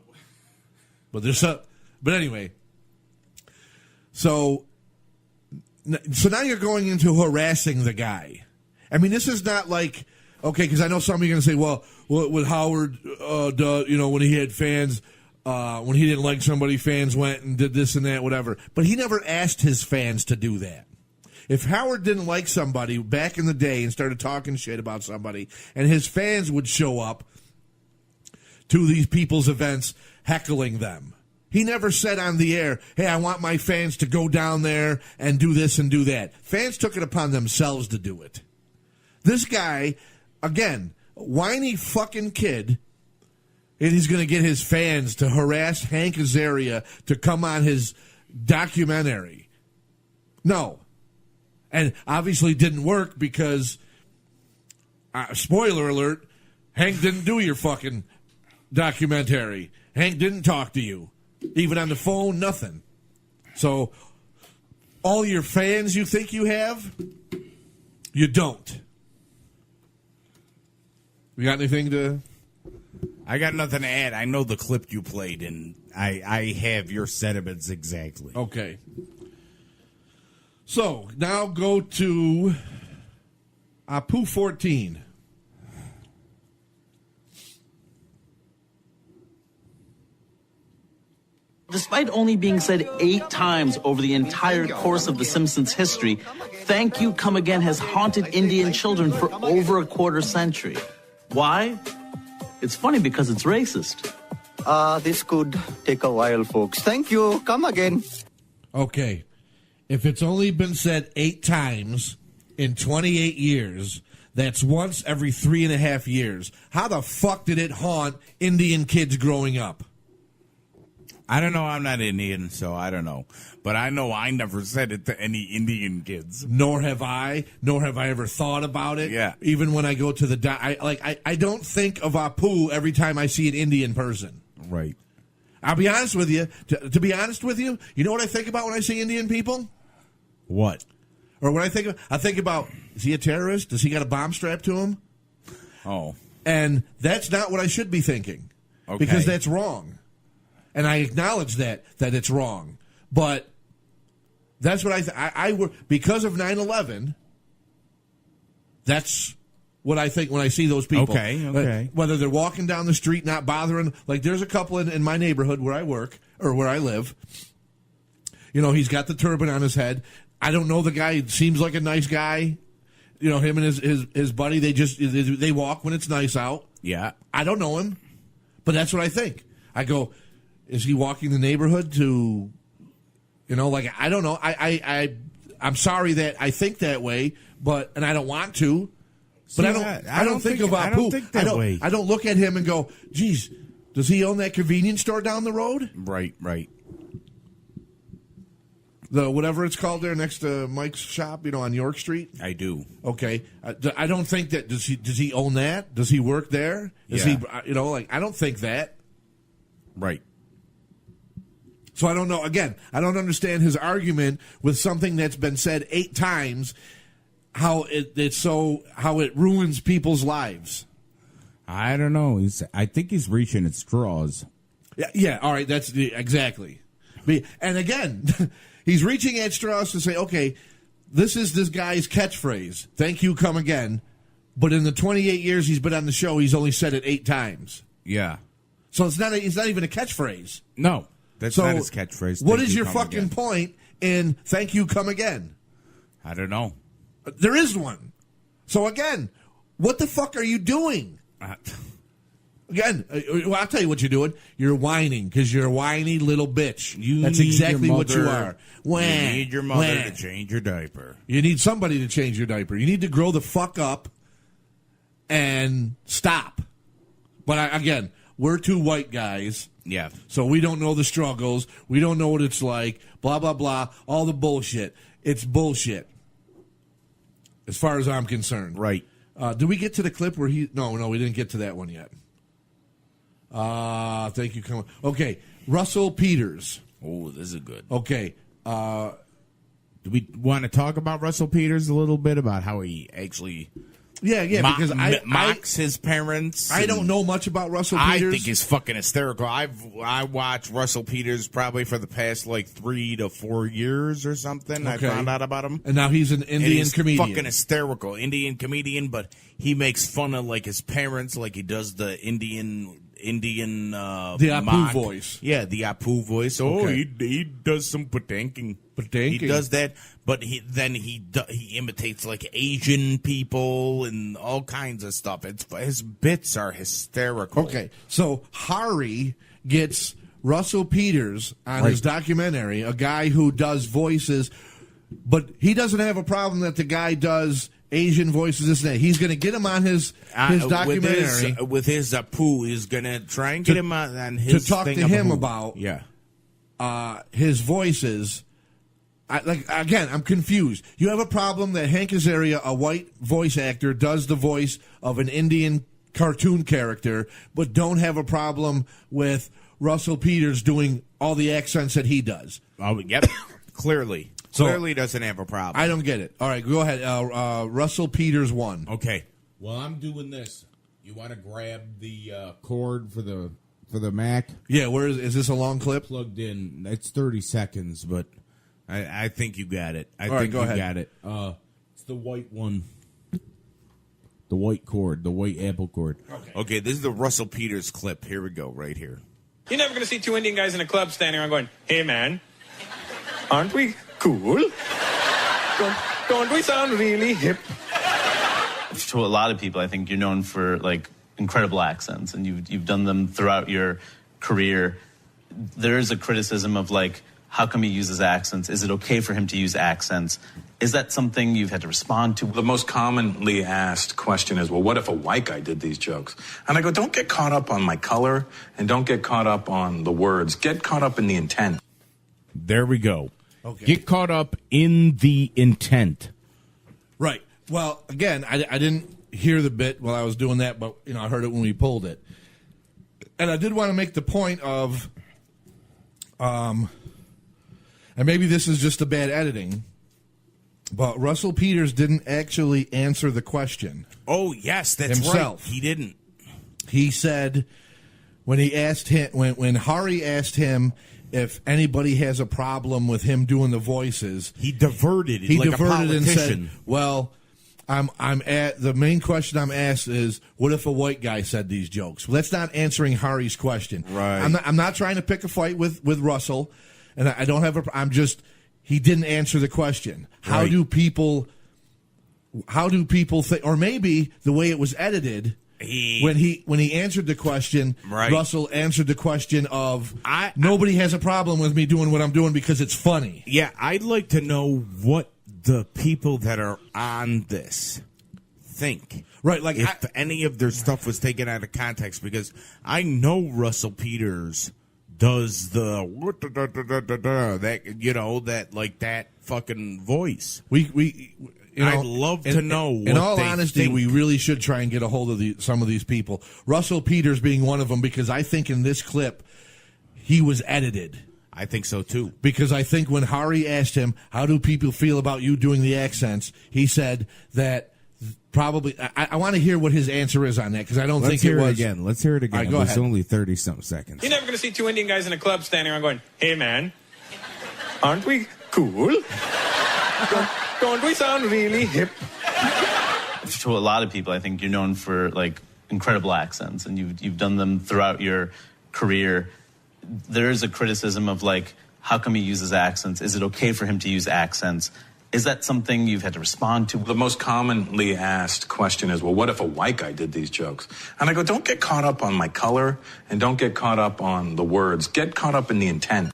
But anyway. So now you're going into harassing the guy. I mean, this is not like, okay, because I know some of you are going to say, well, what Howard does, when he had fans, when he didn't like somebody, fans went and did this and that, whatever. But he never asked his fans to do that. If Howard didn't like somebody back in the day and started talking shit about somebody, and his fans would show up to these people's events heckling them, he never said on the air, hey, I want my fans to go down there and do this and do that. Fans took it upon themselves to do it. This guy, again, whiny fucking kid, and he's going to get his fans to harass Hank Azaria to come on his documentary. No. And obviously didn't work because, spoiler alert, Hank didn't do your fucking documentary. Hank didn't talk to you. Even on the phone, nothing. So, all your fans you think you have, you don't. You got anything to... I got nothing to add. I know the clip you played, and I have your sentiments exactly. Okay. So, now go to Apu 14. Despite only being said 8 times over the entire course of The Simpsons history, "Thank You, Come Again" has haunted Indian children for over a quarter century. Why? It's funny because it's racist. This could take a while, folks. Thank you. Come again. Okay. If it's only been said 8 times in 28 years, that's once every 3.5 years. How the fuck did it haunt Indian kids growing up? I don't know. I'm not Indian, so I don't know. But I know I never said it to any Indian kids. Nor have I ever thought about it. Yeah. Even when I go to the... I don't think of Apu every time I see an Indian person. Right. I'll be honest with you. To be honest with you, you know what I think about when I see Indian people? What? Or when I think about, is he a terrorist? Does he got a bomb strapped to him? Oh. And that's not what I should be thinking. Okay. Because that's wrong. And I acknowledge that it's wrong. But that's what I because of 9/11, that's what I think when I see those people. Okay. Whether they're walking down the street, not bothering. Like there's a couple in my neighborhood where I work, or where I live. He's got the turban on his head. I don't know the guy. He seems like a nice guy. Him and his buddy, they walk when it's nice out. Yeah. I don't know him. But that's what I think. I go, is he walking the neighborhood to, I don't know. I'm sorry that I think that way, and I don't want to. But I don't think about Apu. Way. I don't look at him and go, geez, does he own that convenience store down the road? Right. The whatever it's called there next to Mike's shop, on York Street. I do. Okay, I don't think that. Does he own that? Does he work there? Does he? I don't think that. Right. So I don't know. Again, I don't understand his argument with something that's been said 8 times. How it ruins people's lives. I don't know. I think he's reaching at straws. Yeah. All right. That's exactly. And again, He's reaching at straws to say, okay, this is this guy's catchphrase. Thank you, come again. But in the 28 years he's been on the show, he's only said it 8 times. Yeah. So it's not even a catchphrase. No, that's not his catchphrase. What is your fucking point in thank you, come again? I don't know. There is one. So again, what the fuck are you doing? Again, well, I'll tell you what you're doing. You're whining because you're a whiny little bitch. That's exactly what you are. You need your mother to change your diaper. You need somebody to change your diaper. You need to grow the fuck up and stop. But again, we're 2 white guys. Yeah. So we don't know the struggles. We don't know what it's like. Blah, blah, blah. All the bullshit. It's bullshit. As far as I'm concerned. Right. Did we get to the clip where he... No, we didn't get to that one yet. Thank you. Okay, Russell Peters. Oh, this is good. Okay. Do we want to talk about Russell Peters a little bit about how he actually... Yeah, because I mocks his parents. I don't know much about Russell Peters. I think he's fucking hysterical. I watched Russell Peters probably for the past 3 to 4 years or something. Okay. I found out about him, and now he's an Indian comedian. Fucking hysterical Indian comedian, but he makes fun of his parents, like he does the Indian the Apu mock voice. Yeah, the Apu voice. Oh, he does some patanking. He does that, but he imitates Asian people and all kinds of stuff. His bits are hysterical. Okay, so Hari gets Russell Peters on his documentary, a guy who does voices, but he doesn't have a problem that the guy does Asian voices, this and that. He's going to get him on his documentary. With his Apu, he's going to try and get him on his to talk thing to him about his voices. Again, I'm confused. You have a problem that Hank Azaria, a white voice actor, does the voice of an Indian cartoon character, but don't have a problem with Russell Peters doing all the accents that he does. Oh, yep. Clearly doesn't have a problem. I don't get it. All right, go ahead. Russell Peters won. Okay. Well, I'm doing this. You want to grab the cord for the Mac? Yeah, where is this a long clip? Plugged in. It's 30 seconds, but I think you got it. I think think you you got it. It's the white one. The white cord, the white Apple cord. Okay, this is the Russell Peters clip. Here we go, right here. You're never going to see 2 Indian guys in a club standing around going, "Hey, man, aren't we cool? Don't we sound really hip?" To a lot of people, I think you're known for incredible accents, and you've done them throughout your career. There is a criticism of how come he uses accents? Is it okay for him to use accents? Is that something you've had to respond to? The most commonly asked question is, well, what if a white guy did these jokes? And I go, don't get caught up on my color and don't get caught up on the words. Get caught up in the intent. There we go. Okay. Get caught up in the intent. Right. Well, again, I didn't hear the bit while I was doing that, but I heard it when we pulled it. And I did want to make the point of, and maybe this is just a bad editing, but Russell Peters didn't actually answer the question. Oh, yes, that's himself. Right. He didn't. He said when he asked him, when Hari asked him if anybody has a problem with him doing the voices, he diverted it. He like diverted a and said, politician. "Well, I'm at the main question I'm asked is, what if a white guy said these jokes?" Well, that's not answering Hari's question. Right. I'm not trying to pick a fight with Russell, and I don't have I'm just he didn't answer the question. How Right. do people think? Or maybe the way it was edited. When he answered the question, Right. Russell answered the question of nobody has a problem with me doing what I'm doing because it's funny. Yeah, I'd like to know what the people that are on this think. Right, if any of their stuff was taken out of context, because I know Russell Peters does the that fucking voice. I'd love to know. In all honesty, think. we really should try and get a hold of some of these people. Russell Peters being one of them, because I think in this clip he was edited. I think so too. Because I think when Hari asked him, "How do people feel about you doing the accents?" he said that probably. I want to hear what his answer is on that, because I don't think it was again. Let's hear it again. All right, go It's ahead. only 30-something seconds. You're never going to see 2 Indian guys in a club standing around going, "Hey, man, aren't we cool? Don't we sound really hip? To a lot of people, I think you're known for like incredible accents, and you've done them throughout your career. There is a criticism of like, how come he uses accents? Is it okay for him to use accents? Is that something you've had to respond to? The most commonly asked question is, well, what if a white guy did these jokes? And I go, don't get caught up on my color and don't get caught up on the words. Get caught up in the intent.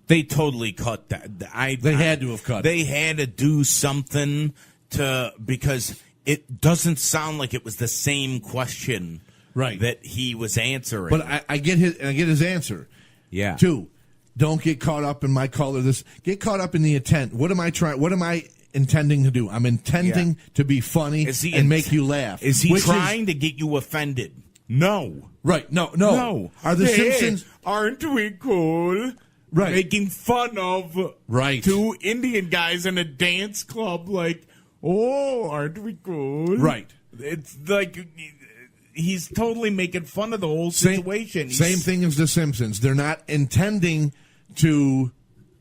They totally cut that. They had to have cut it. They had to do something because it doesn't sound like it was the same question that he was answering. But I get his answer. Yeah. 2, don't get caught up in my color. Get caught up in the intent. What am I intending to do? I'm intending to be funny and make you laugh. Is he trying to get you offended? No. Right. No. Are the Simpsons? Aren't we cool? Right. Making fun of two Indian guys in a dance club, like, oh, aren't we cool? Right. It's like he's totally making fun of the whole situation. Same thing as the Simpsons. They're not intending to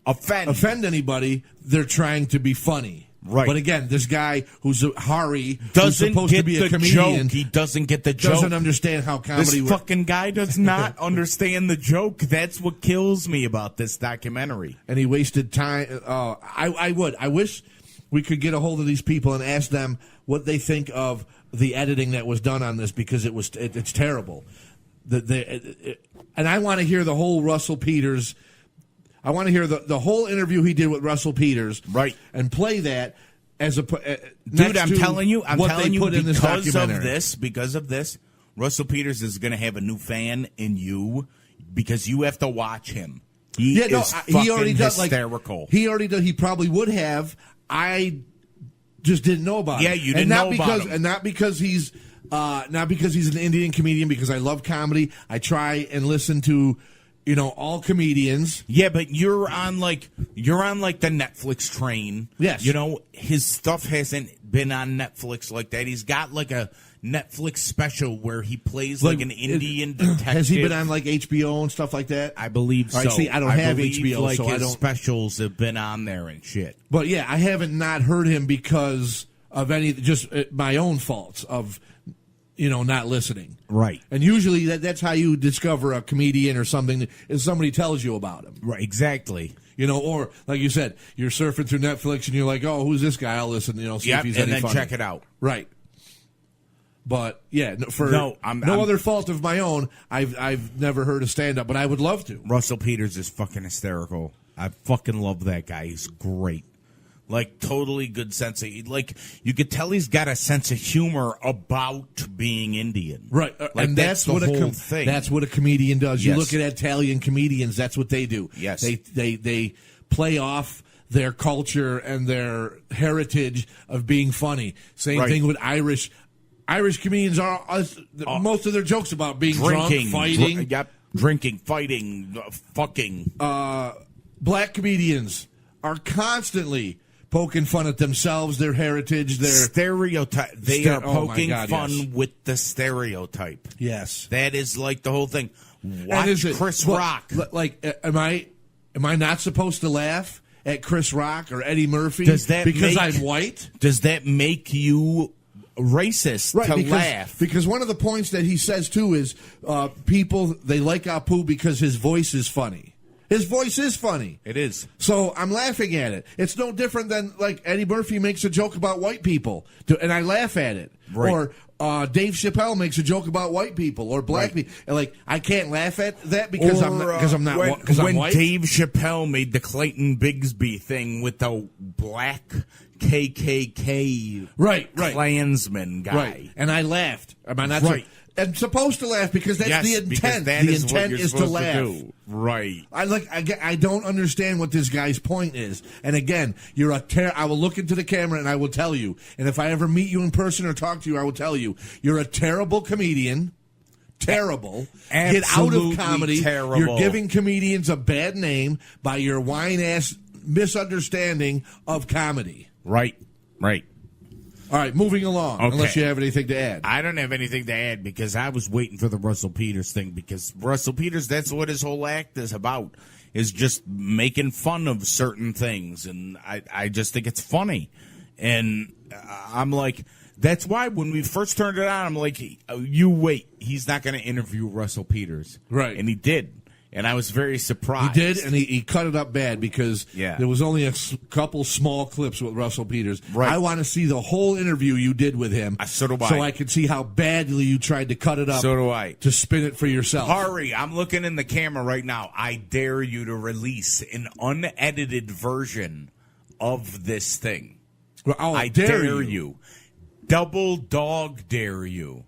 offend anybody. They're trying to be funny. Right. But again, this guy who's Hari who's doesn't supposed get to be a the comedian. joke. He doesn't get the joke. Doesn't understand how comedy This fucking guy does not understand the joke. That's what kills me about this documentary. And he wasted time. I wish we could get a hold of these people and ask them what they think of the editing that was done on this, because it's terrible. And I want to hear the whole Russell Peters. I want to hear the whole interview he did with Russell Peters, and play that as a dude. I'm telling you, because of this, Russell Peters is going to have a new fan in you because you have to watch him. He already does hysterical. He already does. He probably would have. I just didn't know about it. Yeah, you didn't know about him. And not because he's an Indian comedian. Because I love comedy. I try and listen to all comedians. Yeah, but you're on like the Netflix train. Yes. His stuff hasn't been on Netflix like that. He's got like a Netflix special where he plays like an Indian detective. Has he been on like HBO and stuff like that? I believe so. All right, see, I don't have HBO, like so his I don't. specials have been on there and shit. But yeah, I haven't not heard him because of just my own faults of not listening. Right. And usually that's how you discover a comedian or something, is somebody tells you about him. Right, exactly. Or like you said, you're surfing through Netflix and you're like, oh, who's this guy? I'll listen, see if he's any and then funny. check it out. Right. But yeah, no other fault of my own, I've never heard a stand up, but I would love to. Russell Peters is fucking hysterical. I fucking love that guy. He's great. Like, totally good sense of, like, you could tell he's got a sense of humor about being Indian. Right. Like, and that's what the whole thing. That's what a comedian does. Yes. You look at Italian comedians, that's what they do. Yes. They play off their culture and their heritage of being funny. Same thing with Irish. Irish comedians most of their jokes about being drinking, drunk, fighting. Drinking, fighting, fucking. Black comedians are constantly poking fun at themselves, their heritage, their stereotype. They are poking fun with the stereotype. Yes, that is like the whole thing. Watch Chris Rock. Like, am I not supposed to laugh at Chris Rock or Eddie Murphy? Because I'm white? Does that make you racist to laugh? Because one of the points that he says too is people, they like Apu because his voice is funny. His voice is funny. It is. So I'm laughing at it. It's no different than like Eddie Murphy makes a joke about white people, and I laugh at it. Right. Or Dave Chappelle makes a joke about white people or black people. And like, I can't laugh at that because I'm not when white. Dave Chappelle made the Clayton Bigsby thing with the black KKK Klansman guy. Right. And I laughed. Am I not right? I'm supposed to laugh because that's the intent. The intent is to laugh. Right. I don't understand what this guy's point is. And again, you're I will look into the camera and I will tell you. And if I ever meet you in person or talk to you, I will tell you. You're a terrible comedian. Terrible. Get out of comedy. Terrible. You're giving comedians a bad name by your whine-ass misunderstanding of comedy. Right. All right, moving along, unless you have anything to add. I don't have anything to add because I was waiting for the Russell Peters thing because Russell Peters, that's what his whole act is about, is just making fun of certain things, and I just think it's funny. And I'm like, that's why when we first turned it on, I'm like, you wait, he's not going to interview Russell Peters. Right. And he did. And I was very surprised. He did, and he cut it up bad because there was only a couple small clips with Russell Peters. Right. I want to see the whole interview you did with him. So do I. So I can see how badly you tried to cut it up. So do I. To spin it for yourself. Hari, I'm looking in the camera right now. I dare you to release an unedited version of this thing. Well, I dare you. Double dog dare you.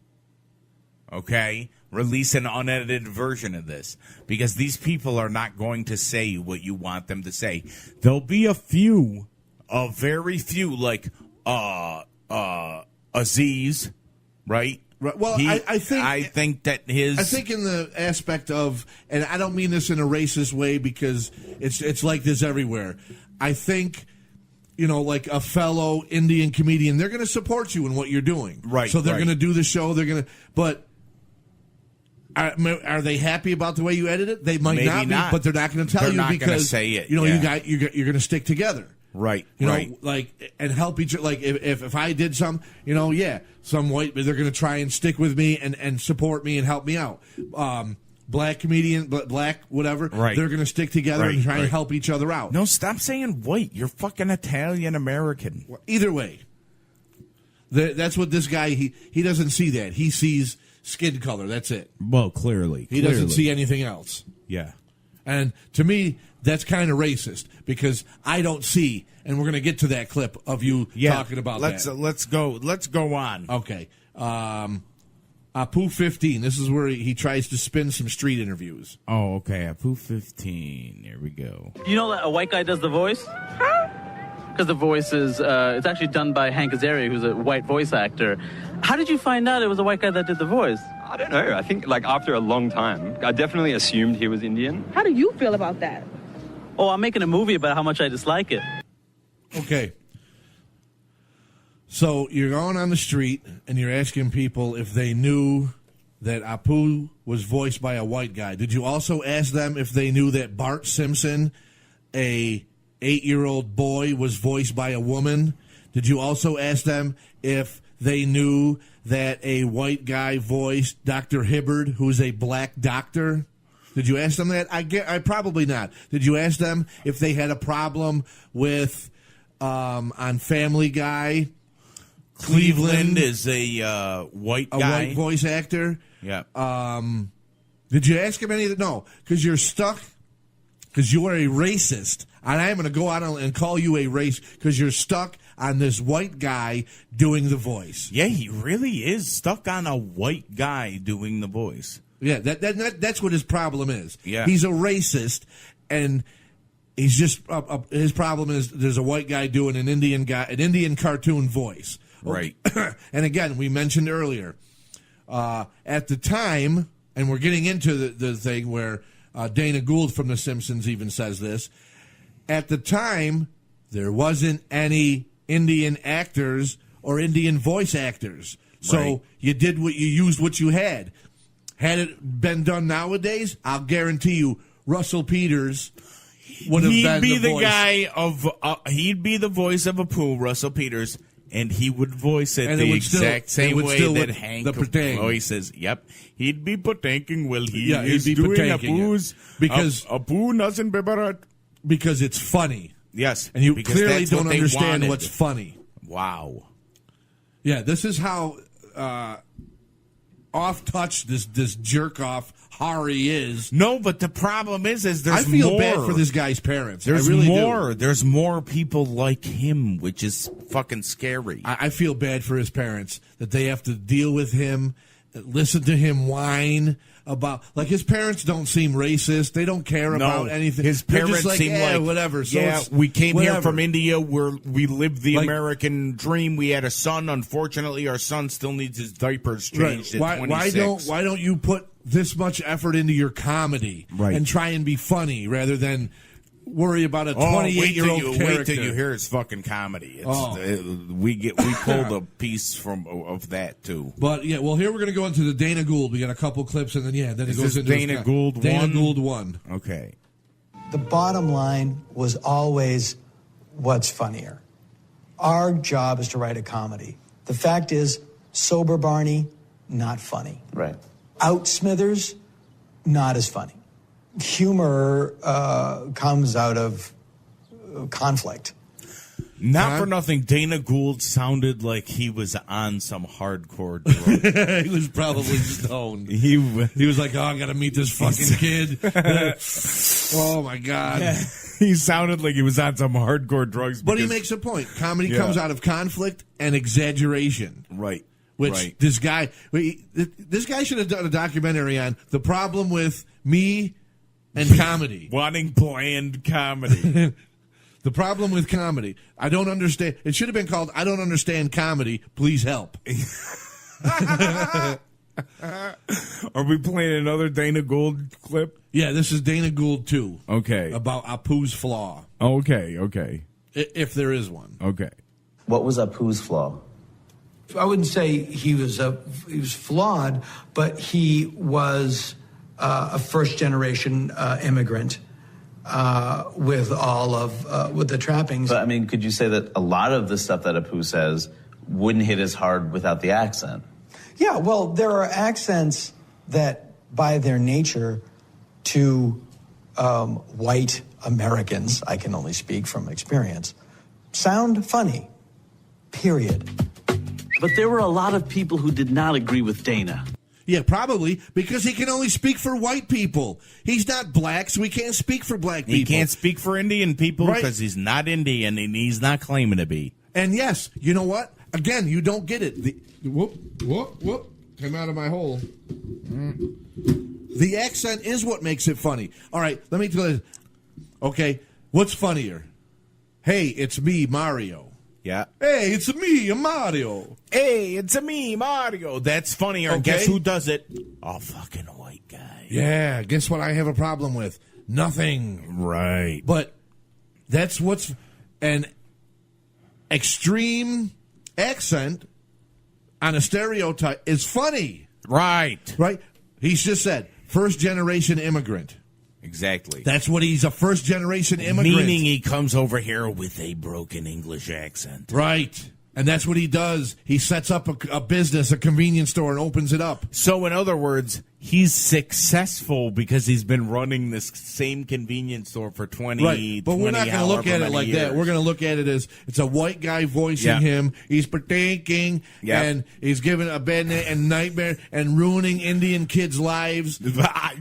Okay? Release an unedited version of this, because these people are not going to say what you want them to say. There'll be a very few, like Aziz, right? Well, I think that his. I think in the aspect of, and I don't mean this in a racist way because it's like this everywhere. I think, like a fellow Indian comedian, they're going to support you in what you're doing, right? So they're going to do the show. They're going to, but. Are they happy about the way you edit it? They might Maybe not be, but they're not going to tell they're you not because say it. you're going to stick together, right? Like and help each. Like if I did some, some white, they're going to try and stick with me and support me and help me out. Black comedian, black whatever, right? They're going to stick together and try and help each other out. No, stop saying white. You're fucking Italian American. Either way, that's what this guy he doesn't see that. He sees skin color. That's it. Well, clearly. He doesn't see anything else. Yeah. And to me, that's kind of racist because I don't see, and we're going to get to that clip of you talking about that. Let's go on. Okay. Apu 15. This is where he tries to spin some street interviews. Oh, okay. Apu 15. Here we go. You know that a white guy does the voice? Because the voice is, it's actually done by Hank Azaria, who's a white voice actor. How did you find out it was a white guy that did the voice? I don't know. I think, after a long time, I definitely assumed he was Indian. How do you feel about that? Oh, I'm making a movie about how much I dislike it. Okay. So you're going on the street and you're asking people if they knew that Apu was voiced by a white guy. Did you also ask them if they knew that Bart Simpson, a 8-year-old boy, was voiced by a woman? Did you also ask them if they knew that a white guy voiced Dr. Hibbard, who's a black doctor? Did you ask them that? I probably not. Did you ask them if they had a problem with on Family Guy? Cleveland is a white guy, a white voice actor. Yeah. Did you ask him any of that? No, because you're stuck. Because you are a racist, and I am going to go out and call you a race because you're stuck on this white guy doing the voice. Yeah, he really is stuck on a white guy doing the voice. Yeah, that's what his problem is. Yeah, he's a racist, and he's just his problem is there's a white guy doing an Indian cartoon voice. Right. And again, we mentioned earlier at the time, and we're getting into the thing where. Dana Gould from The Simpsons even says this. At the time, there wasn't any Indian actors or Indian voice actors. So you used what you had. Had it been done nowadays, I'll guarantee you Russell Peters would have been the voice. Guy of, he'd be the voice of Apu, Russell Peters, and he would voice it the exact same way that Hank voices. Yep. He'd be patanking while he is doing Apu's. Because Apu doesn't bebarat. Because it's funny. Yes. And you clearly don't understand what's funny. Wow. Yeah, this is how off-touch this jerk-off Hari is. No, but the problem is there's more. I feel bad for this guy's parents. There's I really more. do. There's more people like him, which is fucking scary. I feel bad for his parents that they have to deal with him, listen to him whine about. Like, his parents don't seem racist. They don't care about anything. His parents seem like whatever. So we came here from India where we lived the American dream. We had a son. Unfortunately, our son still needs his diapers changed at 26. Why don't you put this much effort into your comedy and try and be funny rather than worry about a 28-year-old character? Wait till you hear his fucking comedy. We pulled a piece of that too. But yeah, well, here we're going to go into the Dana Gould. We got a couple clips, and then it goes into Dana Gould. Dana Gould 1. Okay. the bottom line was always what's funnier. Our job is to write a comedy. The fact is, sober Barney, not funny. Right. Out Smithers, not as funny. Humor comes out of conflict. Not for nothing, Dana Gould sounded like he was on some hardcore drug. He was probably stoned. He was like, oh, I got to meet this fucking kid. Oh, my God. Yeah. He sounded like he was on some hardcore drugs. But he makes a point. Comedy comes out of conflict and exaggeration. Right. Which this guy should have done a documentary on the problem with me and comedy. Wanting bland comedy. The problem with comedy. I don't understand. It should have been called I Don't Understand Comedy. Please help. Are we playing another Dana Gould clip? Yeah, this is Dana Gould 2. Okay. About Apu's flaw. Okay. If there is one. Okay. What was Apu's flaw? I wouldn't say he was flawed, but he was a first-generation immigrant with all of with the trappings. But I mean, could you say that a lot of the stuff that Apu says wouldn't hit as hard without the accent? Yeah, well, there are accents that, by their nature, to white Americans, I can only speak from experience, sound funny, period. But there were a lot of people who did not agree with Dana. Yeah, probably, because he can only speak for white people. He's not black, so he can't speak for black people. He can't speak for Indian people because he's not Indian and he's not claiming to be. And yes, you know what? Again, you don't get it. Whoop. Came out of my hole. The accent is what makes it funny. All right, let me tell you. Okay, what's funnier? Hey, it's me, Mario. Yeah. Hey, it's me, Mario. Hey, it's me, Mario. That's funnier. Okay. Guess who does it? A fucking white guy. Yeah, guess what I have a problem with? Nothing. Right. But that's what's an extreme accent on a stereotype is funny. Right. He's just said first-generation immigrant. Exactly. That's what he's, a first-generation immigrant. Meaning he comes over here with a broken English accent. Right. And that's what he does. He sets up a business, a convenience store, and opens it up. So, in other words, he's successful because he's been running this same convenience store for 20 Right. But we're not going to look at it like that. We're going to look at it as it's a white guy voicing him. He's pretending, and he's giving a bad and nightmare and ruining Indian kids' lives.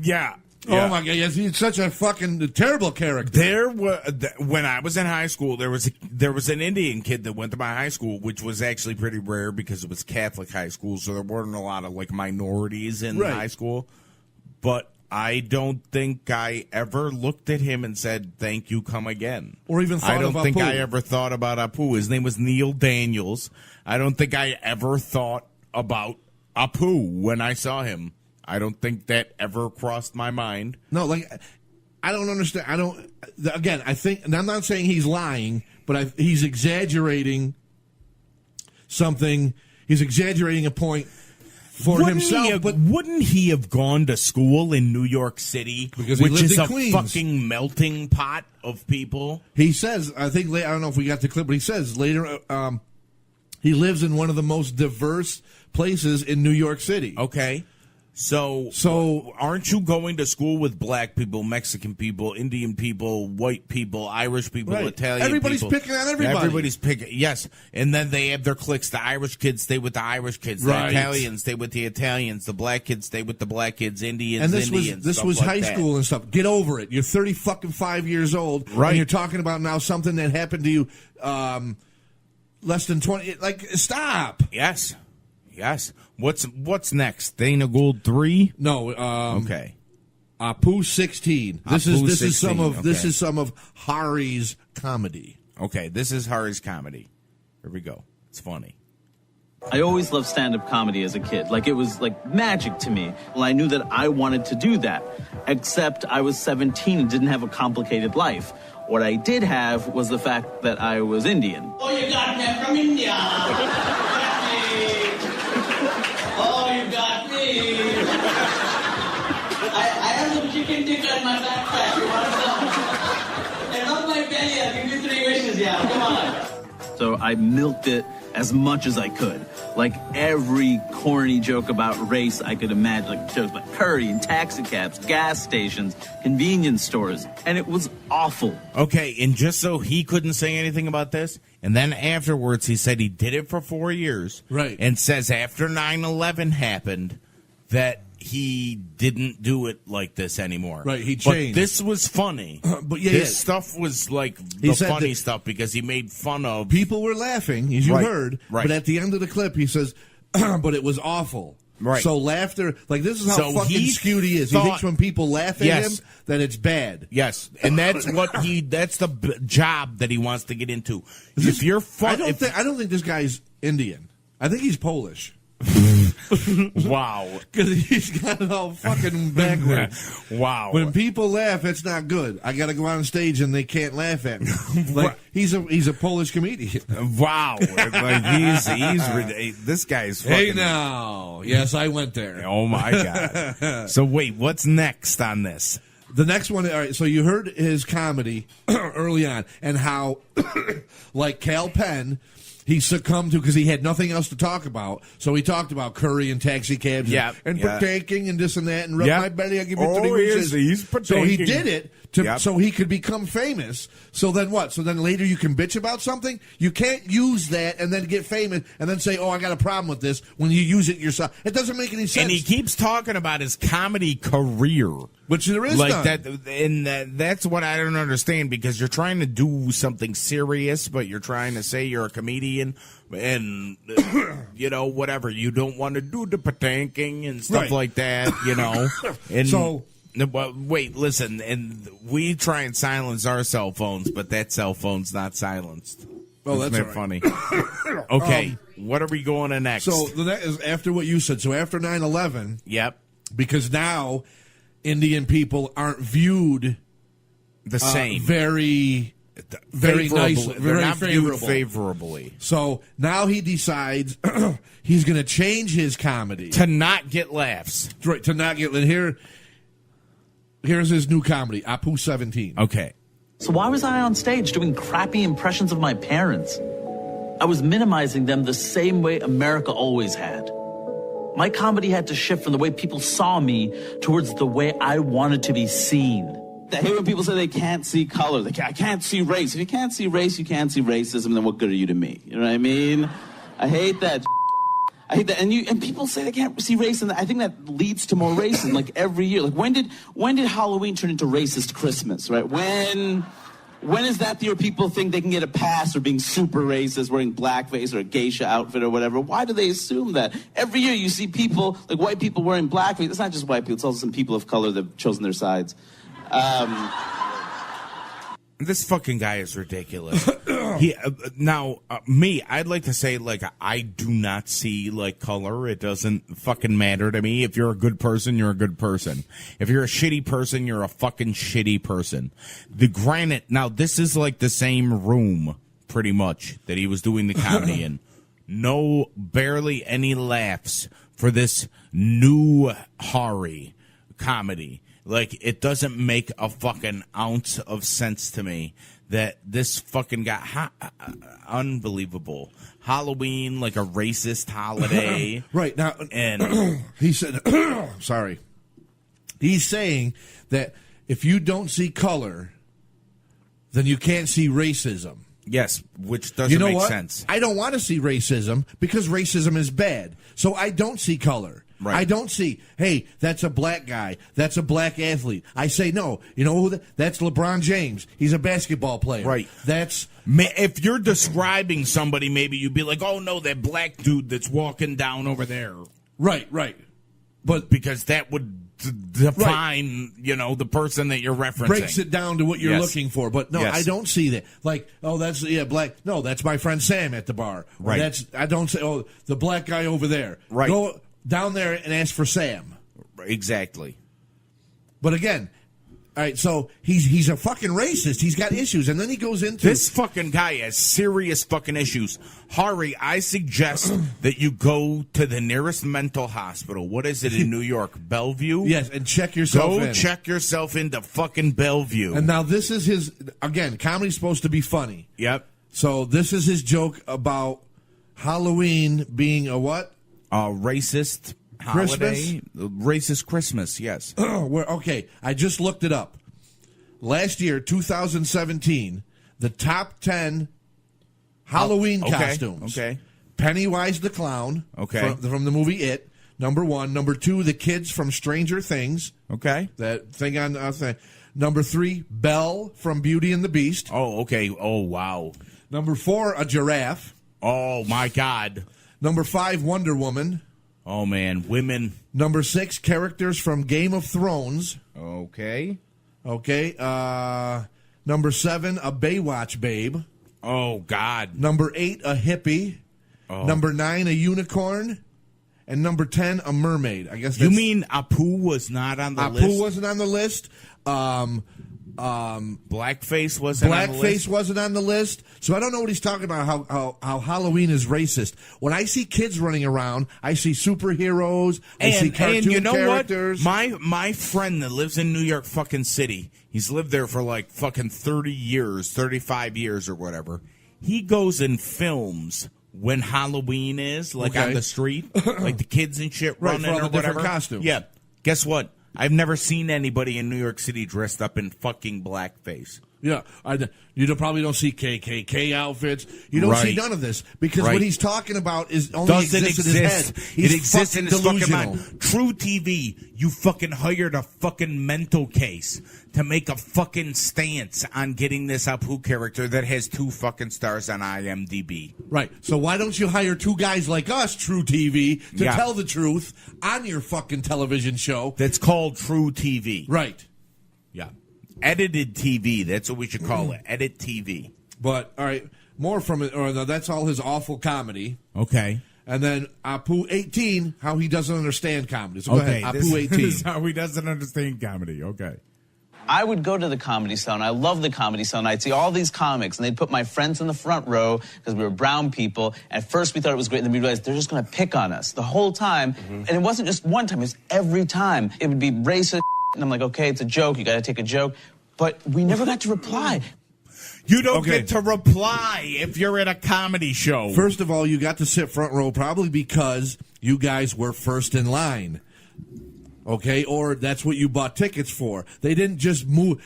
Yeah. Oh my God! Yes, he's such a fucking terrible character. When I was in high school, there was an Indian kid that went to my high school, which was actually pretty rare because it was Catholic high school, so there weren't a lot of like minorities in high school. But I don't think I ever looked at him and said, "Thank you, come again," or even thought I don't of think Apu. I ever thought about Apu. His name was Neil Daniels. I don't think I ever thought about Apu when I saw him. I don't think that ever crossed my mind. No, like, I don't understand. Again, I think, and I'm not saying he's lying, but he's exaggerating something. He's exaggerating a point for himself. But wouldn't he have gone to school in New York City? Because he which lived is in a Queens. fucking melting pot of people? He says, I don't know if we got the clip, but he says later, he lives in one of the most diverse places in New York City. Okay. So aren't you going to school with black people, Mexican people, Indian people, white people, Irish people, Italian Everybody's people? picking on everybody. Everybody's picking, yes. And then they have their cliques. The Irish kids stay with the Irish kids. The Italians stay with the Italians. The black kids stay with the black kids. Indians, and this Indians. this was like high that. school and stuff. Get over it. You're 5 years old. Right. And you're talking about now something that happened to you less than 20. Like, stop. Yes. What's next? Dana Gould 3? No. Okay. Apu 16. This is some of Hari's comedy. Okay, this is Hari's comedy. Here we go. It's funny. I always loved stand-up comedy as a kid. Like, it was like magic to me. Well, I knew that I wanted to do that, except I was 17 and didn't have a complicated life. What I did have was the fact that I was Indian. Oh, you got me from India. Oh, you got me. I have some chicken tikka in my backpack. You want some? Delia, give me 3 wishes, yeah. Come on. So I milked it as much as I could. Like every corny joke about race I could imagine. Like jokes about curry and taxi cabs, gas stations, convenience stores. And it was awful. Okay, and just so he couldn't say anything about this, and then afterwards he said he did it for 4 years. Right. And says after 9/11 happened that he didn't do it like this anymore. Right, he But changed. this was funny. But yeah, this yeah. stuff was like He the said funny that- stuff because he made fun of People were laughing, as you Right, heard. right. But at the end of the clip, he says, but it was awful. Right. So laughter, like this is how So fucking he skewed he is. thought- He thinks when people laugh at Yes. him, that it's bad. Yes, and that's what that's the job that he wants to get into. If you're I don't think this guy's Indian. I think he's Polish. Wow. Because he's got it all fucking backwards. Wow. When people laugh, it's not good. I got to go on stage and they can't laugh at me. Like he's a Polish comedian. Wow. Like this guy's fucking. Hey now, yes, I went there. Oh my god. So wait, what's next on this? The next one, all right, so you heard his comedy early on and how, like Cal Penn, he succumbed to because he had nothing else to talk about. So he talked about curry and taxi cabs and partaking and this and that and rub my belly, I give you 3 wishes. He's So he partaking. did it so he could become famous. So then what? So then later you can bitch about something? You can't use that and then get famous and then say, oh, I got a problem with this when you use it yourself. It doesn't make any sense. And he keeps talking about his comedy career. Which there is like none. that, and that's what I don't understand because you're trying to do something serious, but you're trying to say you're a comedian, and you know whatever. You don't want to do the patanking and stuff Right. like that, you know. And So- but wait, listen, and we try and silence our cell phones, but that cell phone's not silenced. Oh, Isn't that's that all right. funny? Okay, what are we going to next? So the next is after what you said. So after 9/11, yep, because now Indian people aren't viewed the same, very nicely, They're very not viewed favorable. favorably. So now he decides he's going to change his comedy To not get laughs. Right, to not get here's his new comedy, Apu 17. Okay. So why was I on stage doing crappy impressions of my parents? I was minimizing them the same way America always had. My comedy had to shift from the way people saw me towards the way I wanted to be seen. I hate when people say they can't see color. I can't see race. If you can't see race, you can't see racism, then what good are you to me? You know what I mean? I hate that. I hate that. And people say they can't see race, and I think that leads to more racism. Like every year. Like when did Halloween turn into racist Christmas? Right? When is that the year people think they can get a pass for being super racist, wearing blackface or a geisha outfit or whatever? Why do they assume that? Every year you see people, like white people wearing blackface. It's not just white people, it's also some people of color that have chosen their sides. This fucking guy is ridiculous. I'd like to say, like, I do not see, like, color. It doesn't fucking matter to me. If you're a good person, you're a good person. If you're a shitty person, you're a fucking shitty person. Now, this is like the same room, pretty much, that he was doing the comedy in. No, barely any laughs for this new Hari comedy. Like, it doesn't make a fucking ounce of sense to me that this fucking guy, unbelievable. Halloween, like a racist holiday. Right. Now, and he said, sorry. He's saying that if you don't see color, then you can't see racism. Yes, which doesn't make sense. I don't want to see racism because racism is bad. So I don't see color. Right. I don't see, hey, that's a black guy. That's a black athlete. I say, no, you know who that's LeBron James. He's a basketball player. Right. That's... If you're describing somebody, maybe you'd be like, oh, no, that black dude that's walking down over there. Right. But because that would define, the person that you're referencing. Breaks it down to what you're looking for. But no, I don't see that. Like, oh, that's black. No, that's my friend Sam at the bar. Right. I don't say, oh, the black guy over there. Right. Go down there and ask for Sam. Exactly. But again, All right, so he's a fucking racist. He's got issues, and then he goes into This fucking guy has serious fucking issues. Hari, I suggest that you go to the nearest mental hospital. What is it in New York? Bellevue? Yes, and check yourself in. Go check yourself into fucking Bellevue. And now this is his, again, comedy's supposed to be funny. Yep. So this is his joke about Halloween being a what? A racist holiday. Racist Christmas, yes. Okay, I just looked it up. Last year, 2017, the top 10 Halloween costumes. Okay. Pennywise the Clown. Okay. From the movie It. Number 1. Number 2, the kids from Stranger Things. Okay. That thing on thing. Number 3, Belle from Beauty and the Beast. Oh, okay. Oh, wow. Number 4, a giraffe. Oh, my God. Number 5, Wonder Woman. Oh, man. Women. Number 6, characters from Game of Thrones. Okay. Okay. Number 7, a Baywatch babe. Oh, God. Number 8, a hippie. Oh. Number 9, a unicorn. And number 10, a mermaid. I guess You mean Apu was not on the list? Apu wasn't on the list. Blackface wasn't on the list? Blackface wasn't on the list. So I don't know what he's talking about, how Halloween is racist. When I see kids running around, I see superheroes, I see cartoon and you know characters. What? My friend that lives in New York fucking City, he's lived there for like fucking 30 years, 35 years or whatever. He goes and films when Halloween is, like on the street, like the kids and shit Right, running for all or the different whatever. costumes. Yeah. Guess what? I've never seen anybody in New York City dressed up in fucking blackface. Yeah, you probably don't see KKK outfits. You don't see none of this because what he's talking about is only Doesn't exists in his head. It exists in his fucking delusional. mind. True TV, you fucking hired a fucking mental case to make a fucking stance on getting this Apu character that has 2 fucking stars on IMDb. Right. So why don't you hire 2 guys like us, True TV, to tell the truth on your fucking television show? That's called True TV. Right. Yeah. Edited TV. That's what we should call it. Edit TV. But, all right, more from it. Or no, that's all his awful comedy. Okay. And then Apu 18, how he doesn't understand comedy. So go ahead, Apu 18. This is how he doesn't understand comedy. Okay. I would go to the Comedy Zone. I love the Comedy Zone. I'd see all these comics, and they'd put my friends in the front row because we were brown people. At first, we thought it was great, and then we realized they're just going to pick on us the whole time. And it wasn't just one time; it was every time. It would be racist, and I'm like, okay, it's a joke. You got to take a joke, but we never got to reply. You don't get to reply if you're at a comedy show. First of all, you got to sit front row probably because you guys were first in line. Okay, or that's what you bought tickets for. They didn't just move.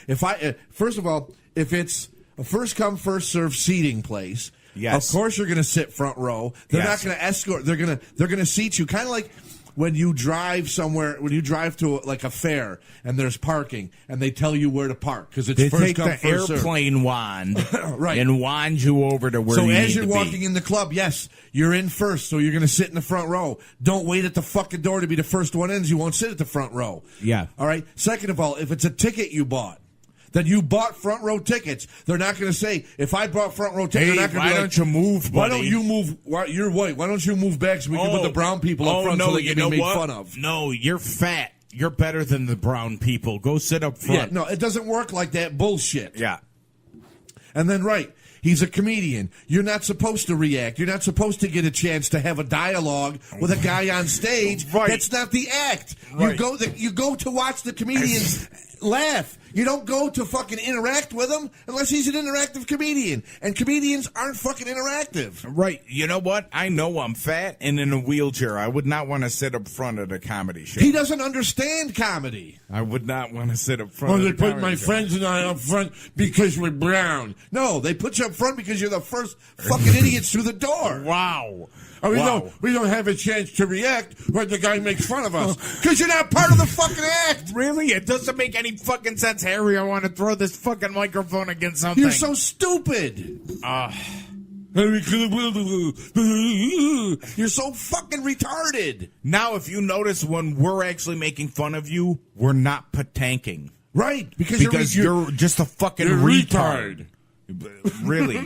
First of all, if it's a first come first serve seating place, yes, of course you're going to sit front row. They're not going to escort. They're going to seat you, kind of like when you drive somewhere, when you drive to like a fair and there's parking and they tell you where to park because it's they first take come the first airplane serve. wand Right. and wand you over to where so you as need you're to walking be. in the club, yes, you're in first, so you're going to sit in the front row. Don't wait at the fucking door to be the first one in. You won't sit at the front row. Yeah. All right. Second of all, if it's a ticket you bought, then you bought front row tickets. They're not going to say, if I bought front row tickets, Hey, they're not going why to be don't you move, buddy? Why don't you move? You're white. Why don't you move back so we can put the brown people up front so they can be made fun of? No, you're fat. You're better than the brown people. Go sit up front. Yeah, no, it doesn't work like that bullshit. Yeah. And then, he's a comedian. You're not supposed to react. You're not supposed to get a chance to have a dialogue with a guy on stage. Right. That's not the act. Right. You go to watch the comedians laugh. You don't go to fucking interact with him unless he's an interactive comedian. And comedians aren't fucking interactive. Right. You know what? I know I'm fat and in a wheelchair. I would not want to sit up front at a comedy show. He doesn't understand comedy. I would not want to sit up front. Oh, at they a put comedy my show. friends and I up front because we're brown. No, they put you up front because you're the first fucking idiots through the door. Wow. We don't have a chance to react when the guy makes fun of us because you're not part of the fucking act. Really? It doesn't make any fucking sense, Harry. I want to throw this fucking microphone against something. You're so stupid. You're so fucking retarded. Now, if you notice, when we're actually making fun of you, we're not patanking. Right. Because you're just a fucking you're retard. Really?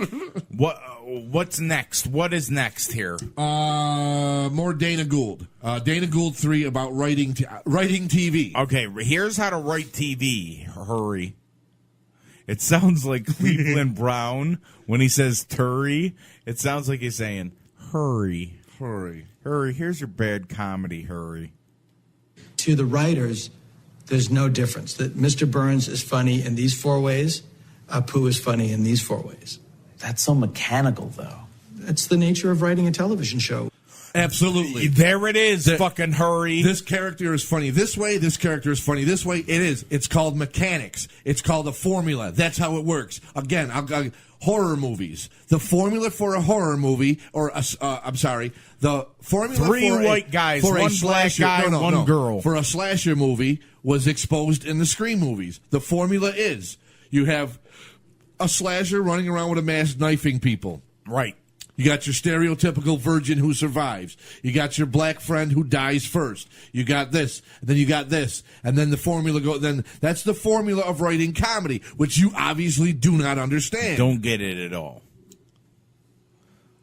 What's next? What is next here? More Dana Gould. Dana Gould 3 about writing TV. Okay, here's how to write TV. Hurry. It sounds like Cleveland Brown when he says Turry. It sounds like he's saying, hurry. Hurry. Hurry, here's your bad comedy, hurry. To the writers, there's no difference. That Mr. Burns is funny in these 4 ways, Apu is funny in these 4 ways. That's so mechanical, though. That's the nature of writing a television show. Absolutely. There it is, fucking hurry. This character is funny this way. This character is funny this way. It is. It's called mechanics. It's called a formula. That's how it works. Again, horror movies. The formula for a horror movie, the formula 3 for white guys, for 1 a slasher, black guy, 1 girl. For a slasher movie was exposed in the Scream movies. The formula is you have a slasher running around with a mask knifing people. Right. You got your stereotypical virgin who survives. You got your black friend who dies first. You got this, and then you got this, and then the formula then that's the formula of writing comedy, which you obviously do not understand. Don't get it at all.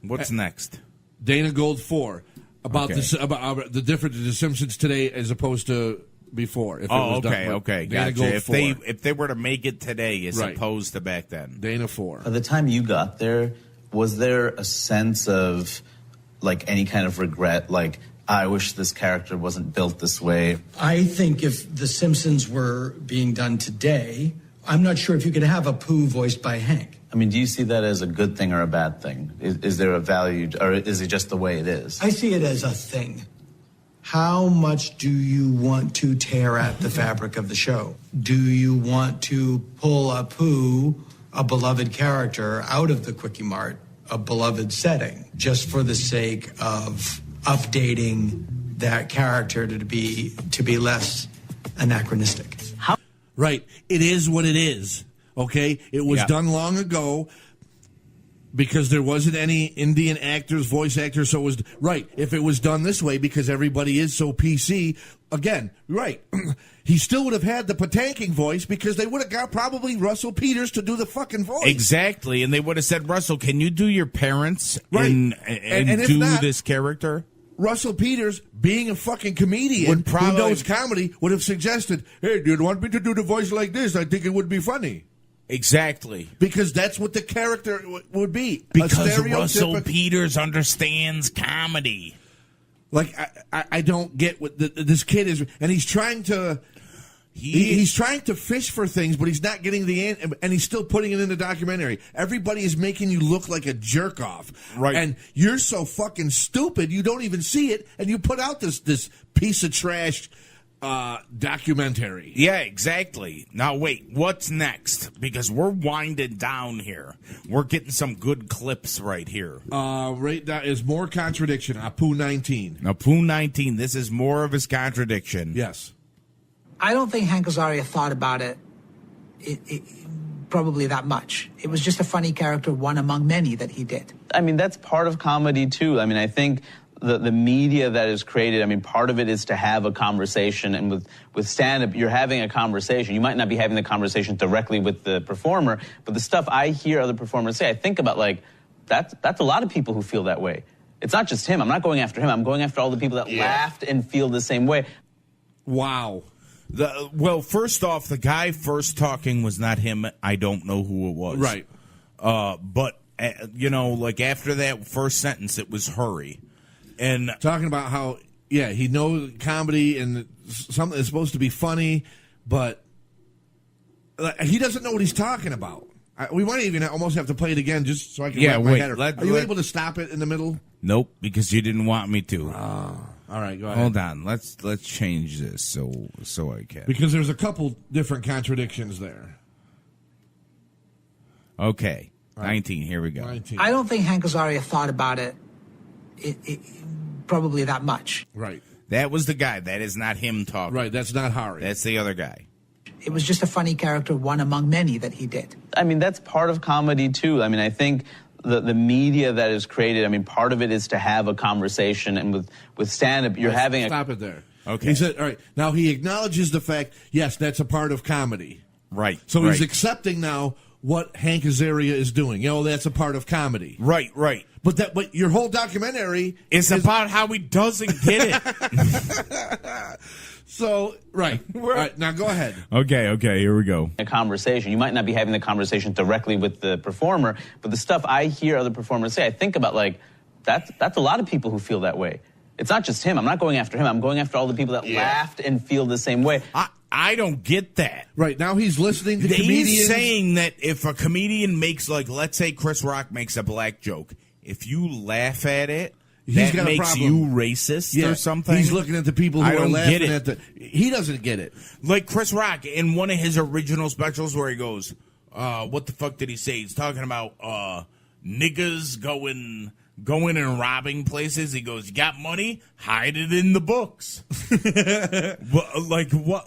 What's next? Dana Gould 4 about Okay. about the difference of The Simpsons today as opposed to before. If it was done. Okay. Dana Gotcha. Gould If 4. they were to make it today as Right. opposed to back then. Dana 4. By the time you got there, was there a sense of, like, any kind of regret? Like, I wish this character wasn't built this way. I think if The Simpsons were being done today, I'm not sure if you could have Apu voiced by Hank. I mean, do you see that as a good thing or a bad thing? Is there a value, or is it just the way it is? I see it as a thing. How much do you want to tear at the fabric of the show? Do you want to pull Apu, a beloved character, out of the Quickie Mart, a beloved setting, just for the sake of updating that character to be less anachronistic? Right. It is what it is. Okay? It was Yeah. done long ago because there wasn't any Indian actors, voice actors, so it was right. If it was done this way because everybody is so PC, again, right. He still would have had the Patanking voice because they would have got probably Russell Peters to do the fucking voice. Exactly, and they would have said, Russell, can you do your parents Right. and if do not, this character? Russell Peters, being a fucking comedian Would probably- who knows comedy, would have suggested, hey, do you want me to do the voice like this? I think it would be funny. Exactly. Because that's what the character would be. Because a Russell stereotypical- Peters understands comedy. Like, I don't get what this kid is, and he's trying to... He's trying to fish for things, but he's not getting the answer, and he's still putting it in the documentary. Everybody is making you look like a jerk off, Right. And you're so fucking stupid, you don't even see it, and you put out this piece of trash documentary. Yeah, exactly. Now, wait, what's next? Because we're winding down here. We're getting some good clips right here. Right, that is more contradiction. Apu 19. Apu 19, this is more of his contradiction. Yes. I don't think Hank Azaria thought about it probably that much. It was just a funny character, one among many that he did. I mean, that's part of comedy, too. I mean, I think the media that is created, I mean, part of it is to have a conversation. And with stand-up, you're having a conversation. You might not be having the conversation directly with the performer, but the stuff I hear other performers say, I think about, like, that's a lot of people who feel that way. It's not just him. I'm not going after him. I'm going after all the people that laughed and feel the same way. Wow. Well, first off, the guy first talking was not him. I don't know who it was. Right. But, like after that first sentence, it was hurry. And talking about how, he knows comedy and something is supposed to be funny, but he doesn't know what he's talking about. We might even almost have to play it again just so I can wrap my head around. Are you able to stop it in the middle? Nope, because you didn't want me to. All right, go ahead. Hold on. Let's change this so I can. Because there's a couple different contradictions there. Okay. 19, here we go. 19. I don't think Hank Azaria thought about it probably that much. Right. That was the guy. That is not him talking. Right, that's not Hari. That's the other guy. It was just a funny character, one among many that he did. I mean, that's part of comedy, too. I mean, I think the media that is created, I mean, part of it is to have a conversation. And with stand-up, you're having Stop it there. Okay. He said, all right, now he acknowledges the fact, yes, that's a part of comedy. Right. So he's right. accepting now what Hank Azaria is doing. That's a part of comedy. Right. But your whole documentary is about how he doesn't get it. So, right. All right, now go ahead. Okay, here we go. A conversation. You might not be having the conversation directly with the performer, but the stuff I hear other performers say, I think about that's a lot of people who feel that way. It's not just him. I'm not going after him. I'm going after all the people that laughed and feel the same way. I don't get that. Right, now he's listening to comedians. He's saying that if a comedian makes, let's say Chris Rock makes a black joke, if you laugh at it, that got makes a you racist or something. He's looking at the people who I are don't laughing get at he doesn't get it. Like Chris Rock in one of his original specials where he goes, what the fuck did he say? He's talking about niggas going and robbing places. He goes, you got money? Hide it in the books. What?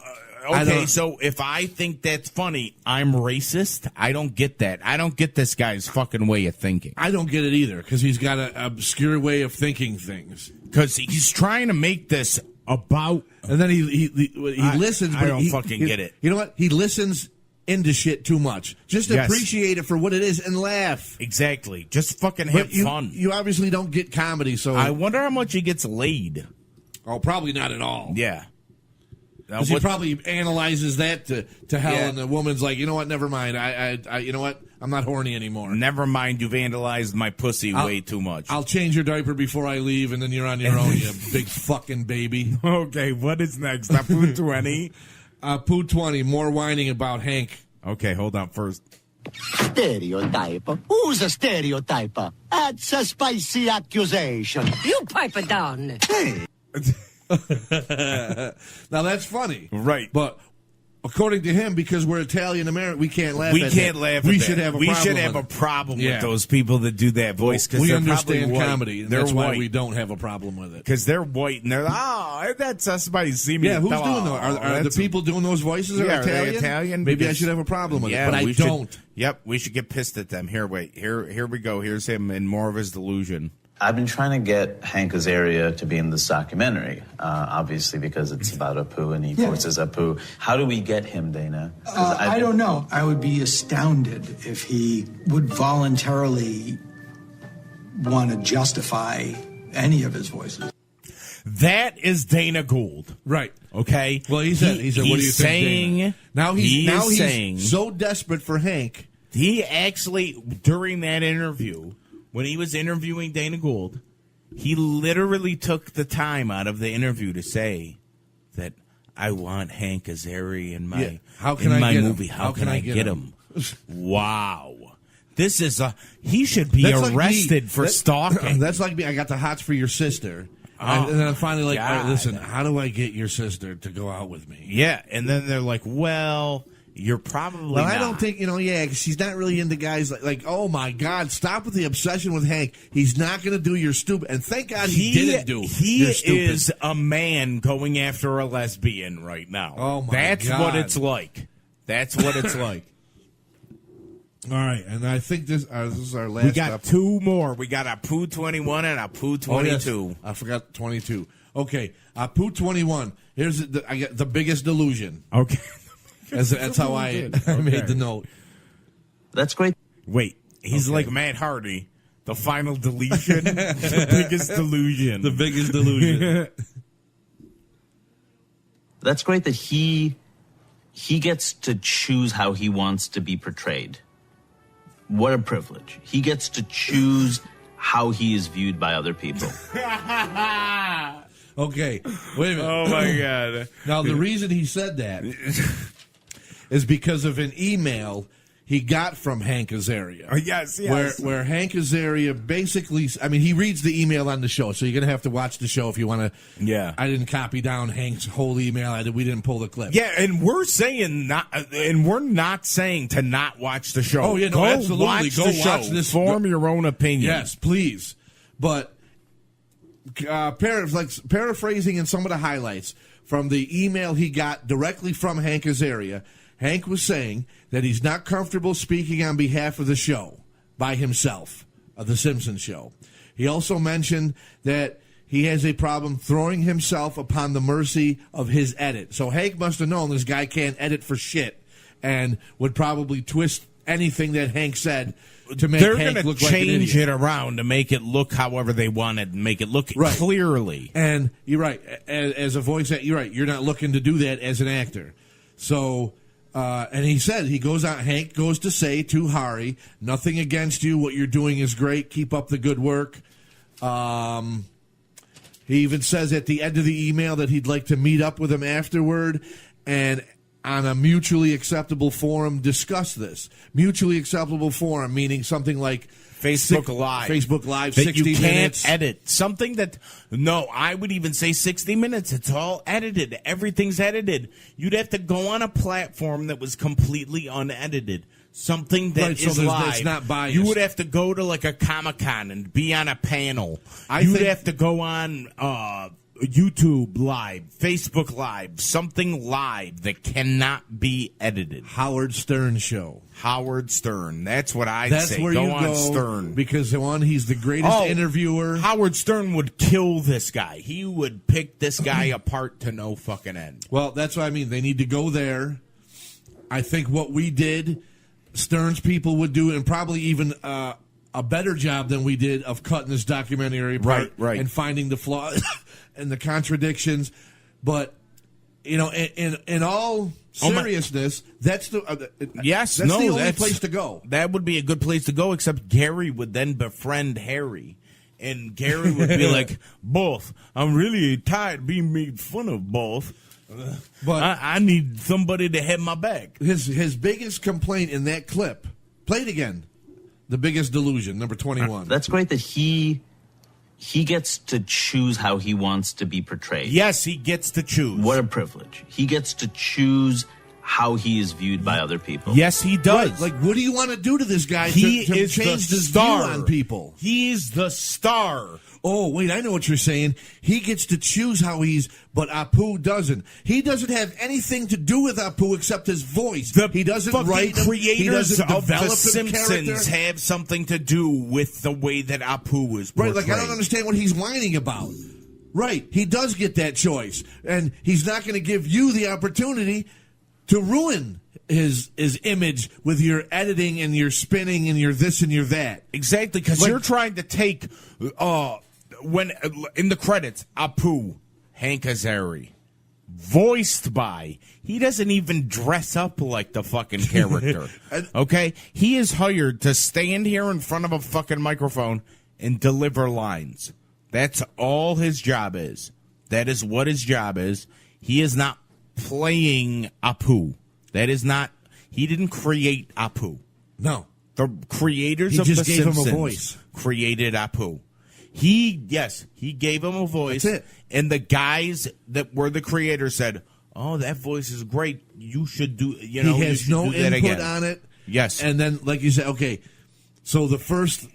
Okay, so if I think that's funny, I'm racist? I don't get that. I don't get this guy's fucking way of thinking. I don't get it either, because he's got an obscure way of thinking things. Because he's trying to make this about... And then he listens, but I don't fucking get it. You know what? He listens into shit too much. Just appreciate it for what it is and laugh. Exactly. Just fucking have fun. You obviously don't get comedy, so... I wonder how much he gets laid. Oh, probably not at all. Yeah. Because he probably analyzes that to hell, and the woman's like, you know what, never mind. I you know what, I'm not horny anymore. Never mind, you've vandalized my pussy way too much. I'll change your diaper before I leave, and then you're on your own, you big fucking baby. Okay, what is next? Poo 20? Poo 20, more whining about Hank. Okay, hold on first. Stereotype? Who's a stereotype? That's a spicy accusation. You pipe it down. Hey. Now that's funny, right? But according to him, because we're Italian American, we can't laugh. We can't laugh. We at should that. have a we problem. should have a problem with those people that do that voice because we they're understand probably comedy. White. And that's white. why we don't have a problem with it because they're white and they're that's somebody see me. Yeah, who's doing that? Are the people doing those voices are Italian? Maybe I should have a problem with it, but I don't. Yep, we should get pissed at them. Here we go. Here's him in more of his delusion. I've been trying to get Hank Azaria to be in this documentary, obviously because it's about Apu and he forces Apu. How do we get him, Dana? I don't know. I would be astounded if he would voluntarily want to justify any of his voices. That is Dana Gould. Right. Okay. Well, he said, what do you saying, think, Dana? He's saying so desperate for Hank. He actually, during that interview, when he was interviewing Dana Gould, he literally took the time out of the interview to say that I want Hank Azaria in my movie. How can I get him? Wow. This is he should be arrested for stalking. That's like me. I got the hots for your sister. And then I'm finally like, all right, listen, how do I get your sister to go out with me? Yeah. And then they're like, well, you're probably not. I don't think, because she's not really into guys like, oh my God, stop with the obsession with Hank. He's not going to do your stupid. And thank God he didn't do He your stupid. is a man going after a lesbian right now. Oh my That's God. what it's like. That's what it's like. All right, and I think this is our last. We got two more. We got a Poo 21 and a Poo 22. Oh, yes. I forgot 22. Okay, Poo 21. Here's I got the biggest delusion. Okay. That's how I made the note. That's great. Wait, he's like Matt Hardy. The final deletion. The biggest delusion. The biggest delusion. That's great that he gets to choose how he wants to be portrayed. What a privilege. He gets to choose how he is viewed by other people. Okay, wait a minute. Oh, my God. Now, the reason he said that is because of an email he got from Hank Azaria. Yes. Where Hank Azaria basically, he reads the email on the show, so you're going to have to watch the show if you want to. Yeah. I didn't copy down Hank's whole email. We didn't pull the clip. Yeah, and we're not saying to not watch the show. Oh, yeah, no, absolutely. Watch Go the show. watch this. Form your own opinion. Yes, please. But paraphrasing in some of the highlights from the email he got directly from Hank Azaria, Hank was saying that he's not comfortable speaking on behalf of the show by himself, of The Simpsons Show. He also mentioned that he has a problem throwing himself upon the mercy of his edit. So Hank must have known this guy can't edit for shit and would probably twist anything that Hank said to make They're Hank going to look like an idiot. change it around to make it look however they want it and make it look clearly. And you're right. As a voice actor, you're right. You're not looking to do that as an actor. So, and he said, Hank goes to say to Hari, nothing against you. What you're doing is great. Keep up the good work. He even says at the end of the email that he'd like to meet up with him afterward and on a mutually acceptable forum discuss this. Mutually acceptable forum meaning something like Facebook Live. Facebook Live, that 60 you can't minutes. edit. Something that, no, I would even say 60 minutes. It's all edited. Everything's edited. You'd have to go on a platform that was completely unedited. Something that Right, so is there's- live. that's not biased. You would have to go to like a Comic-Con and be on a panel. I You'd think- have to go on YouTube Live, Facebook Live, something live that cannot be edited. Howard Stern show. Howard Stern. That's what I'd That's say. where Go you on go Stern. because one, he's the greatest interviewer. Howard Stern would kill this guy. He would pick this guy apart to no fucking end. Well, that's what I mean. They need to go there. I think what we did, Stern's people would do, and probably even a better job than we did of cutting this documentary apart Right. and finding the flaws and the contradictions. But you know, in all seriousness, that's the Yes, that's no, the only that's place to go. That would be a good place to go, except Gary would then befriend Harry. And Gary would be like, both. I'm really tired of being made fun of, both. But I need somebody to have my back. His biggest complaint in that clip, play it again. The biggest delusion, number 21. That's great that he gets to choose how he wants to be portrayed. Yes, he gets to choose. What a privilege. He gets to choose how he is viewed by other people. Yes, he does. Right, like, what do you want to do to this guy He to is change the his star. view on people? He's the star. Oh, wait, I know what you're saying. He gets to choose how but Apu doesn't. He doesn't have anything to do with Apu except his voice. He doesn't fucking write him. He creators doesn't of The develop his Simpsons character. have something to do with the way that Apu is portrayed. Right, like I don't understand what he's whining about. Right, he does get that choice, and he's not going to give you the opportunity to ruin his image with your editing and your spinning and your this and your that. Exactly, because you're trying to take when in the credits, Apu, Hank Azaria, voiced by. He doesn't even dress up like the fucking character. Okay, he is hired to stand here in front of a fucking microphone and deliver lines. That's all his job is. That is what his job is. He is not playing Apu. That is not. He didn't create Apu. No, the creators he of just The gave Simpsons him a voice. Created Apu. He gave him a voice. That's it. And the guys that were the creators said, "Oh, that voice is great. You should do. You know, he you has should no do that input again." on it. Yes, and then like you said, okay. So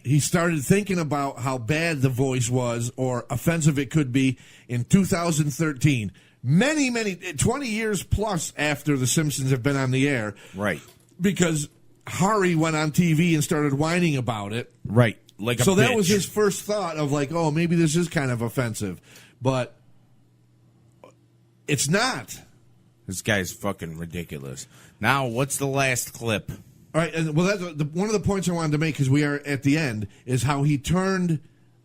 he started thinking about how bad the voice was or offensive it could be in 2013. Many 20 years plus after The Simpsons have been on the air. Right. Because Hari went on TV and started whining about it. Right. Like a so that bitch. was his first thought of like, oh, maybe this is kind of offensive. But it's not. This guy's fucking ridiculous. Now, what's the last clip? All right, and well, that's one of the points I wanted to make because we are at the end is how he turned,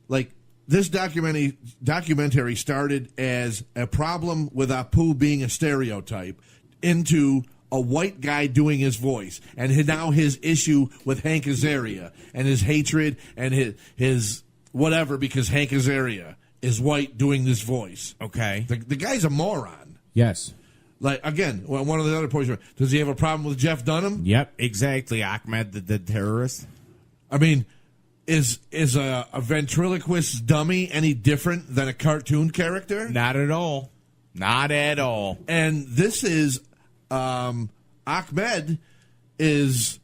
like this documentary started as a problem with Apu being a stereotype into a white guy doing his voice, and now his issue with Hank Azaria and his hatred and his whatever because Hank Azaria is white doing this voice. Okay, the guy's a moron. Yes. Like, again, one of the other points, does he have a problem with Jeff Dunham? Yep, exactly. Ahmed the terrorist. I mean, is a ventriloquist dummy any different than a cartoon character? Not at all. Not at all. And this is, Ahmed is...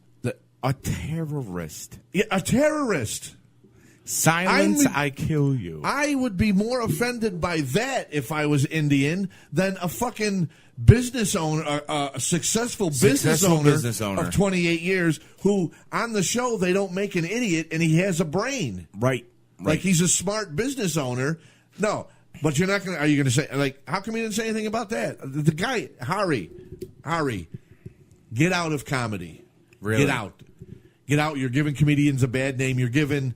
a terrorist. Yeah, a terrorist. Silence, I kill you. I would be more offended by that if I was Indian than a fucking business owner, a successful business owner of 28 years who, on the show, they don't make an idiot and he has a brain. Right. Like he's a smart business owner. No, but you're not going to, are you going to say, like, how come you didn't say anything about that? The guy, Hari, get out of comedy. Really? Get out. get out. You're giving comedians a bad name. You're giving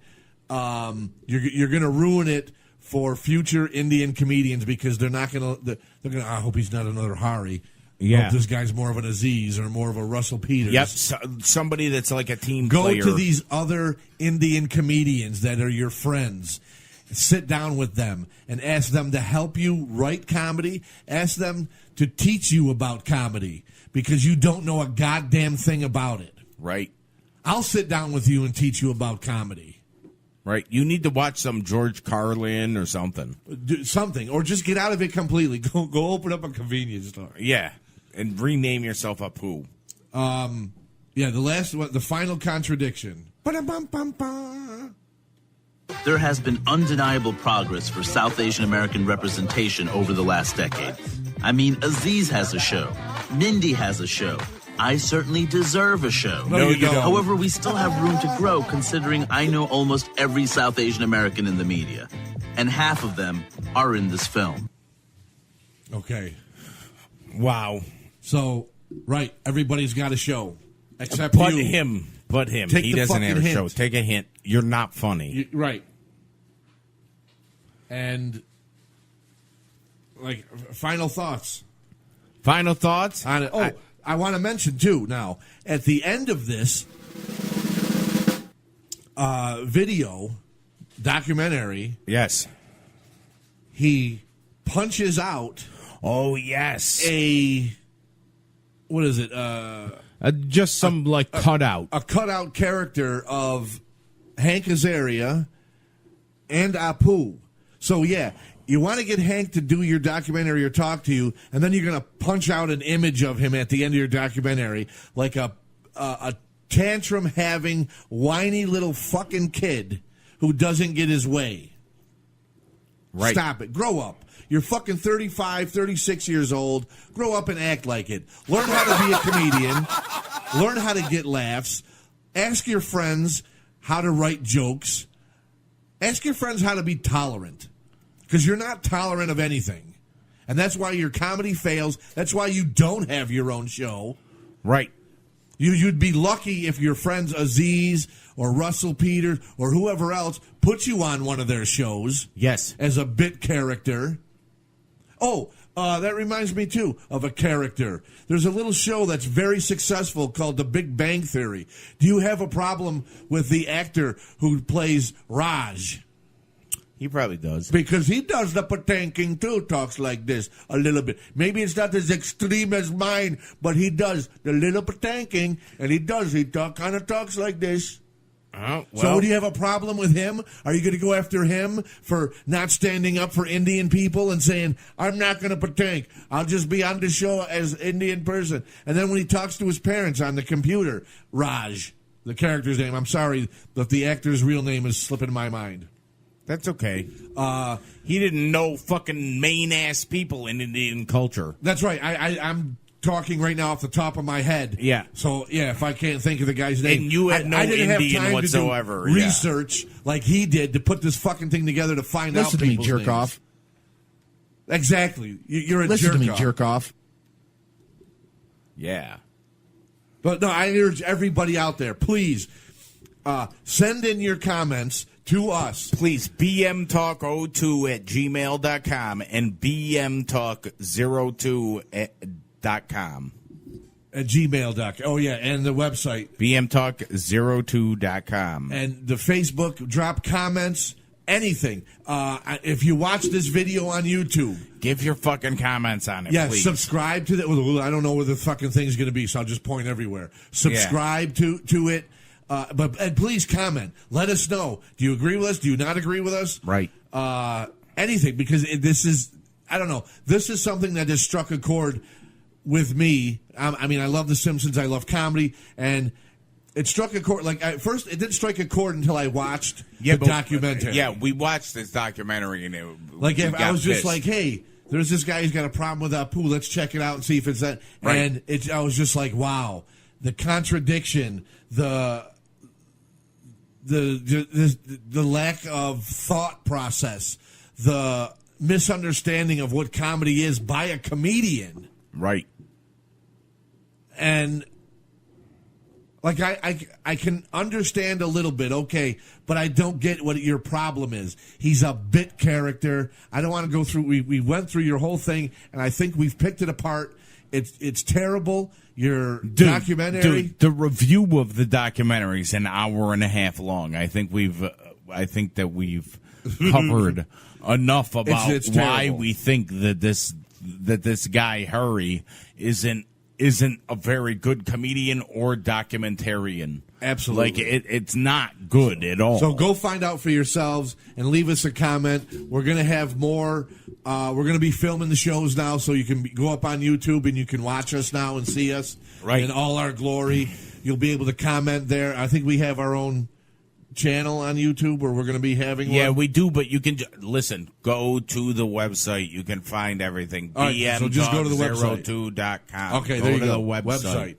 you're going to ruin it for future Indian comedians because they're not going to. They're going to. I hope he's not another Hari. Yeah. I hope this guy's more of an Aziz or more of a Russell Peters. Yep, somebody that's like a team Go player. to these other Indian comedians that are your friends. Sit down with them and ask them to help you write comedy. Ask them to teach you about comedy because you don't know a goddamn thing about it. Right. I'll sit down with you and teach you about comedy. Right. You need to watch some George Carlin or something. Do something. Or just get out of it completely. Go open up a convenience store. Yeah. And rename yourself Apu. Yeah, the last one, the final contradiction. Ba-da-bum-bum-bum. There has been undeniable progress for South Asian American representation over the last decade. I mean, Aziz has a show. Mindy has a show. I certainly deserve a show. No, you don't. However, we still have room to grow considering I know almost every South Asian American in the media. And half of them are in this film. Okay. Wow. So, right, everybody's got a show. Except But you. him. But him. Take He the doesn't have a fucking show. hint. Take a hint. You're not funny. Right. And, like, final thoughts. Final thoughts? On it. Oh, I want to mention, too, now, at the end of this video, documentary. Yes. He punches out. Oh, yes. What is it? Just some, cutout. A cutout character of Hank Azaria and Apu. So, yeah, you want to get Hank to do your documentary or talk to you, and then you're going to punch out an image of him at the end of your documentary like a tantrum-having, whiny little fucking kid who doesn't get his way. Right. Stop it. Grow up. You're fucking 35, 36 years old. Grow up and act like it. Learn how to be a comedian. Learn how to get laughs. Ask your friends how to write jokes. Ask your friends how to be tolerant. Because you're not tolerant of anything. And that's why your comedy fails. That's why you don't have your own show. Right. You'd be lucky if your friends Aziz or Russell Peters or whoever else put you on one of their shows. Yes. As a bit character. Oh, that reminds me, too, of a character. There's a little show that's very successful called The Big Bang Theory. Do you have a problem with the actor who plays Raj? He probably does. Because he does the patanking, too, talks like this a little bit. Maybe it's not as extreme as mine, but he does the little patanking, and he kind of talks like this. So do you have a problem with him? Are you going to go after him for not standing up for Indian people and saying, I'm not going to patank. I'll just be on the show as Indian person. And then when he talks to his parents on the computer, Raj, the character's name, I'm sorry that the actor's real name is slipping my mind. That's okay. He didn't know fucking Maine-ass people in Indian culture. That's right. I'm talking right now off the top of my head. Yeah. So, yeah, if I can't think of the guy's name. And you had no I didn't Indian have time whatsoever. To do research like he did to put this fucking thing together to find out Listen to me, people's jerk names. off. Exactly. You're a Listen jerk to me, off. jerk off. Yeah. But no, I urge everybody out there, please send in your comments to us. Please, bmtalk02@gmail.com and bmtalk02.com. At gmail.com. Oh, yeah, and the website. bmtalk02.com. And the Facebook, drop comments, anything. If you watch this video on YouTube. Give your fucking comments on it, yeah, please. Subscribe to that. Well, I don't know where the fucking thing's going to be, so I'll just point everywhere. Subscribe to it. And please comment. Let us know. Do you agree with us? Do you not agree with us? Right. Anything, because this is, I don't know, this is something that has struck a chord with me. I mean, I love The Simpsons. I love comedy. And it struck a chord. Like, at first, it didn't strike a chord until I watched the documentary. Yeah, we watched this documentary. And I was just like, hey, there's this guy who's got a problem with Apu. Let's check it out and see if it's that. Right. And I was just like, wow, the contradiction, the lack of thought process, the misunderstanding of what comedy is by a comedian. Right. And Like, I can understand a little bit, okay, but I don't get what your problem is. He's a bit character. I don't want to go through, we went through your whole thing, and I think we've picked it apart. It's terrible. Your documentary. Dude, the review of the documentary is an hour and a half long. I think that we've covered enough about it's why we think that this guy Harry isn't a very good comedian or documentarian. Absolutely. Like, it's not good at all. So go find out for yourselves and leave us a comment. We're going to have more. We're going to be filming the shows now, so you can go up on YouTube and you can watch us now and see us in all our glory. You'll be able to comment there. I think we have our own channel on YouTube where we're going to be having one. Yeah, we do, but you can listen. Go to the website. You can find everything. All right, so just go to the website. BM02.com. Okay, there you go. The website.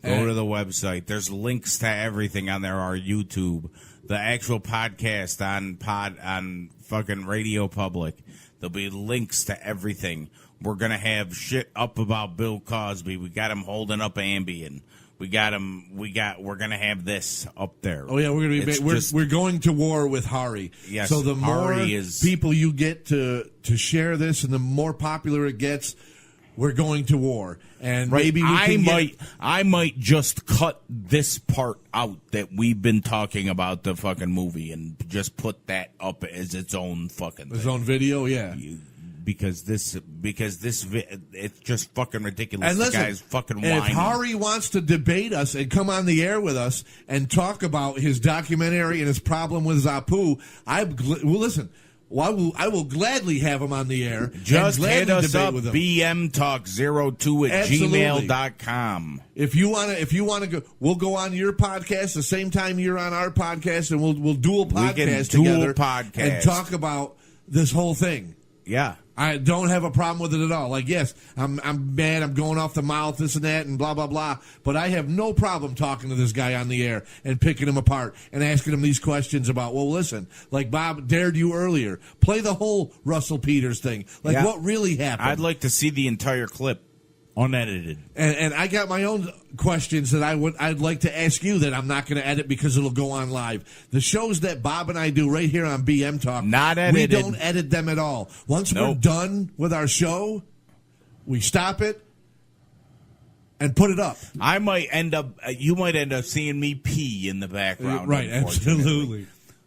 Go to the website. There's links to everything on there. Our YouTube, the actual podcast on fucking Radio Public. There'll be links to everything. We're gonna have shit up about Bill Cosby. We got him holding up Ambien. We're gonna have this up there. Oh yeah, we're going to war with Hari. Yes, so the more Hari is, people you get to share this, and the more popular it gets, we're going to war. And maybe I might just cut this part out that we've been talking about the fucking movie and just put that up as its own fucking his own video. Yeah. Because it's just fucking ridiculous. And listen, the guy's fucking whining. If Hari wants to debate us and come on the air with us and talk about his documentary and his problem with Zapu, listen. Well, I will gladly have him on the air. Just and hit us up, with him. bmtalk02@gmail.com. If you want to go, we'll go on your podcast the same time you're on our podcast, and we'll dual podcast together and talk about this whole thing. Yeah. I don't have a problem with it at all. Like, yes, I'm mad, I'm going off the mouth, this and that, and blah, blah, blah. But I have no problem talking to this guy on the air and picking him apart and asking him these questions about, well, listen, like Bob dared you earlier, play the whole Russell Peters thing. Like, what really happened? I'd like to see the entire clip. Unedited. And I got my own questions that I'd like to ask you that I'm not going to edit because it'll go on live. The shows that Bob and I do right here on BM Talk, not edited. We don't edit them at all. Once we're done with our show, we stop it and put it up. You might end up seeing me pee in the background. Right, absolutely.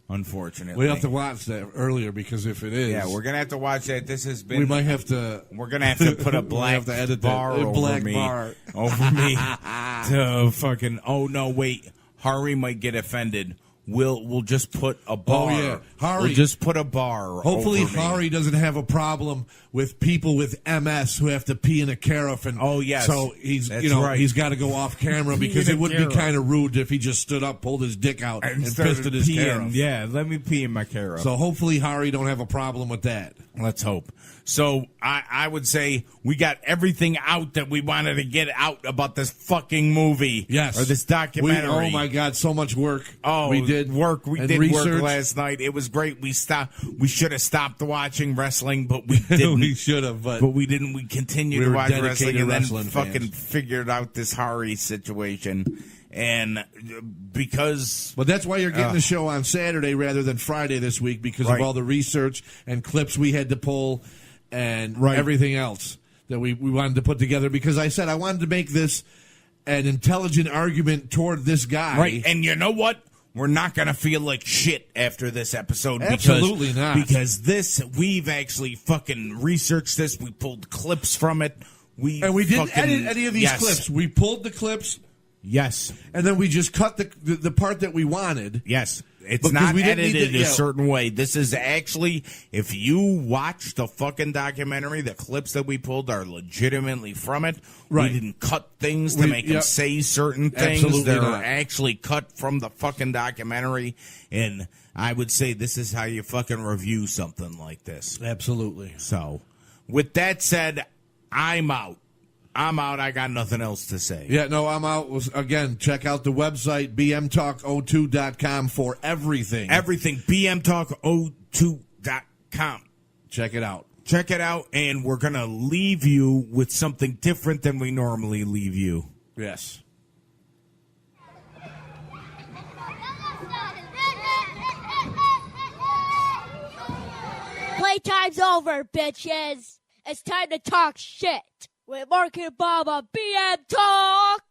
Unfortunately, we have to watch that earlier because if it is, we're gonna have to watch that. This has been. We might have to. We're gonna have to put a black bar over me to fucking. Oh no! Wait, Hari might get offended. We'll just put a bar. Oh yeah, Hari. We'll just put a bar. Hopefully, over me. Hari doesn't have a problem with people with MS who have to pee in a carafe. Oh yes, so he's he's got to go off camera because it would be kind of rude if he just stood up, pulled his dick out, and pissed in his carafe. Yeah, let me pee in my carafe. So hopefully, Hari don't have a problem with that. Let's hope. So I would say we got everything out that we wanted to get out about this fucking movie. Yes. Or this documentary. Oh my God, so much work. Oh, we did work. We did research. Work last night. It was great. We should have stopped watching wrestling, but we didn't. We should have, but we didn't. We continued to watch wrestling and then fucking fans. figured out this Hari situation. And because... But that's why you're getting the show on Saturday rather than Friday this week because of all the research and clips we had to pull and everything else that we wanted to put together. Because I said I wanted to make this an intelligent argument toward this guy. Right, and you know what? We're not going to feel like shit after this episode. Absolutely not. Because we've actually fucking researched this. We pulled clips from it. We didn't edit any of these clips. We pulled the clips. Yes. And then we just cut the part that we wanted. Yes. It's not edited a certain way. This is actually, if you watch the fucking documentary, the clips that we pulled are legitimately from it. Right. We didn't cut things to make them say certain things. Absolutely They're not. actually cut from the fucking documentary. And I would say this is how you fucking review something like this. Absolutely. So, with that said, I'm out. I got nothing else to say. Yeah, no, I'm out. Again, check out the website, bmtalk02.com for everything. Everything, bmtalk02.com. Check it out. Check it out, and we're going to leave you with something different than we normally leave you. Yes. Playtime's over, bitches. It's time to talk shit with Mark and Bob on BM Talk.